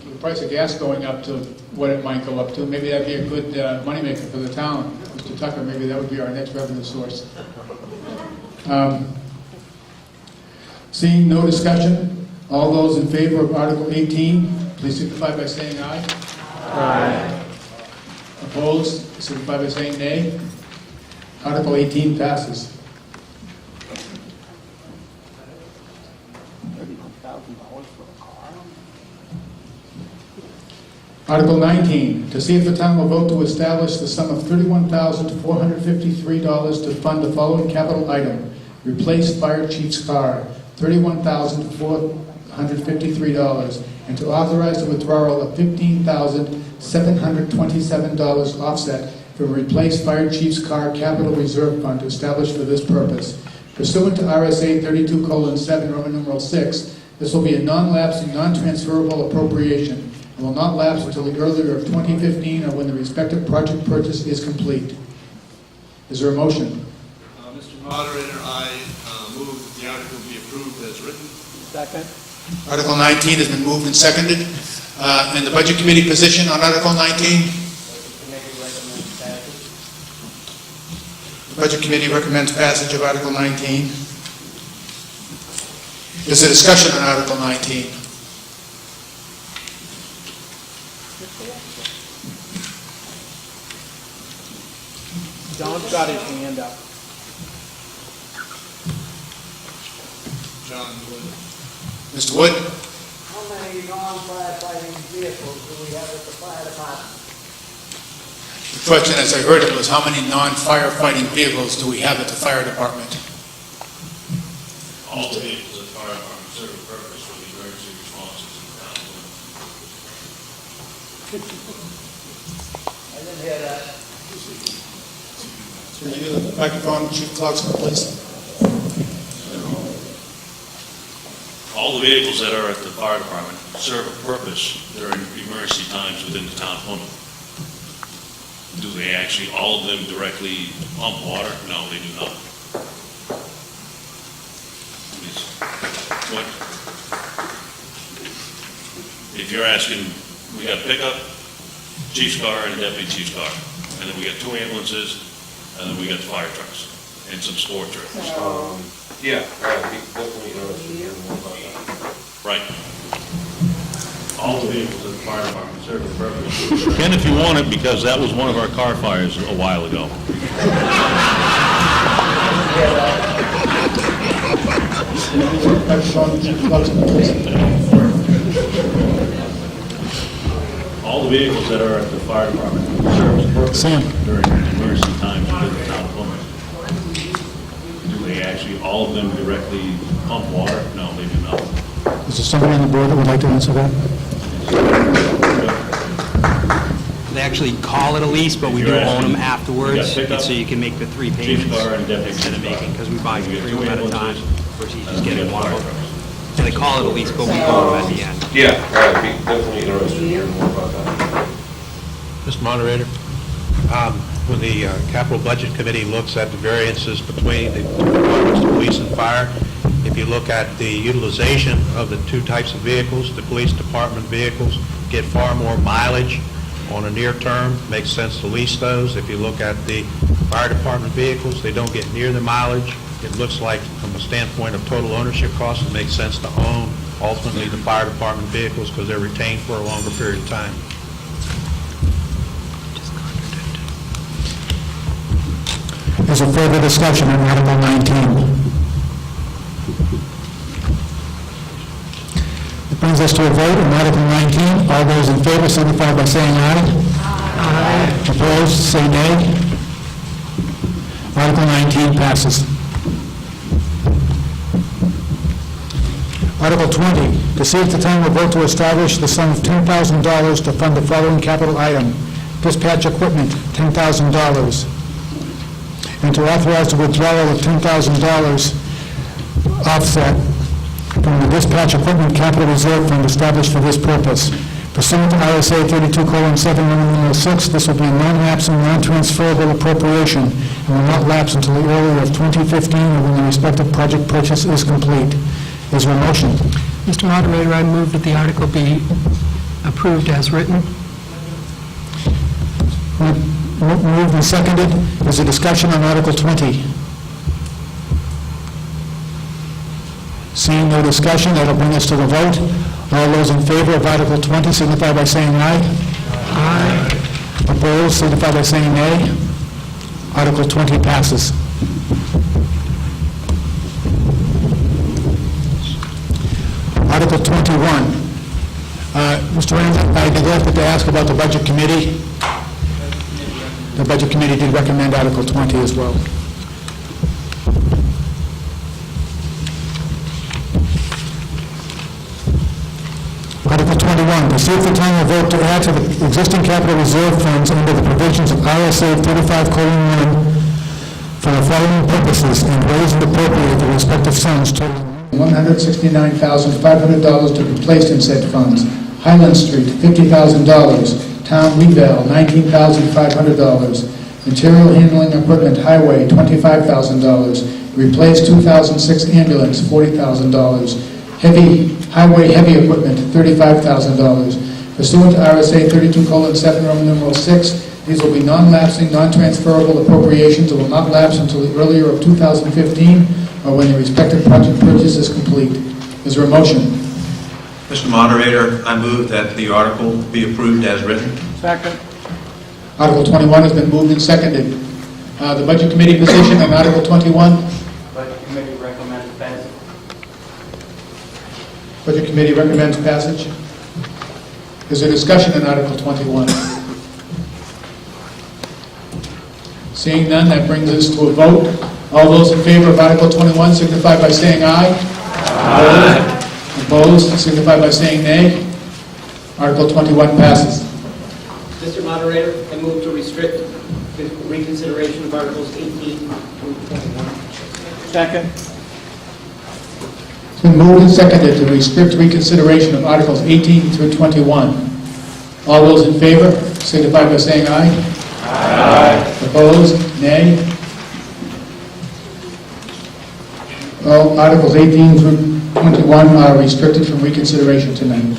Speaker 1: The price of gas going up to what it might go up to, maybe that'd be a good moneymaker for the town. Mr. Tucker, maybe that would be our next revenue source. Seeing no discussion, all those in favor of Article 18, please signify by saying aye. Aye. Opposed, signify by saying nay. Article 18 passes.
Speaker 19: $31,000 for a car?
Speaker 1: Article 19, to see if the town will vote to establish the sum of $31,453 to fund the following capital item. Replace fire chief's car, $31,453, and to authorize the withdrawal of $15,727 offset from replace fire chief's car capital reserve fund established for this purpose. Pursuant to RSA 32:7, Roman numeral 6, this will be a non-lapsing, non-transferable appropriation and will not lapse until the earlier of 2015 or when the respective project purchase is complete. Is there a motion?
Speaker 8: Mr. Moderator, I move that the article be approved as written.
Speaker 19: Second.
Speaker 1: Article 19 has been moved and seconded. And the Budget Committee position on Article 19? The Budget Committee recommends passage of Article 19. Is there discussion on Article 19?
Speaker 19: John's got his hand up.
Speaker 8: John Wood.
Speaker 1: Mr. Wood?
Speaker 13: How many non-firefighting vehicles do we have at the fire department?
Speaker 1: The question, as I heard it, was how many non-firefighting vehicles do we have at the fire department?
Speaker 3: All the vehicles at the fire department serve a purpose for the emergency responses in the town.
Speaker 13: I didn't hear that.
Speaker 1: Can you use the microphone, Chief Clarkson, please?
Speaker 3: All the vehicles that are at the fire department serve a purpose during emergency times within the town of Plymouth. Do they actually, all of them directly pump water? No, they do not. What? If you're asking, we got pickup, chief's car, and deputy chief's car. And then we got 2 ambulances, and then we got the fire trucks, and some sport trucks.
Speaker 8: Yeah, definitely interested in hearing more about that.
Speaker 3: Right. All the vehicles at the fire department serve a purpose. Ken, if you want it, because that was one of our car fires a while ago. All the vehicles that are at the fire department serve a purpose during emergency times within the town of Plymouth. Do they actually, all of them directly pump water? No, they do not.
Speaker 1: Is there somebody on the board that would like to answer that?
Speaker 4: They actually call it a lease, but we do own them afterwards,
Speaker 3: pickup,
Speaker 4: so you can make the 3
Speaker 3: chief's
Speaker 4: payments
Speaker 3: car and deputy
Speaker 4: instead of
Speaker 3: chief's car.
Speaker 4: making, because we buy 3 of them at a time, versus you just
Speaker 3: And
Speaker 4: getting
Speaker 3: we
Speaker 4: one
Speaker 3: got
Speaker 4: of
Speaker 3: fire
Speaker 4: them.
Speaker 3: trucks.
Speaker 4: So they call it a lease, but we own them at the end.
Speaker 8: Yeah, I'd be definitely interested in hearing more about that.
Speaker 7: Mr. Moderator, when the Capital Budget Committee looks at the variances between the departments, the police and fire, if you look at the utilization of the 2 types of vehicles, the police department vehicles get far more mileage on a near term, makes sense to lease those. If you look at the fire department vehicles, they don't get near the mileage. It looks like, from a standpoint of total ownership costs, it makes sense to own ultimately the fire department vehicles because they're retained for a longer period of time.
Speaker 1: Is there further discussion on Article 19? It brings us to a vote on Article 19. All those in favor signify by saying aye. Aye. Opposed, say nay. Article 19 passes. Article 20, to see if the town will vote to establish the sum of $10,000 to fund the following capital item. Dispatch equipment, $10,000. And to authorize the withdrawal of $10,000 offset from the dispatch equipment capital reserve fund established for this purpose. Pursuant to RSA 32:7, Roman numeral 6, this will be a non-lapsing, non-transferable appropriation and will not lapse until the earlier of 2015 or when the respective project purchase is complete. Is there a motion?
Speaker 2: Mr. Moderator, I move that the article be approved as written.
Speaker 1: Moved and seconded. Is there discussion on Article 20? Seeing no discussion, that'll bring us to the vote. All those in favor of Article 20 signify by saying aye. Aye. Opposed signify by saying nay. Article 20 passes. Article 21. Mr. Randall, I neglected to ask about the Budget Committee. The Budget Committee did recommend Article 20 as well. Article 21, to see if the town will vote to add to the existing capital reserve funds under the provisions of RSA 35:1 for the following purposes and raise and appropriate the respective sums totaling $169,500 to be placed in said funds. Highland Street, $50,000. Town Weedville, $19,500. Material handling equipment highway, $25,000. Replace 2006 ambulance, $40,000. Highway heavy equipment, $35,000. Pursuant to RSA 32:7, Roman numeral 6, these will be non-lapsing, non-transferable appropriations that will not lapse until the earlier of 2015 or when the respective project purchase is complete. Is there a motion?
Speaker 7: Mr. Moderator, I move that the article be approved as written.
Speaker 19: Second.
Speaker 1: Article 21 has been moved and seconded. The Budget Committee position on Article 21?
Speaker 12: Budget Committee recommends passage.
Speaker 1: Budget Committee recommends passage. Is there discussion on Article 21? Seeing none, that brings us to a vote. All those in favor of Article 21 signify by saying aye. Aye. Opposed signify by saying nay. Article 21 passes.
Speaker 15: Mr. Moderator, I move to restrict the reconsideration of Articles 18 through 21.
Speaker 19: Second.
Speaker 1: It's been moved and seconded to restrict reconsideration of Articles 18 through 21. All those in favor signify by saying aye. Aye. Opposed? Nay. Well, Articles 18 through 21 are restricted from reconsideration tonight.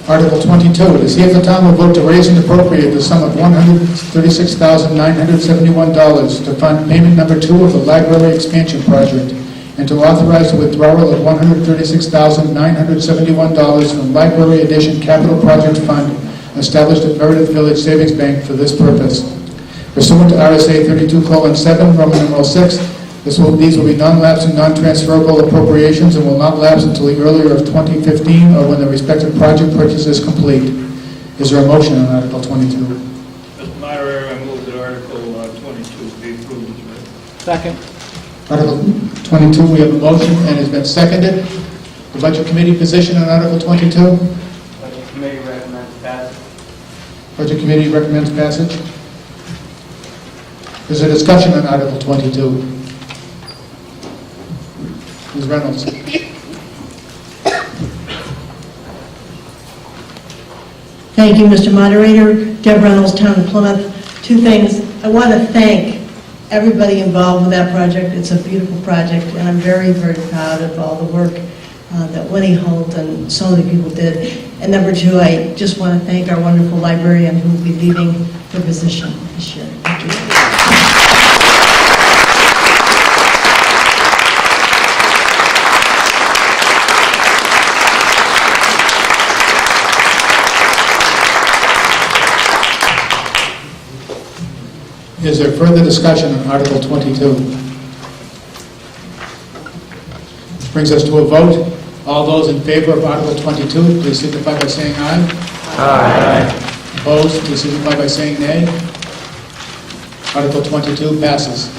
Speaker 1: Article 22, to see if the town will vote to raise and appropriate the sum of $136,971 to fund payment number 2 of the library expansion project, and to authorize the withdrawal of $136,971 from Library Addition Capital Project Fund established at Meredith Village Savings Bank for this purpose. Pursuant to RSA 32:7, Roman numeral 6, these will be non-lapsing, non-transferable appropriations and will not lapse until the earlier of 2015 or when the respective project purchase is complete. Is there a motion on Article 22?
Speaker 6: Mr. Moderator, I move that Article 22 be approved as written.
Speaker 19: Second.
Speaker 1: Article 22, we have a motion and it's been seconded. The Budget Committee position on Article 22?
Speaker 12: Budget Committee recommends passage.
Speaker 1: Budget Committee recommends passage. Is there discussion on Article 22? Ms. Reynolds.
Speaker 16: Thank you, Mr. Moderator. Deb Reynolds, Town of Plymouth. Two things. I want to thank everybody involved with that project. It's a beautiful project, and I'm very, very proud of all the work that Winnie Holt and so many people did. And number two, I just want to thank our wonderful librarian who will be leaving her position this year. Thank you.
Speaker 1: Is there further discussion on Article 22? This brings us to a vote. All those in favor of Article 22, please signify by saying aye. Aye. Opposed, please signify by saying nay. Article 22 passes.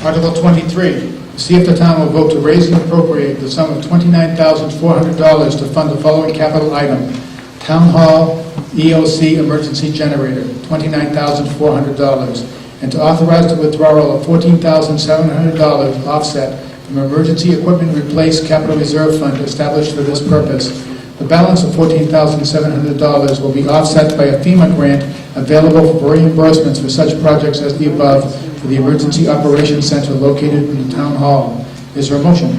Speaker 1: Article 23, see if the town will vote to raise and appropriate the sum of $29,400 to fund the following capital item. Town Hall EOC emergency generator, $29,400, and to authorize the withdrawal of $14,700 offset from emergency equipment replace capital reserve fund established for this purpose. The balance of $14,700 will be offset by a FEMA grant available for reimbursements for such projects as the above for the Emergency Operations Center located in the Town Hall. Is there a motion?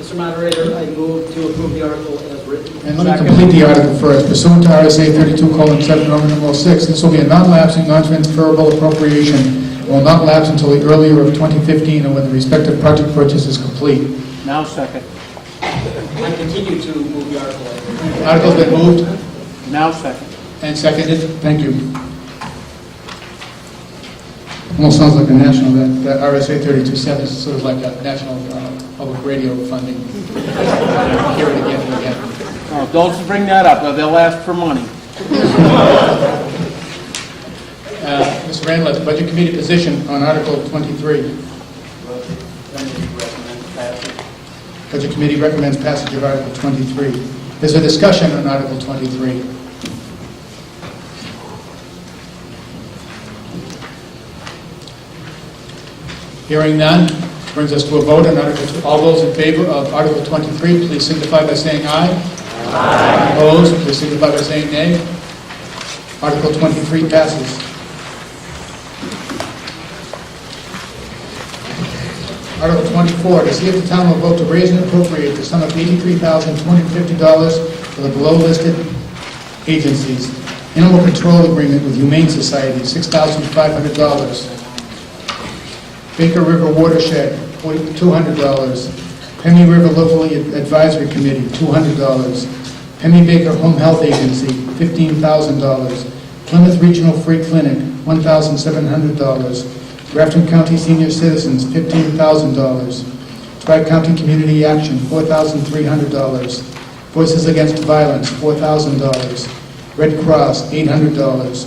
Speaker 15: Mr. Mr. Moderator, I move to approve the article as written.
Speaker 1: And let me complete the article first. Pursuant to RSA 32:7, Roman numeral 6, this will be a non-lapsing, non-transferable appropriation and will not lapse until the earlier of 2015 or when the respective project purchase is complete.
Speaker 19: Now second.
Speaker 15: I continue to move the article as written.
Speaker 1: Article's been moved
Speaker 19: Now second.
Speaker 1: and seconded. Thank you. Almost sounds like a national, that RSA 32:7 is sort of like a national public radio funding. Hear it again and again.
Speaker 19: Oh, don't bring that up, they'll ask for money.
Speaker 1: Mr. Randall, the Budget Committee position on Article 23. Budget Committee recommends passage of Article 23. Is there discussion on Article 23? Hearing none, brings us to a vote on Article. All those in favor of Article 23, please signify by saying aye. Aye. Opposed, please signify by saying nay. Article 23 passes. Article 24, to see if the town will vote to raise and appropriate the sum of $83,250 for the below-listed agencies. Animal Control Agreement with Humane Society, $6,500. Baker River Watershed, $200. Pemmy River Local Advisory Committee, $200. Pemmy Baker Home Health Agency, $15,000. Plymouth Regional Free Clinic, $1,700. Grafton County Senior Citizens, $15,000. Tri-County Community Action, $4,300. Voices Against Violence, $4,000. Red Cross, $800.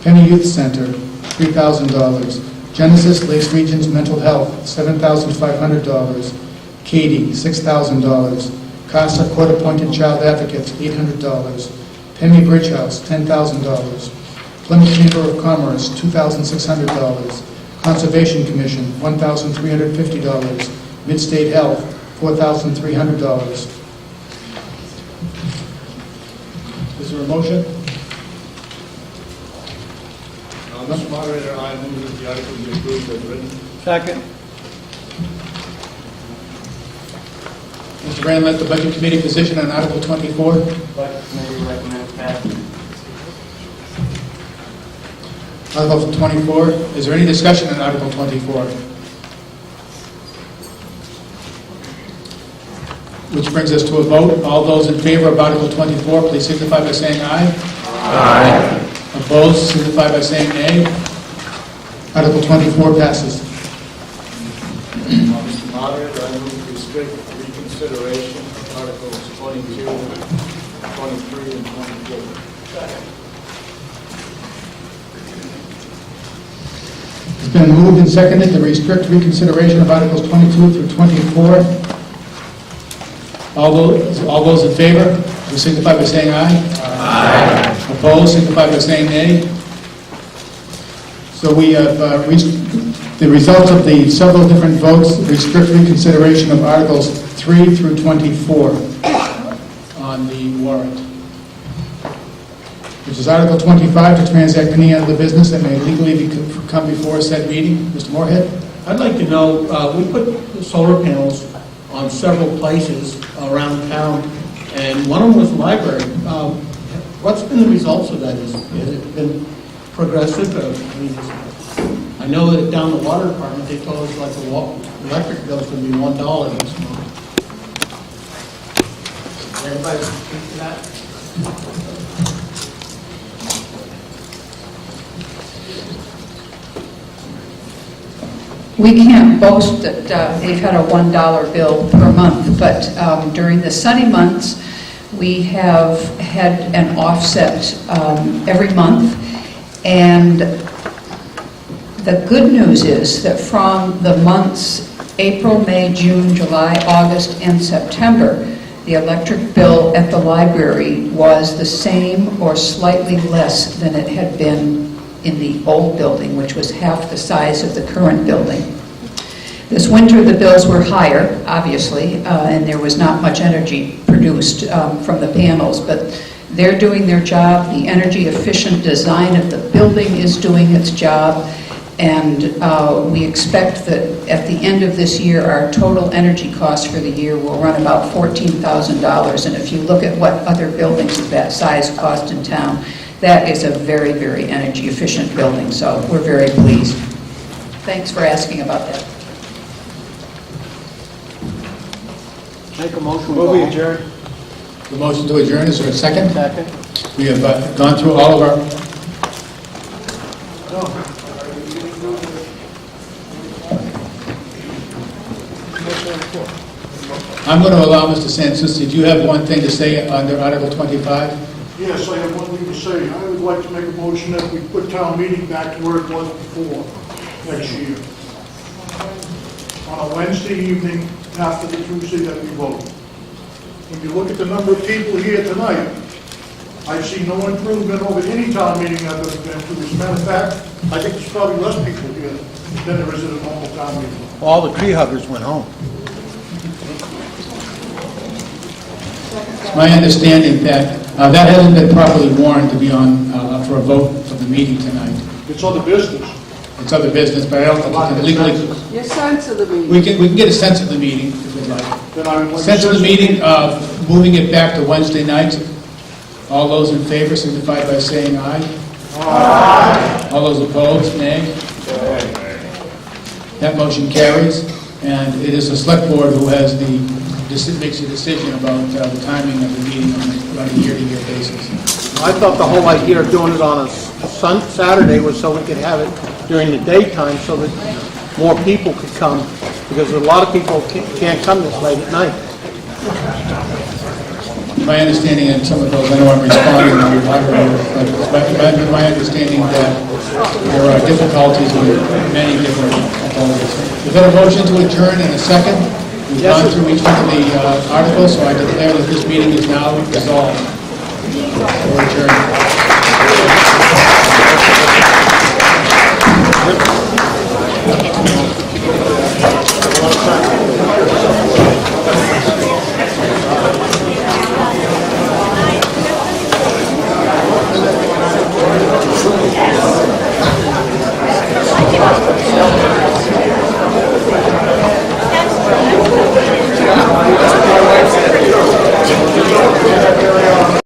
Speaker 1: Pemmy Youth Center, $3,000. Genesis Lakes Regions Mental Health, $7,500. Katie, $6,000. CASA Court Appointed Child Advocates, $800. Pemmy Bridge House, $10,000. Plymouth Chamber of Commerce, $2,600. Conservation Commission, $1,350. Midstate Health, $4,300. Is there a motion?
Speaker 8: Mr. Moderator, I move that the article be approved as written.
Speaker 19: Second.
Speaker 1: Mr. Randall, the Budget Committee position on Article 24.
Speaker 12: Budget Committee recommends passage.
Speaker 1: Article 24. Is there any discussion on Article 24? Which brings us to a vote. All those in favor of Article 24, please signify by saying aye. Aye. Opposed, signify by saying nay. Article 24 passes.
Speaker 8: Mr. Moderator, I move to restrict reconsideration of Articles 22, 23, and 24.
Speaker 1: It's been moved and seconded to restrict reconsideration of Articles 22 through 24. All those in favor, please signify by saying aye. Aye. Opposed, signify by saying nay. So we have reached the results of the several different votes restrict reconsideration of Articles 3 through 24 on the warrant, which is Article 25 to transact any other business that may legally come before said meeting. Mr. Moorhead?
Speaker 11: I'd like to know, we put solar panels on several places around town, and one of them was the library. What's been the results of that? Has it been progressive? I know that down the water department, they told us like the electric bill is going to be $1 this month. Everybody speak to that?
Speaker 10: We can't boast that they've had a $1 bill per month, but during the sunny months, we have had an offset every month. And the good news is that from the months April, May, June, July, August, and September, the electric bill at the library was the same or slightly less than it had been in the old building, which was half the size of the current building. This winter, the bills were higher, obviously, and there was not much energy produced from the panels, but they're doing their job. The energy efficient design of the building is doing its job, And we expect that at the end of this year, our total energy cost for the year will run about $14,000. And if you look at what other buildings of that size cost in town, that is a very, very energy efficient building, so we're very pleased. Thanks for asking about that.
Speaker 19: Make a motion. Will we adjourn?
Speaker 1: The motion to adjourn, is there a second?
Speaker 19: Second.
Speaker 1: We have gone through all of our... I'm going to allow Mr. Sansucci. Do you have one thing to say under Article 25?
Speaker 20: Yes, I have one thing to say. I would like to make a motion that we put town meeting back to where it was before next year. On a Wednesday evening after the Tuesday that we vote. When you look at the number of people here tonight, I see no improvement over any town meeting I've ever been to. As a matter of fact, I think there's probably less people here than there is at a normal town meeting.
Speaker 19: All the tree huggers went home.
Speaker 1: It's my understanding that that hasn't been properly warned to be on for a vote of the meeting tonight.
Speaker 20: It's other business.
Speaker 1: It's other business, but I don't think we can legally...
Speaker 13: Your sense of the meeting.
Speaker 1: We can get a sense of the meeting, if we'd like.
Speaker 20: Then I would like
Speaker 1: Sense of the
Speaker 20: to-
Speaker 1: meeting of moving it back to Wednesday nights. All those in favor signify by saying aye. Aye. All those opposed, nay. That motion carries, and it is the select board who has makes a decision about the timing of the meeting on a year-to-year basis.
Speaker 19: I thought the whole idea of doing it on a Saturday was so we could have it during the daytime so that more people could come, because a lot of people can't come this late at night.
Speaker 1: My understanding, and some of those, I know I'm responding on the moderator, but my understanding that there are difficulties with many different proposals. We've got a motion to adjourn in a second. We've gone through each one of the articles, so I declare that this meeting is now dissolved. We're adjourned.